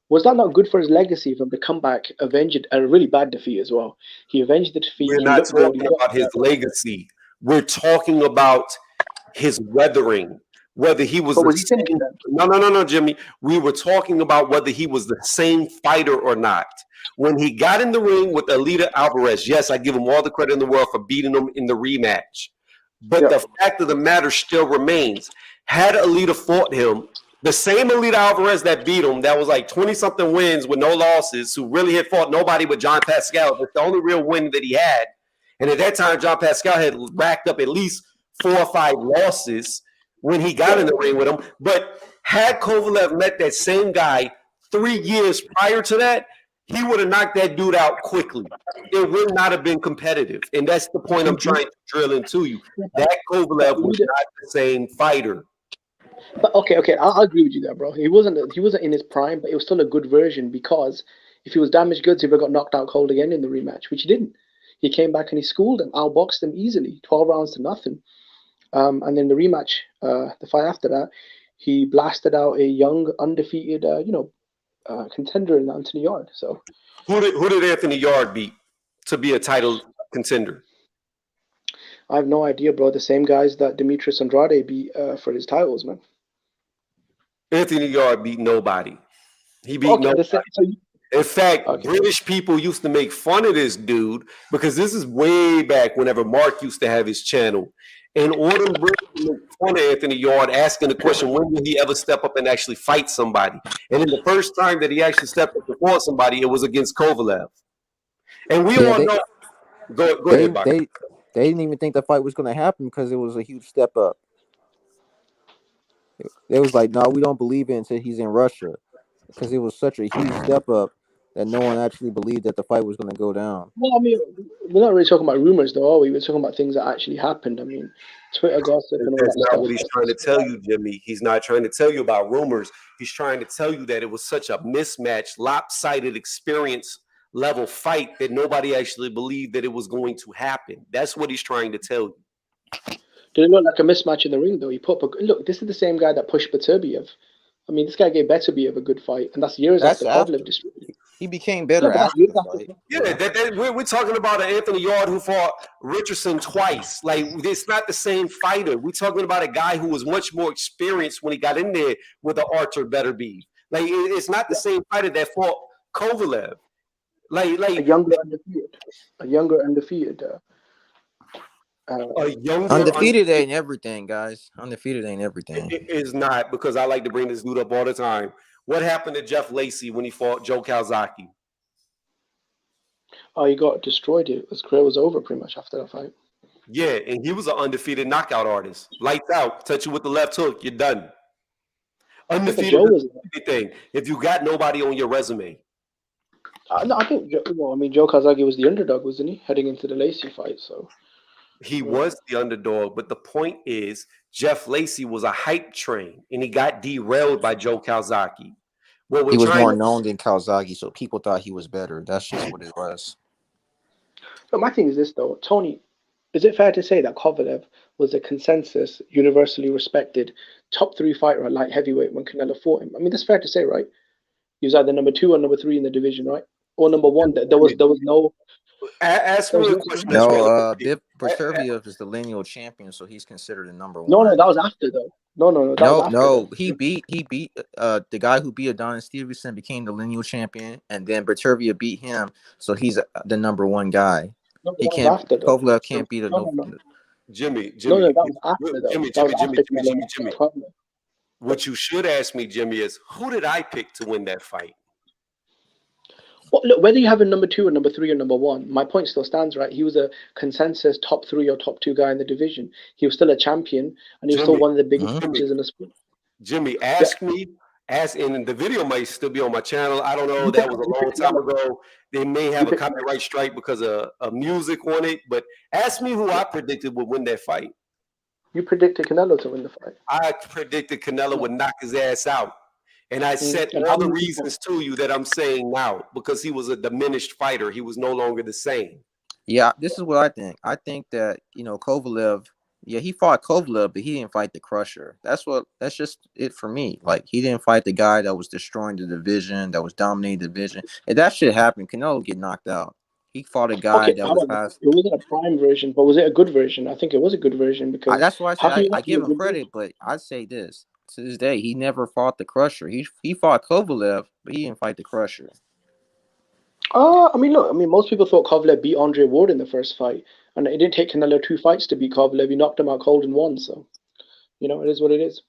was that not good for his legacy for him to come back, avenge a really bad defeat as well? He avenged the defeat. We're not talking about his legacy. We're talking about his weathering. Whether he was no, Jimmy. We were talking about whether he was the same fighter or not. When he got in the ring with Alida Alvarez, yes, I give him all the credit in the world for beating him in the rematch. But the fact of the matter still remains. Had Alida fought him The same Elite Alvarez that beat him, that was like 20-something wins with no losses, who really had fought nobody but John Pascal. That's the only real win that he had. And at that time, John Pascal had racked up at least 4 or 5 losses when he got in the ring with him. But had Kovalev met that same guy 3 years prior to that, he would have knocked that dude out quickly. It would not have been competitive. And that's the point I'm trying to drill into you. That Kovalev was not the same fighter. But okay, I'll agree with you there, bro. He wasn't in his prime, but it was still a good version, because if he was damaged goods, he would have got knocked out cold again in the rematch, which he didn't. He came back and he schooled him, outboxed him easily, 12 rounds to nothing. And then the rematch, the fight after that, he blasted out a young, undefeated, contender in Anthony Yard. So who did Anthony Yard beat to be a title contender? I have no idea, bro. The same guys that Demetrius Andrade beat for his titles, man. Anthony Yard beat nobody. He beat nobody. In fact, British people used to make fun of this dude, because this is way back whenever Mark used to have his channel. And Orton British make fun of Anthony Yard, asking the question, when will he ever step up and actually fight somebody? And then the first time that he actually stepped up to fight somebody, it was against Kovalev. And we all know. Go ahead, Bobby. They didn't even think the fight was going to happen because it was a huge step up. They was like, no, we don't believe it until he's in Russia, because it was such a huge step up that no one actually believed that the fight was going to go down. Well, I mean, we're not really talking about rumors, though, are we? We're talking about things that actually happened. I mean, Twitter gossip and all That's that not stuff. what he's trying to tell you, Jimmy. He's not trying to tell you about rumors. He's trying to tell you that it was such a mismatched, lopsided experience level fight that nobody actually believed that it was going to happen. That's what he's trying to tell you. Did it look like a mismatch in the ring, though? He put up look, this is the same guy that pushed Beterbiev. I mean, this guy gave Beterbiev a good fight, and that's years after Kovalev destroyed him. He became better after the fight. Yeah, we're talking about an Anthony Yard who fought Richardson twice. Like, it's not the same fighter. We're talking about a guy who was much more experienced when he got in there with the Arthur Beterbiev. Like, it's not the same fighter that fought Kovalev. Like a younger undefeated. Undefeated ain't everything, guys. Undefeated ain't everything. It is not, because I like to bring this dude up all the time. What happened to Jeff Lacey when he fought Joe Calzaghe? Oh, he got destroyed. His career was over pretty much after that fight. Yeah, and he was an undefeated knockout artist. Lights out, touch you with the left hook, you're done. Undefeated anything if you got nobody on your resume. No, I think. Well, I mean, Joe Calzaghe was the underdog, wasn't he, heading into the Lacey fight? So he was the underdog, but the point is, Jeff Lacey was a hype train, and he got derailed by Joe Calzaghe. He was more known than Calzaghe, so people thought he was better. That's just what it was. But my thing is this, though, Tony. Is it fair to say that Kovalev was a consensus, universally respected top 3 fighter at light heavyweight when Canelo fought him? I mean, that's fair to say, right? He was either number 2 or number 3 in the division, right? Or number 1. There was no. Ask me a question. No, Beterbiev is the lineal champion, so he's considered a number 1. No, that was after though. No. He beat the guy who beat Adonis Stevenson, became the lineal champion, and then Beterbiev beat him, so he's the number 1 guy. No, he can't. Kovalev can't beat a Jimmy. No, that was after though. Jimmy. What you should ask me, Jimmy, is who did I pick to win that fight? Well, look, whether you have a number 2 or number 3 or number 1, my point still stands, right? He was a consensus top 3 or top 2 guy in the division. He was still a champion, and he was still one of the biggest pitchers in the sport. Jimmy, and the video might still be on my channel. I don't know. That was a long time ago. They may have a copyright strike because of music on it, but ask me who I predicted would win that fight. You predicted Canelo to win the fight. I predicted Canelo would knock his ass out. And I said all the reasons to you that I'm saying now, because he was a diminished fighter. He was no longer the same. Yeah, this is what I think. I think that, Kovalev, he fought Kovalev, but he didn't fight the Crusher. That's just it for me. Like, he didn't fight the guy that was destroying the division, that was dominating the division. If that shit happened, Canelo would get knocked out. He fought a guy that was past. It wasn't a prime version, but was it a good version? I think it was a good version because that's why I give him credit, but I'd say this. To this day, he never fought the Crusher. He fought Kovalev, but he didn't fight the Crusher. I mean, most people thought Kovalev beat Andre Ward in the first fight, and it didn't take Canelo 2 fights to beat Kovalev. He knocked him out cold in 1, so it is what it is.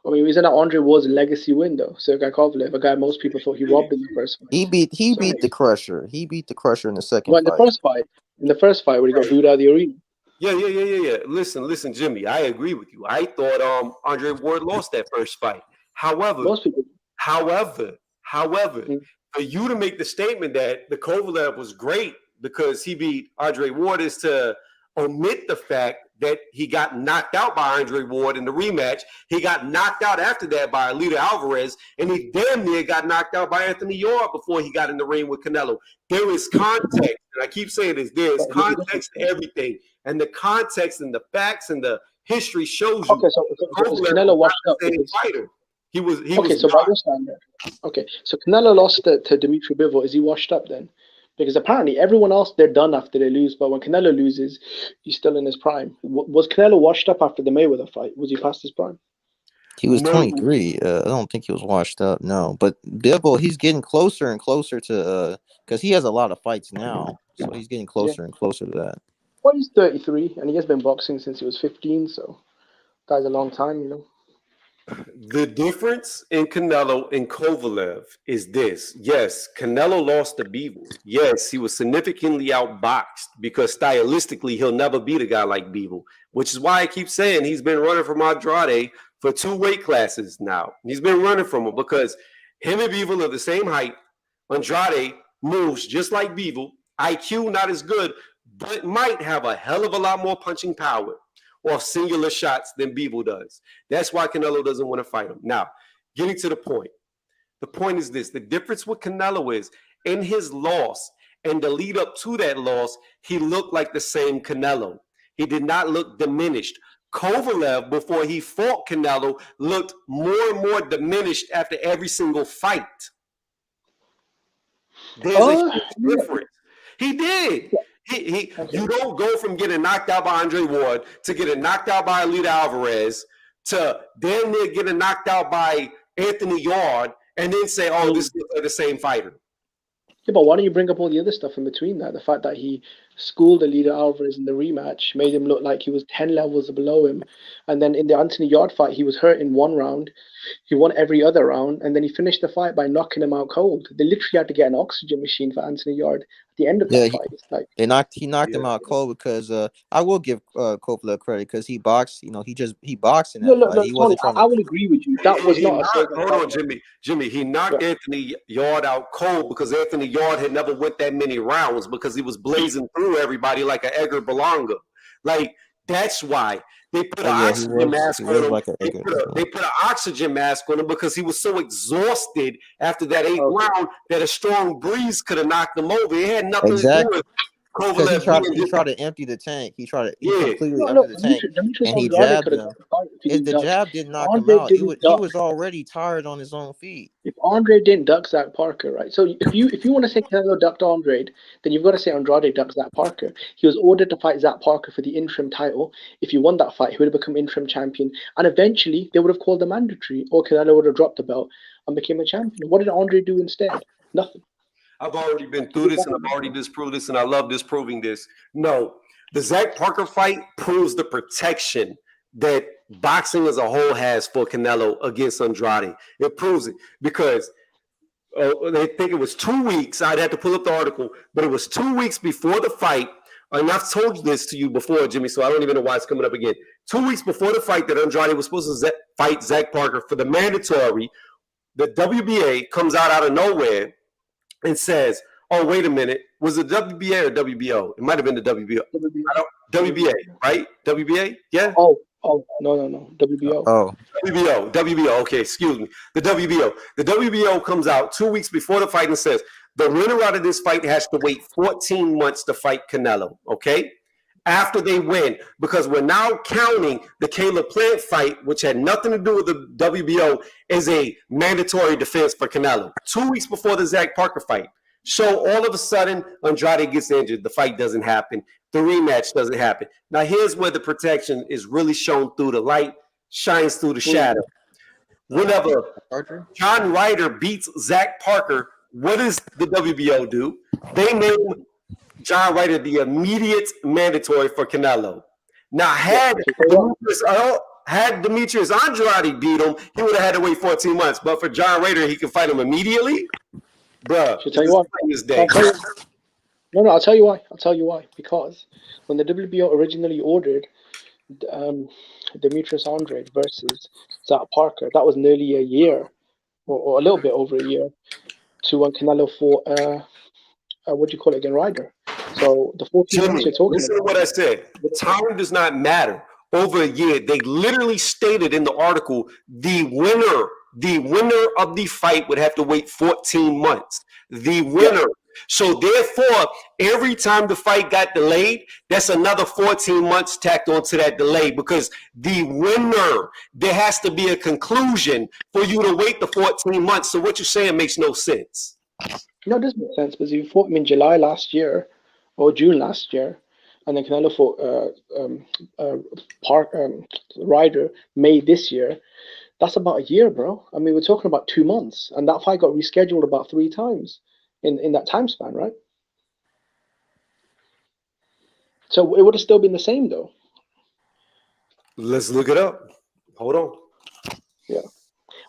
I mean, isn't that Andre Ward's legacy win though? Sergey Kovalev, a guy most people thought he robbed in the first fight. He beat the Crusher. He beat the Crusher in the second Well, in fight. the first fight, when he got booed out of the arena. Yeah. Listen, Jimmy. I agree with you. I thought Andre Ward lost that first fight. However, Most people. However, for you to make the statement that the Kovalev was great because he beat Andre Ward is to omit the fact that he got knocked out by Andre Ward in the rematch. He got knocked out after that by Alida Alvarez, and he damn near got knocked out by Anthony Yarde before he got in the ring with Canelo. There is context, and I keep saying this, there is context to everything. And the context and the facts and the history shows you. Okay, so Canelo washed up. Fighter. He was so by your standard. Okay, so Canelo lost to Dimitri Bivol. Is he washed up then? Because apparently everyone else, they're done after they lose. But when Canelo loses, he's still in his prime. Was Canelo washed up after the Mayweather fight? Was he past his prime? He was 23. I don't think he was washed up, no. But Bivol, he's getting closer and closer to because he has a lot of fights now. So he's getting closer and closer to that. Well, he's 33, and he has been boxing since he was 15, so that's a long time, you know. The difference in Canelo and Kovalev is this. Yes, Canelo lost to Bivol. Yes, he was significantly outboxed because stylistically he'll never beat a guy like Bivol, which is why I keep saying he's been running from Andrade for 2 weight classes now. He's been running from him because him and Bivol are the same height. Andrade moves just like Bivol. IQ not as good, but might have a hell of a lot more punching power off singular shots than Bivol does. That's why Canelo doesn't want to fight him. Now, getting to the point. The point is this. The difference with Canelo is in his loss and the lead up to that loss, he looked like the same Canelo. He did not look diminished. Kovalev, before he fought Canelo, looked more and more diminished after every single fight. There's a huge difference. He did. You don't go from getting knocked out by Andre Ward to getting knocked out by Alida Alvarez to damn near getting knocked out by Anthony Yarde and then say, oh, this is the same fighter. Yeah, but why don't you bring up all the other stuff in between that? The fact that he schooled Alida Alvarez in the rematch made him look like he was 10 levels below him. And then in the Anthony Yarde fight, he was hurt in 1 round. He won every other round. And then he finished the fight by knocking him out cold. They literally had to get an oxygen machine for Anthony Yarde at the end of that fight. It's like, he knocked him out cold because I will give Kovalev credit because he boxed. You know, he boxed in that fight. He wasn't I will agree with you. That was not a hold on, Jimmy. He knocked Anthony Yarde out cold because Anthony Yarde had never went that many rounds because he was blazing through everybody like an Edgar Berlanga. Like, that's why they put an oxygen mask on him. They put an oxygen mask on him because he was so exhausted after that 8th round that a strong breeze could have knocked him over. It had nothing to do with Kovalev. He tried to empty the tank. He completely empty the tank, and he jabbed him. If the jab didn't knock him out, he was already tired on his own feet. If Andre didn't duck Zach Parker, right? So if you want to say Canelo ducked Andre, then you've got to say Andrade ducked Zach Parker. He was ordered to fight Zach Parker for the interim title. If he won that fight, he would have become interim champion, and eventually they would have called the mandatory, or Canelo would have dropped the belt and became a champion. What did Andre do instead? Nothing. I've already been through this and I've already disproved this and I love disproving this. No, the Zach Parker fight proves the protection that boxing as a whole has for Canelo against Andrade. It proves it because they think it was 2 weeks. I'd have to pull up the article, but it was 2 weeks before the fight. And I've told this to you before, Jimmy, so I don't even know why it's coming up again. 2 weeks before the fight that Andrade was supposed to fight Zach Parker for the mandatory, the WBA comes out of nowhere and says, oh, wait a minute, was it WBA or WBO? It might have been the WBO. WBA, right? WBA? Yeah? Oh, no. WBO. Oh. WBO. Okay, excuse me. The WBO. The WBO comes out 2 weeks before the fight and says, the winner out of this fight has to wait 14 months to fight Canelo, okay? After they win, because we're now counting the Caleb Plant fight, which had nothing to do with the WBO, as a mandatory defense for Canelo. 2 weeks before the Zach Parker fight. So all of a sudden, Andrade gets injured. The fight doesn't happen. The rematch doesn't happen. Now, here's where the protection is really shown through the light, shines through the shadow. Whenever John Ryder beats Zach Parker, what does the WBO do? They name John Ryder the immediate mandatory for Canelo. Now, had Had Demetrius Andrade beat him, he would have had to wait 14 months. But for John Ryder, he can fight him immediately. Bruh, Should tell you why. his day. No, I'll tell you why. I'll tell you why. Because when the WBO originally ordered Demetrius Andrade versus Zach Parker, that was nearly a year, or a little bit over a year, to when Canelo fought, what do you call it again, Ryder. So the 14 months you're talking listen about. to what I said. Time does not matter. Over a year, they literally stated in the article, the winner of the fight would have to wait 14 months. The winner. Yeah. So therefore, every time the fight got delayed, that's another 14 months tacked onto that delay, because the winner, there has to be a conclusion for you to wait the 14 months. So what you're saying makes no sense. No, it does make sense, because you fought him in July last year or June last year, and then Canelo fought Ryder May this year. That's about a year, bro. I mean, we're talking about 2 months, and that fight got rescheduled about 3 times in that time span, right? So it would have still been the same, though. Let's look it up. Hold on. Yeah.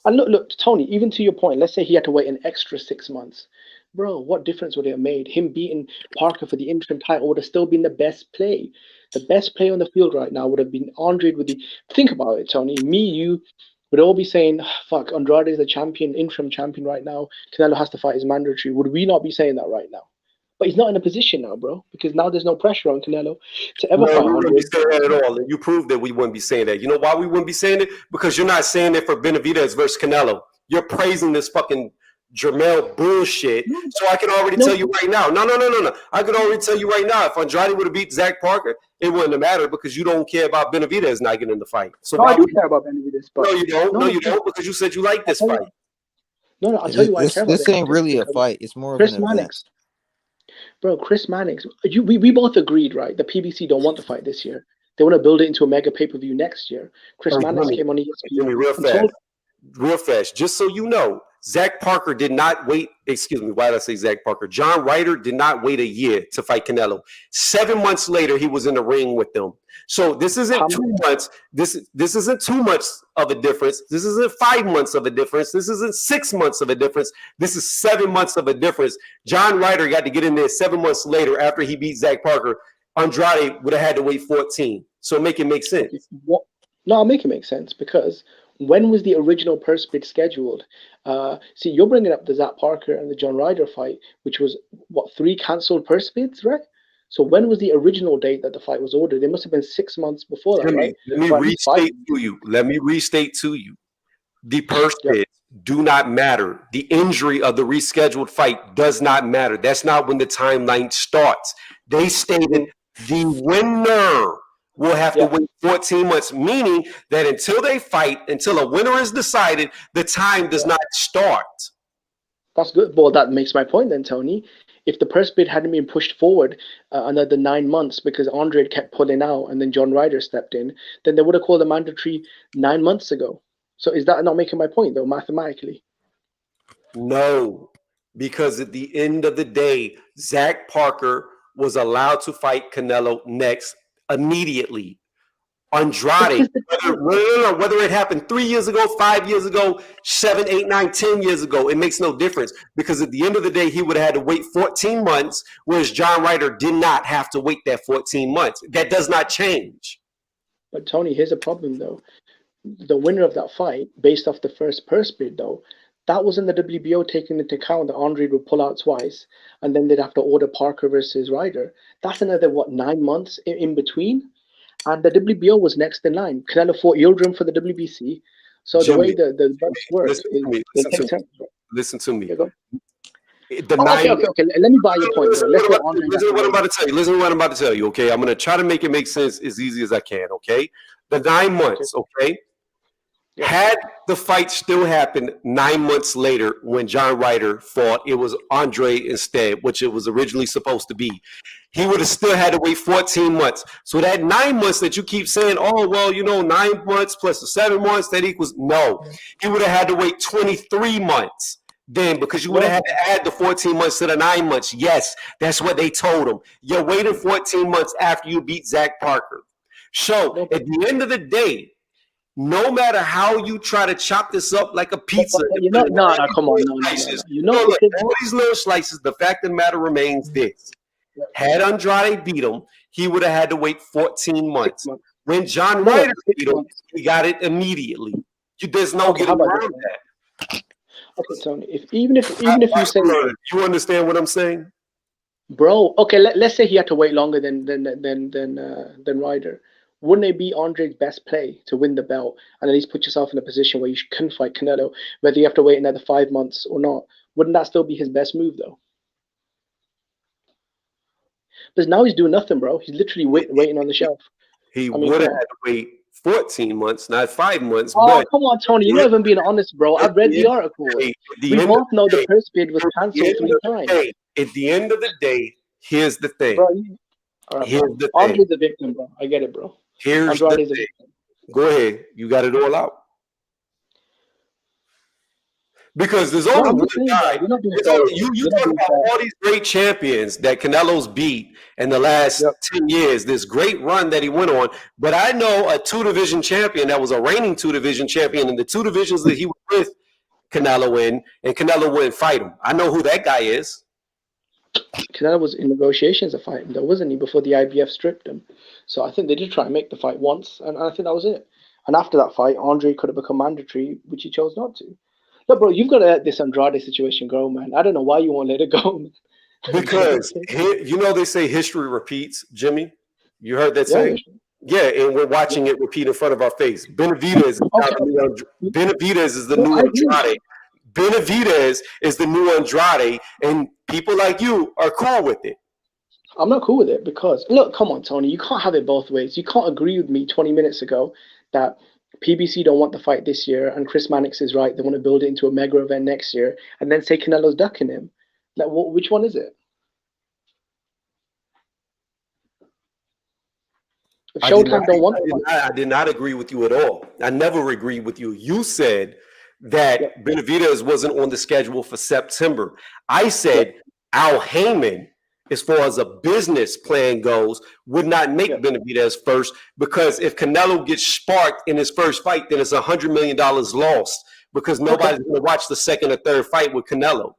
And look, Tony, even to your point, let's say he had to wait an extra 6 months. Bro, what difference would it have made? Him beating Parker for the interim title would have still been the best play. The best play on the field right now would have been Andrade with the... Think about it, Tony. Me, you would all be saying, fuck, Andrade is the champion, interim champion right now. Canelo has to fight his mandatory. Would we not be saying that right now? But he's not in a position now, bro, because now there's no pressure on Canelo to ever fight. We wouldn't be saying that at all. And you proved that we wouldn't be saying that. You know why we wouldn't be saying it? Because you're not saying it for Benavidez versus Canelo. You're praising this fucking Jermell bullshit. So I can already tell you right now. No. I can already tell you right now, if Andrade would have beat Zach Parker, it wouldn't have mattered, because you don't care about Benavidez not getting in the fight. So no, I do care about Benavidez. But no, you don't. No, you don't, because you said you like this fight. No, I'll tell you why I care about this ain't really a fight. It's more of an event. Bro, Chris Mannix, we both agreed, right? The PBC don't want the fight this year. They want to build it into a mega pay-per-view next year. Chris Mannix came on ESPN. Real fast, just so you know, Zach Parker did not wait. Excuse me, why did I say Zach Parker? John Ryder did not wait a year to fight Canelo. 7 months later, he was in the ring with them. So this isn't 2 months. This isn't 2 months of a difference. This isn't 5 months of a difference. This isn't 6 months of a difference. This is 7 months of a difference. John Ryder got to get in there 7 months later after he beat Zach Parker. Andrade would have had to wait 14. So make it make sense. No, I'll make it make sense, because when was the original purse bid scheduled? See, you're bringing up the Zach Parker and the John Ryder fight, which was, 3 cancelled purse bids, right? So when was the original date that the fight was ordered? It must have been 6 months before that, right? Let me restate to you. The purse bids do not matter. The injury of the rescheduled fight does not matter. That's not when the timeline starts. They stated the winner will have to wait 14 months, meaning that until they fight, until a winner is decided, the time does not start. That's good. Well, that makes my point then, Tony. If the purse bid hadn't been pushed forward another 9 months because Andrade kept pulling out and then John Ryder stepped in, then they would have called the mandatory 9 months ago. So is that not making my point, though, mathematically? No, because at the end of the day, Zach Parker was allowed to fight Canelo next immediately. Andrade, whether it happened 3 years ago, 5 years ago, 7, 8, 9, 10 years ago, it makes no difference, because at the end of the day, he would have had to wait 14 months, whereas John Ryder did not have to wait that 14 months. That does not change. But Tony, here's a problem, though. The winner of that fight, based off the first purse bid, though, that was in the WBO taking into account that Andrade would pull out twice, and then they'd have to order Parker versus Ryder. That's another, 9 months in between? And the WBO was next in line. Canelo fought Yildirim for the WBC. So Jimmy, the way the bunch works listen to me. Okay. Let me buy your point. Listen to what I'm about to tell you. Listen to what I'm about to tell you, okay? I'm going to try to make it make sense as easy as I can, okay? The 9 months, okay? Yeah. Had the fight still happened 9 months later when John Ryder fought, it was Andrade instead, which it was originally supposed to be. He would have still had to wait 14 months. So that 9 months that you keep saying, 9 months plus the 7 months, that equals, no. He would have had to wait 23 months then, because you would have had to add the 14 months to the 9 months. Yes, that's what they told him. You're waiting 14 months after you beat Zach Parker. So at the end of the day, No matter how you try to chop this up like a pizza, But you know, no, come on, no. You know, look, because all these little slices, the fact of the matter remains this. Had Andrade beat him, he would have had to wait 14 months. When John Ryder beat him, he got it immediately. There's no getting around that. Okay, Tony, even if you say, you understand what I'm saying, bro? Okay, let's say he had to wait longer than Ryder. Wouldn't it be Andre's best play to win the belt and at least put yourself in a position where you can fight Canelo, whether you have to wait another 5 months or not? Wouldn't that still be his best move, though? Because now he's doing nothing, bro. He's literally waiting on the shelf. He would have had to wait 14 months, not 5 months. Oh, but come on, Tony. You're not even being honest, bro. I've read the article. We both know the purse bid was cancelled 3 times. At the end of the day, here's the thing. Bro, Andre's a victim, bro. I get it, bro. Here's the thing. Go ahead. You got it all out. Because there's only one guy. You talk about all these great champions that Canelo's beat in the last 10 years, this great run that he went on. But I know a 2-division champion that was a reigning 2-division champion in the 2 divisions that he was with Canelo in, and Canelo wouldn't fight him. I know who that guy is. Canelo was in negotiations to fight him, though, wasn't he, before the IBF stripped him? So I think they did try and make the fight once, and I think that was it. And after that fight, Andre could have become mandatory, which he chose not to. Look, bro, you've got to let this Andrade situation go, man. I don't know why you won't let it go. Because, they say history repeats, Jimmy. You heard that saying? Yeah, and we're watching it repeat in front of our face. Benavidez is the new Andrade. Benavidez is the new Andrade, and people like you are cool with it. I'm not cool with it because, look, come on, Tony. You can't have it both ways. You can't agree with me 20 minutes ago that PBC don't want the fight this year and Chris Mannix is right. They want to build it into a mega event next year and then say Canelo's ducking him. Like, which one is it? If Showtime don't want the fight. I did not agree with you at all. I never agreed with you. You said that Benavidez wasn't on the schedule for September. I said Al Heyman, as far as a business plan goes, would not make Benavidez first, because if Canelo gets sparked in his first fight, then it's $100 million lost because nobody's going to watch the second or third fight with Canelo.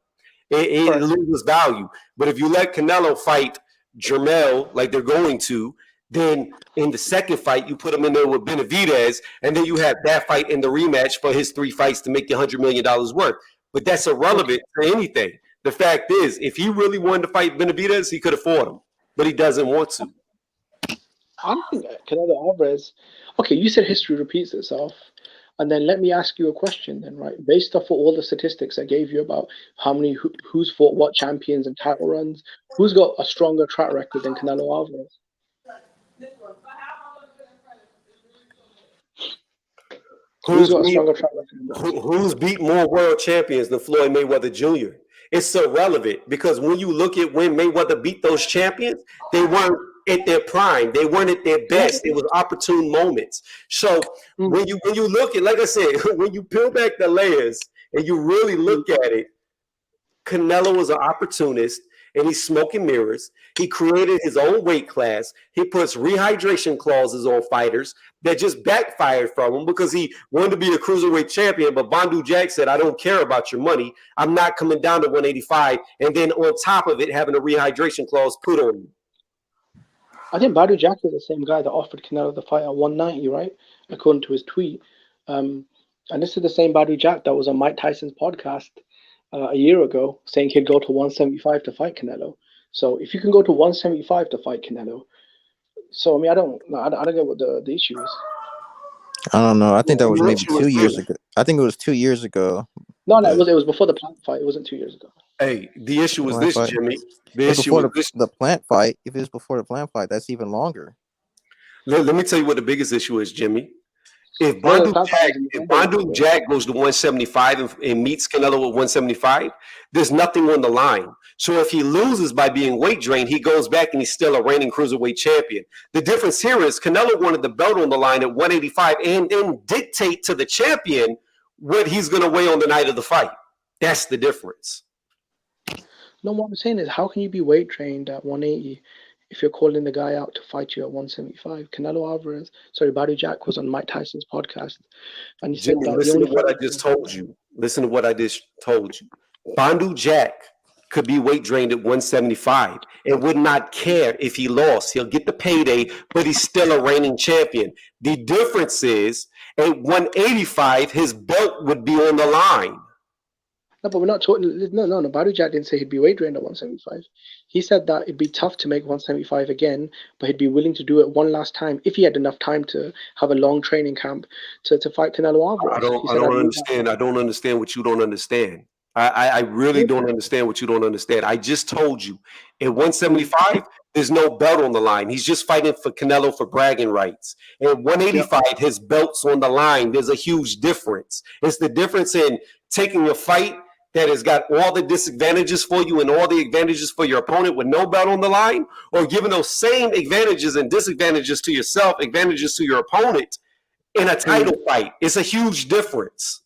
It loses value. But if you let Canelo fight Jermell like they're going to, then in the second fight, you put him in there with Benavidez, and then you have that fight in the rematch for his 3 fights to make you $100 million worth. But that's irrelevant to anything. The fact is, if he really wanted to fight Benavidez, he could afford him, but he doesn't want to. I think Canelo Alvarez. Okay, you said history repeats itself, and then let me ask you a question. Then, right, based off of all the statistics I gave you about how many who's fought what champions and title runs, who's got a stronger track record than Canelo Alvarez? Who's beat more world champions than Floyd Mayweather Jr.? It's irrelevant because when you look at when Mayweather beat those champions, they weren't at their prime. They weren't at their best. It was opportune moments. So when you look at, like I said, when you peel back the layers and you really look at it, Canelo was an opportunist. And he's smoking mirrors. He created his own weight class. He puts rehydration clauses on fighters that just backfired from him because he wanted to be a cruiserweight champion. But Bandu Jack said, I don't care about your money. I'm not coming down to 185. And then on top of it, having a rehydration clause put on you. I think Bandu Jack is the same guy that offered Canelo the fight at 190, right? According to his tweet. And this is the same Bandu Jack that was on Mike Tyson's podcast a year ago, saying he'd go to 175 to fight Canelo. So if you can go to 175 to fight Canelo, so I mean, I don't get what the issue is. I don't know. I think that was maybe 2 years ago. I think it was 2 years ago. No, it was before the Plant fight. It wasn't 2 years ago. Hey, the issue was this, Jimmy. The issue before the Plant fight. If it's before the Plant fight, that's even longer. Let me tell you what the biggest issue is, Jimmy. If Bandu Jack goes to 175 and meets Canelo at 175, there's nothing on the line. So if he loses by being weight drained, he goes back and he's still a reigning cruiserweight champion. The difference here is Canelo wanted the belt on the line at 185 and then dictate to the champion what he's going to weigh on the night of the fight. That's the difference. No, what I'm saying is, how can you be weight trained at 180 if you're calling the guy out to fight you at 175. Canelo Alvarez, sorry, Badou Jack was on Mike Tyson's podcast, and he said Jimmy, that the listen to only what I fight just told you. Listen to what I just told you. Bandu Jack could be weight drained at 175 and would not care if he lost. He'll get the payday, but he's still a reigning champion. The difference is at 185, his belt would be on the line. No, but we're not talking. No. Badou Jack didn't say he'd be weight drained at 175. He said that it'd be tough to make 175 again, but he'd be willing to do it one last time if he had enough time to have a long training camp to fight Canelo Alvarez. I don't understand. I don't understand what you don't understand. I really don't understand what you don't understand. I just told you at 175, there's no belt on the line. He's just fighting for Canelo for bragging rights. At 185, his belt's on the line. There's a huge difference. It's the difference in taking a fight that has got all the disadvantages for you and all the advantages for your opponent with no belt on the line, or giving those same advantages and disadvantages to yourself, advantages to your opponent in a title fight. It's a huge difference.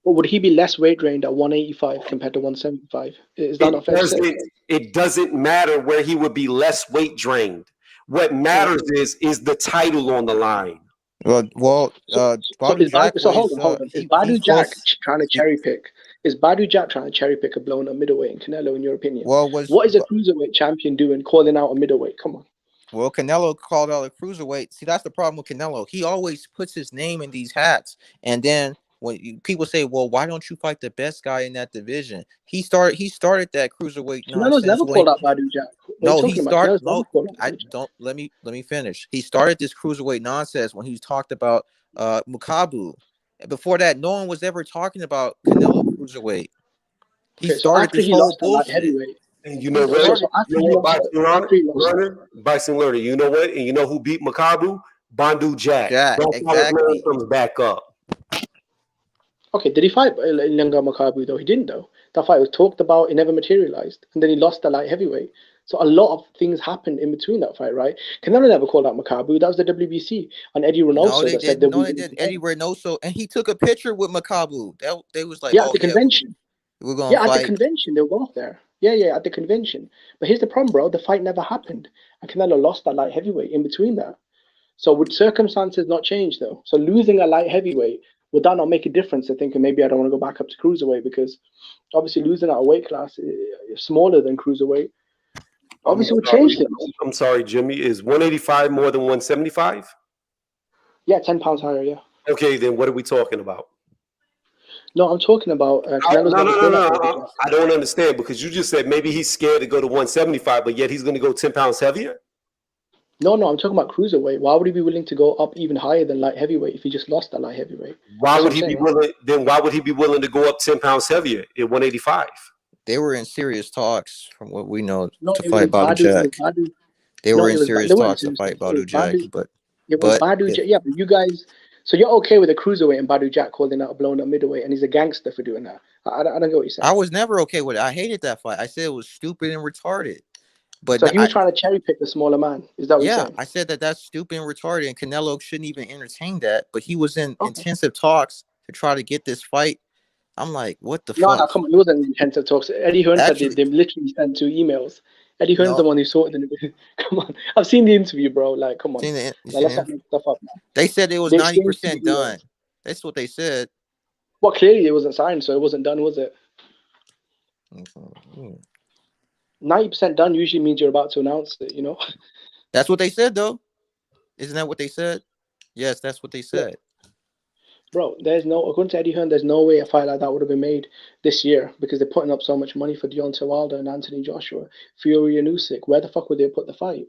But would he be less weight drained at 185 compared to 175? Is that not fair to say? It doesn't matter where he would be less weight drained. What matters is the title on the line. Hold on. Is Badou Jack trying to cherry pick? Is Badou Jack trying to cherry pick a blown up middleweight in Canelo, in your opinion? What is a cruiserweight champion doing calling out a middleweight? Come on. Well, Canelo called out a cruiserweight. See, that's the problem with Canelo. He always puts his name in these hats, and then when people say, "Well, why don't you fight the best guy in that division?" He started that cruiserweight. Canelo's never called out Badou Jack. No, he started. No, I don't. Let me finish. He started this cruiserweight nonsense when he talked about Mukabu. Before that, no one was ever talking about Canelo cruiserweight. He started this whole bullshit. And you know what? Bison Lerner. You know what? And you know who beat Mukabu? Bandu Jack. Exactly. Comes back up. Okay, did he fight Ilunga Mukabu though? He didn't though. That fight was talked about, it never materialized, and then he lost the light heavyweight. So a lot of things happened in between that fight, right? Canelo never called out Mukabu. That was the WBC and Eddie Reynoso said that. No, they did. Eddie Reynoso, and he took a picture with Mukabu. They was like, at the convention. We're gonna fight. At the convention, they were both there. Yeah, at the convention. But here's the problem, bro. The fight never happened, and Canelo lost that light heavyweight in between that. So would circumstances not change though? So losing a light heavyweight, would that not make a difference to thinking maybe I don't want to go back up to cruiserweight, because obviously losing at a weight class smaller than cruiserweight obviously would change things. I'm sorry, Jimmy. Is 185 more than 175? Yeah, 10 pounds higher, yeah. Okay, then what are we talking about? No, I'm talking about... No. I don't understand, because you just said maybe he's scared to go to 175, but yet he's going to go 10 pounds heavier? No, I'm talking about cruiserweight. Why would he be willing to go up even higher than light heavyweight if he just lost that light heavyweight? Why would he be willing to go up 10 pounds heavier at 185? They were in serious talks, from what we know, to fight Badou Jack. They were in serious talks to fight Badou Jack, but Badou Jack. Yeah, but you guys. So you're okay with a cruiserweight and Badou Jack calling out a blown up middleweight, and he's a gangster for doing that? I don't get what you're saying. I was never okay with it. I hated that fight. I said it was stupid and retarded. But so he was trying to cherry pick the smaller man. Is that what you're saying? I said that's stupid and retarded, and Canelo shouldn't even entertain that. But he was in intensive talks to try to get this fight. I'm like, what the fuck? No, come on, it wasn't intensive talks. Eddie Hearn said they literally sent 2 emails. Eddie Hearn's the one who sorted it. Come on, I've seen the interview, bro. Like, come on, let's not make stuff up, man. They said it was 90% done. That's what they said. Well, clearly it wasn't signed, so it wasn't done, was it? 90% done usually means you're about to announce it, you know? That's what they said, though. Isn't that what they said? Yes, that's what they said. Bro, according to Eddie Hearn, there's no way a fight like that would have been made this year, because they're putting up so much money for Deontay Wilder and Anthony Joshua, Fury and Usyk. Where the fuck would they put the fight?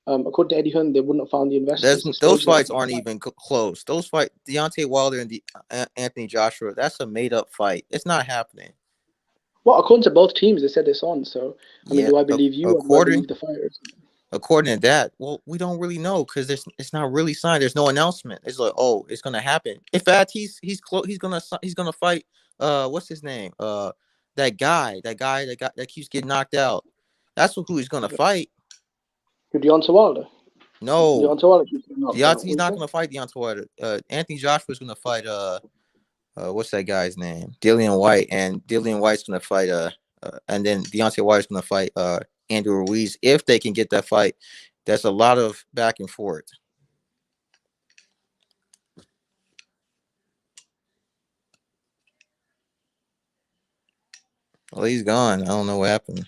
According to Eddie Hearn, they wouldn't have found the investors. Those fights aren't even close. Those fights, Deontay Wilder and Anthony Joshua, that's a made-up fight. It's not happening. Well, according to both teams, they said it's on. So, I mean, do I believe you or do I believe the fighters? According to that, well, we don't really know, because it's not really signed. There's no announcement. It's like, oh, it's gonna happen. In fact, he's gonna fight. What's his name? That guy that keeps getting knocked out. That's who he's gonna fight. Deontay Wilder. No, Deontay Wilder. He's not gonna fight Deontay Wilder. Anthony Joshua's gonna fight. What's that guy's name? Dillian White, and Dillian White's gonna fight. And then Deontay Wilder's gonna fight. Andrew Ruiz if they can get that fight. There's a lot of back and forth. Well, he's gone. I don't know what happened.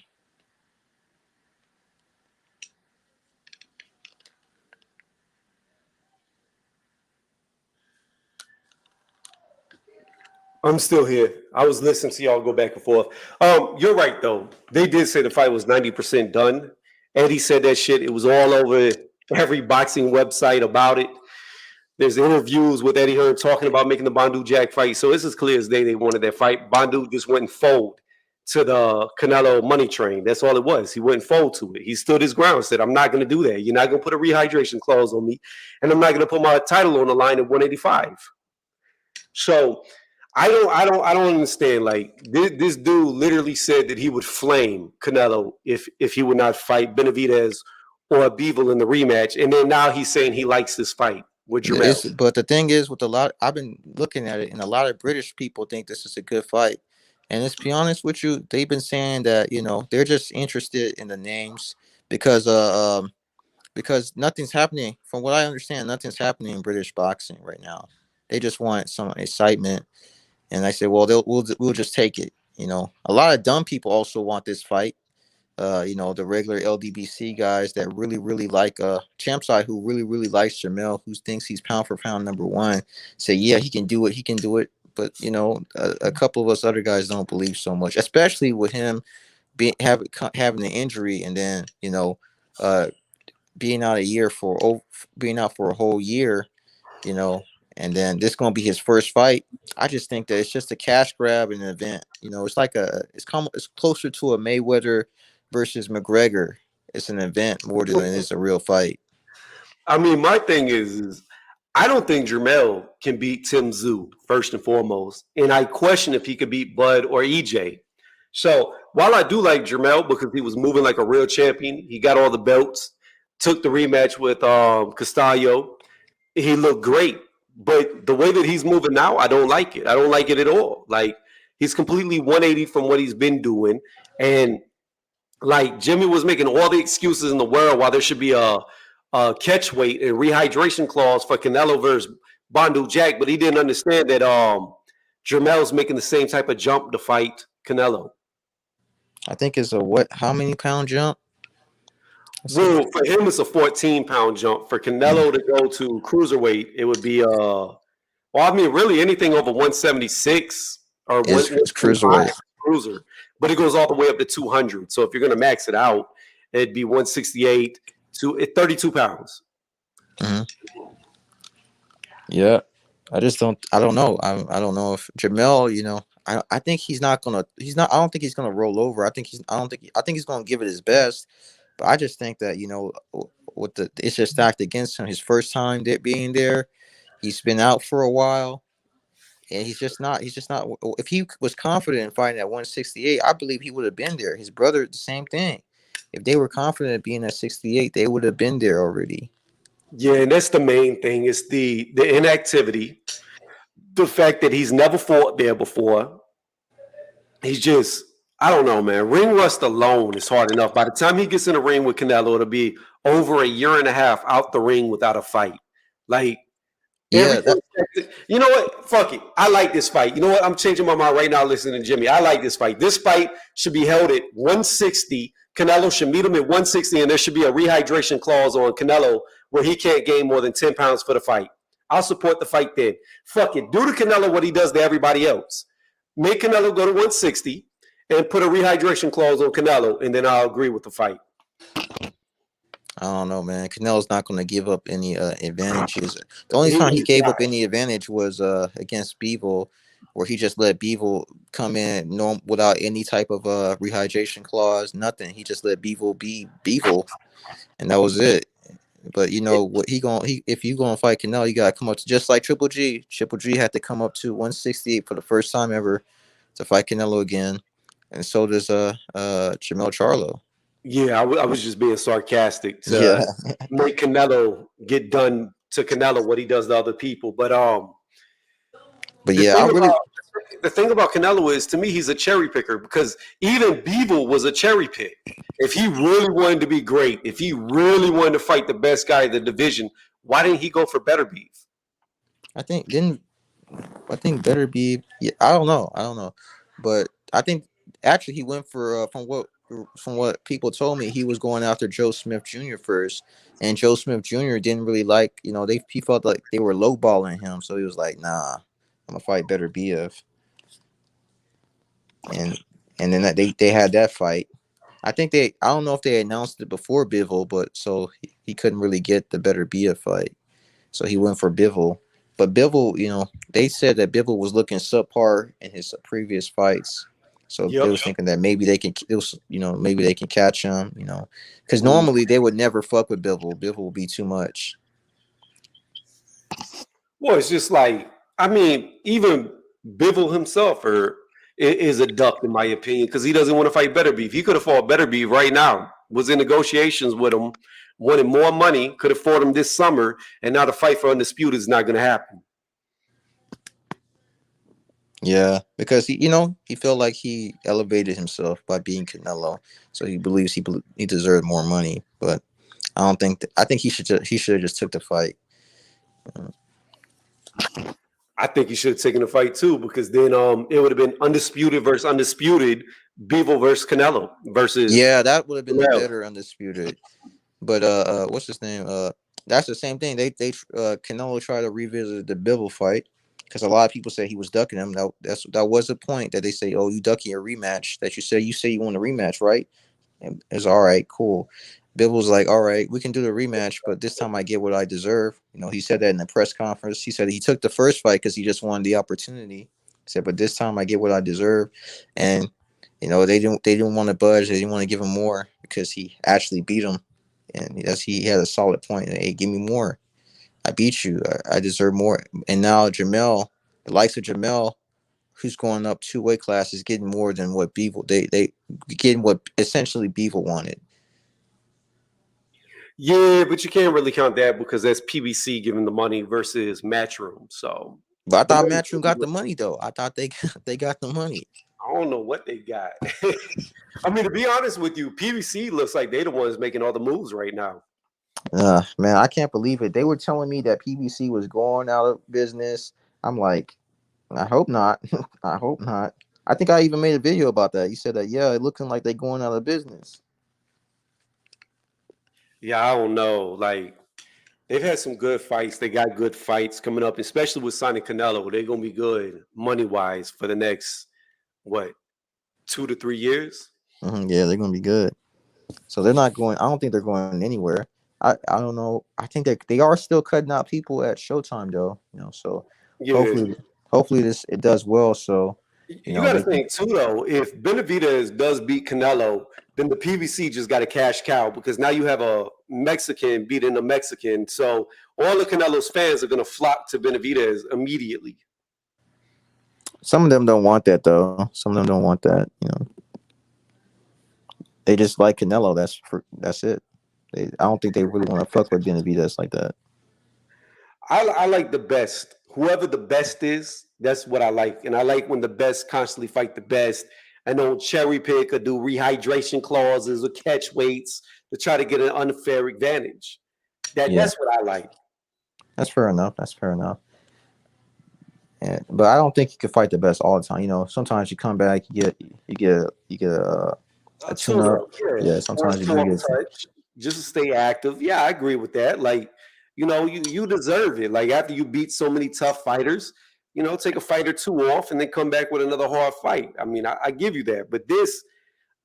I'm still here. I was listening to y'all go back and forth. You're right though. They did say the fight was 90% done. Eddie said that shit. It was all over every boxing website about it. There's interviews with Eddie Hearn talking about making the Bandu Jack fight. So it's as clear as day they wanted that fight. Bandu just went and fold to the Canelo money train. That's all it was. He wouldn't fold to it. He stood his ground, said, I'm not going to do that. You're not going to put a rehydration clause on me, and I'm not going to put my title on the line at 185. So I don't understand. Like this dude literally said that he would flame Canelo if he would not fight Benavidez or Bivol in the rematch, and then now he's saying he likes this fight with Jermell. But the thing is, with a lot, I've been looking at it, and a lot of British people think this is a good fight. And let's be honest with you, they've been saying that they're just interested in the names because nothing's happening. From what I understand, nothing's happening in British boxing right now. They just want some excitement, and I said, well, we'll just take it. A lot of dumb people also want this fight. The regular LDBC guys that really, really like Champside, who really, really likes Jermell, who thinks he's pound for pound number one, say, yeah, he can do it. He can do it. But, a couple of us other guys don't believe so much, especially with him having an injury and then, being out for a whole year, and then this going to be his first fight. I just think that it's just a cash grab and an event. It's like it's closer to a Mayweather versus McGregor. It's an event more than it's a real fight. I mean, my thing is I don't think Jermell can beat Tim Tszyu, first and foremost. And I question if he could beat Bud or EJ. So while I do like Jermell because he was moving like a real champion, he got all the belts, took the rematch with Castallo. He looked great. But the way that he's moving now, I don't like it. I don't like it at all. Like, he's completely 180 from what he's been doing. And like Jimmy was making all the excuses in the world why there should be a catch weight and rehydration clause for Canelo versus Bandu Jack, but he didn't understand that Jermell's making the same type of jump to fight Canelo. I think it's how many pound jump? Well, for him, it's a 14-pound jump. For Canelo to go to cruiserweight, it would be really anything over 176 or it's cruiserweight. Cruiser, but it goes all the way up to 200. So if you're going to max it out, it'd be 168 to 32 pounds. Mm-hmm. Yeah, I don't know. I don't know if Jermell, I think I don't think he's gonna roll over. I think he's gonna give it his best. But I just think that it's just stacked against him. His first time being there, he's been out for a while, and he's just not. If he was confident in fighting at 168, I believe he would have been there. His brother, the same thing. If they were confident in being at 68, they would have been there already. Yeah, and that's the main thing. It's the inactivity, the fact that he's never fought there before. He's just. I don't know, man. Ring rust alone is hard enough. By the time he gets in the ring with Canelo, it'll be over a year and a half out the ring without a fight. Like, yeah. You know what? Fuck it. I like this fight. You know what? I'm changing my mind right now listening to Jimmy. I like this fight. This fight should be held at 160. Canelo should meet him at 160, and there should be a rehydration clause on Canelo where he can't gain more than 10 pounds for the fight. I'll support the fight then. Fuck it. Do to Canelo what he does to everybody else. Make Canelo go to 160. And put a rehydration clause on Canelo, and then I'll agree with the fight. I don't know, man. Canelo's not going to give up any advantages. The only time he gave up any advantage was against Bivol, where he just let Bivol come in without any type of rehydration clause, nothing. He just let Bivol be Bivol, and that was it. But if you gonna fight Canelo, you gotta come up to just like Triple G. Triple G had to come up to 168 for the first time ever to fight Canelo again. And so does Jermell Charlo. Yeah, I was just being sarcastic to make Canelo get done to Canelo what he does to other people. But yeah, the thing about Canelo is, to me, he's a cherry picker because even Bivol was a cherry pick. If he really wanted to be great, if he really wanted to fight the best guy in the division, why didn't he go for better beef? I think better be. Yeah, I don't know, but I think actually he went for from what people told me, he was going after Joe Smith Jr. first, and Joe Smith Jr. didn't really like, he felt like they were lowballing him, so he was like, nah, I'm gonna fight better BF, and then they had that fight. I don't know if they announced it before Bivol, but so he couldn't really get the better BF fight, so he went for Bivol. But Bivol, they said that Bivol was looking subpar in his previous fights, so they was thinking that maybe they can, maybe they can catch him, because normally they would never fuck with Bivol. Bivol would be too much. Well, it's just like, I mean, even Bivol himself is a duck in my opinion because he doesn't want to fight better beef. He could have fought better beef right now. Was in negotiations with him, wanted more money, could have fought him this summer, and now the fight for Undisputed is not going to happen. Yeah, because he felt like he elevated himself by being Canelo, so he believes he deserved more money. But I don't think I think he should have just took the fight. I think he should have taken the fight too, because then it would have been Undisputed versus Undisputed, Bivol versus Canelo versus. Yeah, that would have been the better Undisputed. But what's his name? That's the same thing. They Canelo tried to revisit the Bivol fight because a lot of people say he was ducking him. That was a point that they say, oh, you ducking a rematch. That you say you want a rematch, right? And it's all right, cool. Bivol's like, all right, we can do the rematch, but this time I get what I deserve. He said that in the press conference. He said he took the first fight because he just wanted the opportunity. He said, but this time I get what I deserve. And they didn't want to budge. They didn't want to give him more because he actually beat him. And he had a solid point. Hey, give me more. I beat you. I deserve more. And now Jermell, the likes of Jermell, who's going up 2 weight classes, getting more than what Bivol they getting what essentially Bivol wanted. Yeah, but you can't really count that because that's PBC giving the money versus Matchroom. So, but I thought Matchroom got the money though. I thought they got the money. I don't know what they got. I mean, to be honest with you, PBC looks like they're the ones making all the moves right now. Man, I can't believe it. They were telling me that PBC was going out of business. I'm like, I hope not. I hope not. I think I even made a video about that. You said that, yeah, it looking like they're going out of business. Yeah, I don't know. Like, they've had some good fights. They got good fights coming up, especially with Sonic Canelo. They're going to be good money-wise for the next, 2 to 3 years? Yeah, they're going to be good. So they're not going – I don't think they're going anywhere. I don't know. I think they are still cutting out people at Showtime, though. So yeah. hopefully it does well. So you got to think too, though. If Benavidez does beat Canelo, then the PBC just got a cash cow because now you have a Mexican beating a Mexican. So all of Canelo's fans are going to flock to Benavidez immediately. Some of them don't want that, though. Some of them don't want that. They just like Canelo. That's it. I don't think they really want to fuck with Benavidez like that. I like the best. Whoever the best is, that's what I like. And I like when the best constantly fight the best and don't cherry pick or do rehydration clauses or catch weights to try to get an unfair advantage. That's what I like. That's fair enough. But I don't think you can fight the best all the time. Sometimes you come back, you get a tune-up. Yeah, sometimes you do get touch just to stay active. Yeah, I agree with that. Like, you deserve it. Like after you beat so many tough fighters, take a fight or two off and then come back with another hard fight. I mean, I give you that. But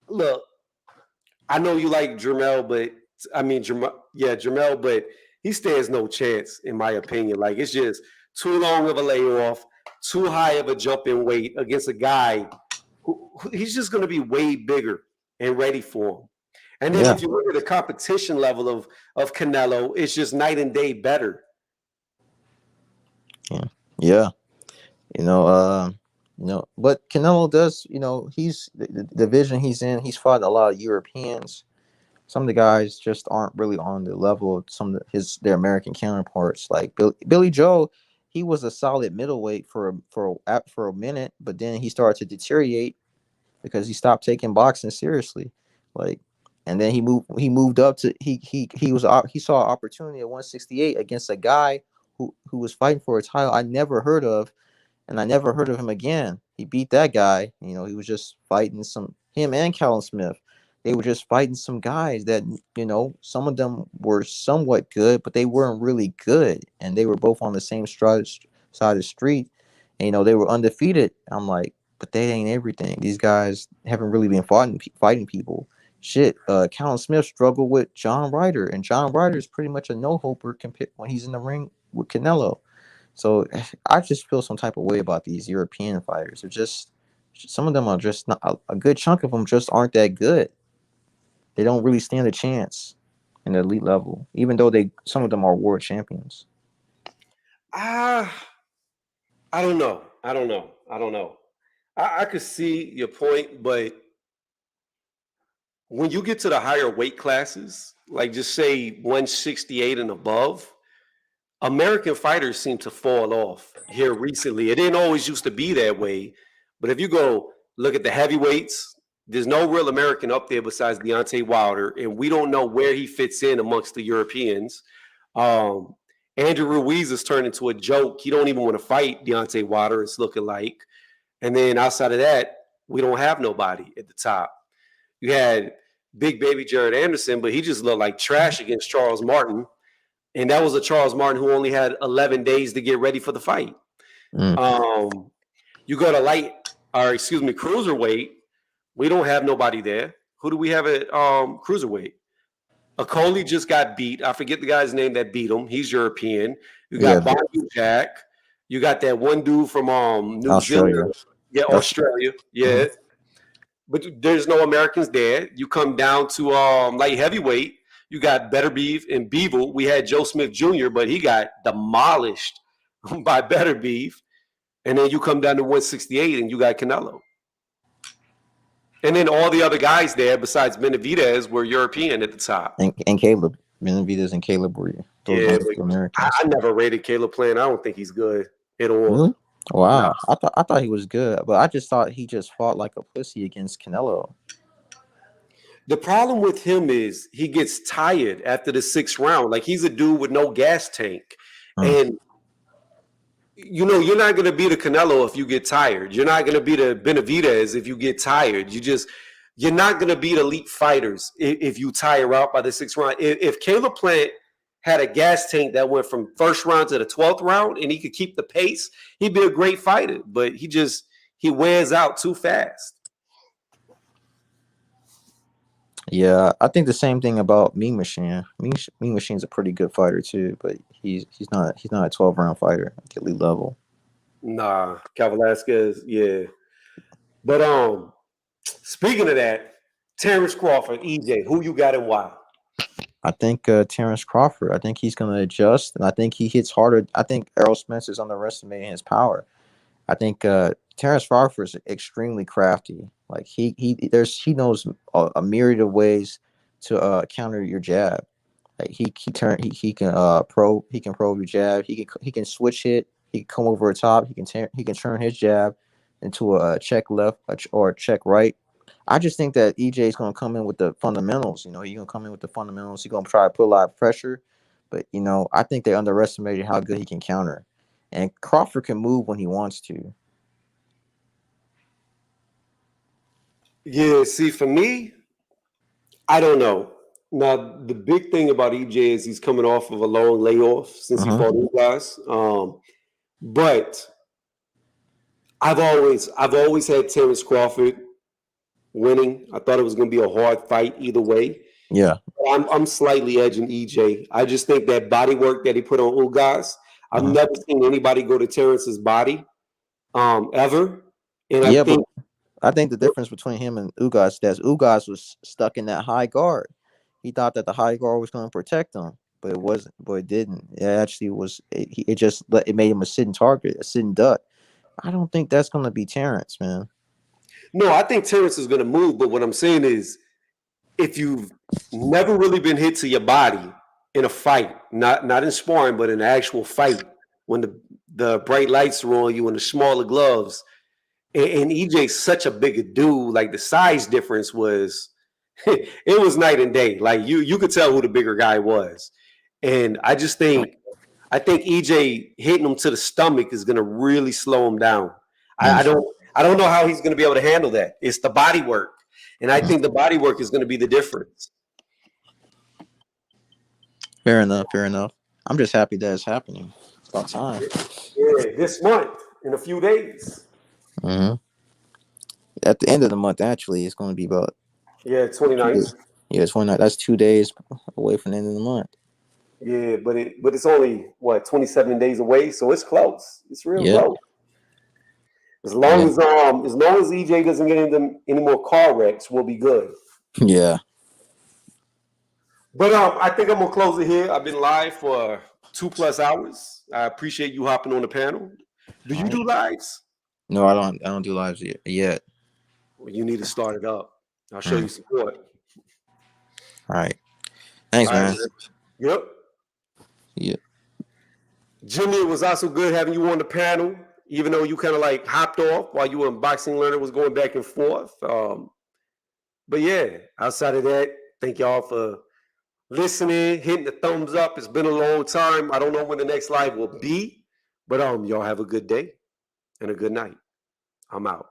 look, I know you like Jermell, but Jermell, but he stands no chance in my opinion. Like it's just too long of a layoff, too high of a jump in weight against a guy who he's just going to be way bigger and ready for him. And then if you look at the competition level of Canelo, it's just night and day better. Yeah. But Canelo does, he's the division he's in, he's fought a lot of Europeans. Some of the guys just aren't really on the level of their American counterparts. Like Billy Joe, he was a solid middleweight for a minute, but then he started to deteriorate because he stopped taking boxing seriously. Like, and then he moved up to he saw an opportunity at 168 against a guy who was fighting for a title I never heard of, and I never heard of him again. He beat that guy. You know, he was just fighting him and Callum Smith. They were just fighting some guys that, you know, some of them were somewhat good, but they weren't really good. And they were both on the same side of the street. And, you know, they were undefeated. I'm like, but they ain't everything. These guys haven't really been fighting people. Shit, Callum Smith struggled with John Ryder, and John Ryder is pretty much a no-hoper when he's in the ring with Canelo. So I just feel some type of way about these European fighters. They're just, some of them are just not, a good chunk of them just aren't that good. They don't really stand a chance in the elite level, even though some of them are world champions. I don't know. I could see your point, but when you get to the higher weight classes, like just say 168 and above, American fighters seem to fall off here recently. It didn't always used to be that way, but if you go look at the heavyweights, there's no real American up there besides Deontay Wilder, and we don't know where he fits in amongst the Europeans. Andrew Ruiz has turned into a joke. He don't even want to fight Deontay Wilder, it's looking like. And then outside of that, we don't have nobody at the top. You had big baby Jared Anderson, but he just looked like trash against Charles Martin. And that was a Charles Martin who only had 11 days to get ready for the fight. You go to cruiserweight. We don't have nobody there. Who do we have at cruiserweight? Akoli just got beat. I forget the guy's name that beat him. He's European. You got Bondu Jack. You got that one dude from New Zealand. Yeah, Australia. Yeah. But there's no Americans there. You come down to light heavyweight. You got Better Beef and Beevil. We had Joe Smith Jr., but he got demolished by Better Beef. And then you come down to 168 and you got Canelo. And then all the other guys there besides Benavidez were European at the top. And Caleb. Benavidez and Caleb were Americans. I never rated Caleb playing. I don't think he's good at all. Really? Wow. No. I thought he was good, but I just thought he just fought like a pussy against Canelo. The problem with him is he gets tired after the 6th round. Like, he's a dude with no gas tank. And, you know, you're not going to beat a Canelo if you get tired. You're not going to beat a Benavidez if you get tired. You're not going to beat elite fighters if you tire out by the 6th round. If Caleb Plant had a gas tank that went from 1st round to the 12th round and he could keep the pace, he'd be a great fighter. But he wears out too fast. Yeah, I think the same thing about Mean Machine. Mean Machine's a pretty good fighter too, but he's not a 12-round fighter at the elite level. Nah, Cal Velasquez, yeah. But speaking of that, Terrence Crawford, EJ, who you got and why? I think Terrence Crawford. I think he's going to adjust, and I think he hits harder. I think Errol Spencer's underestimating his power. I think Terrence Crawford is extremely crafty. Like he knows a myriad of ways to counter your jab. Like he can probe your jab. He can switch hit. He can come over the top. He can turn his jab into a check left or a check right. I just think that EJ is going to come in with the fundamentals. You know, he's going to come in with the fundamentals. He's going to try to put a lot of pressure, but you know, I think they underestimated how good he can counter. And Crawford can move when he wants to. Yeah, see, for me, I don't know. Now, the big thing about EJ is he's coming off of a long layoff since he fought you guys. But I've always had Terrence Crawford winning. I thought it was going to be a hard fight either way. Yeah, I'm slightly edging EJ. I just think that body work that he put on Ugas, I've never seen anybody go to Terrence's body ever. And I think the difference between him and Ugas is Ugas was stuck in that high guard. He thought that the high guard was going to protect him, but it wasn't. But it didn't. It actually was. It made him a sitting target, a sitting duck. I don't think that's going to be Terrence, man. No, I think Terrence is going to move. But what I'm saying is, if you've never really been hit to your body in a fight, not in sparring, but in an actual fight, when the bright lights are on you and the smaller gloves. And EJ's such a bigger dude. Like the size difference was, it was night and day. Like you could tell who the bigger guy was. And I think EJ hitting him to the stomach is going to really slow him down. I don't know how he's going to be able to handle that. It's the body work, and I think the body work is going to be the difference. Fair enough. I'm just happy that it's happening. It's about time. Yeah, this month in a few days. Mm-hmm. At the end of the month, actually, it's going to be about 29th. Yeah, 29th. That's 2 days away from the end of the month. Yeah, but it's only 27 days away, so it's close. It's real close. As long as EJ doesn't get into any more car wrecks, we'll be good. Yeah. But I think I'm gonna close it here. I've been live for 2+ hours. I appreciate you hopping on the panel. Do you do lives? No, I don't do lives yet. Well, you need to start it up. I'll show you support. All right. Thanks, man. Yep. Jimmy, it was also good having you on the panel, even though you kind of like hopped off while you were in Boxing Learner was going back and forth. But yeah, outside of that, thank y'all for listening, hitting the thumbs up. It's been a long time. I don't know when the next live will be, but y'all have a good day and a good night. I'm out.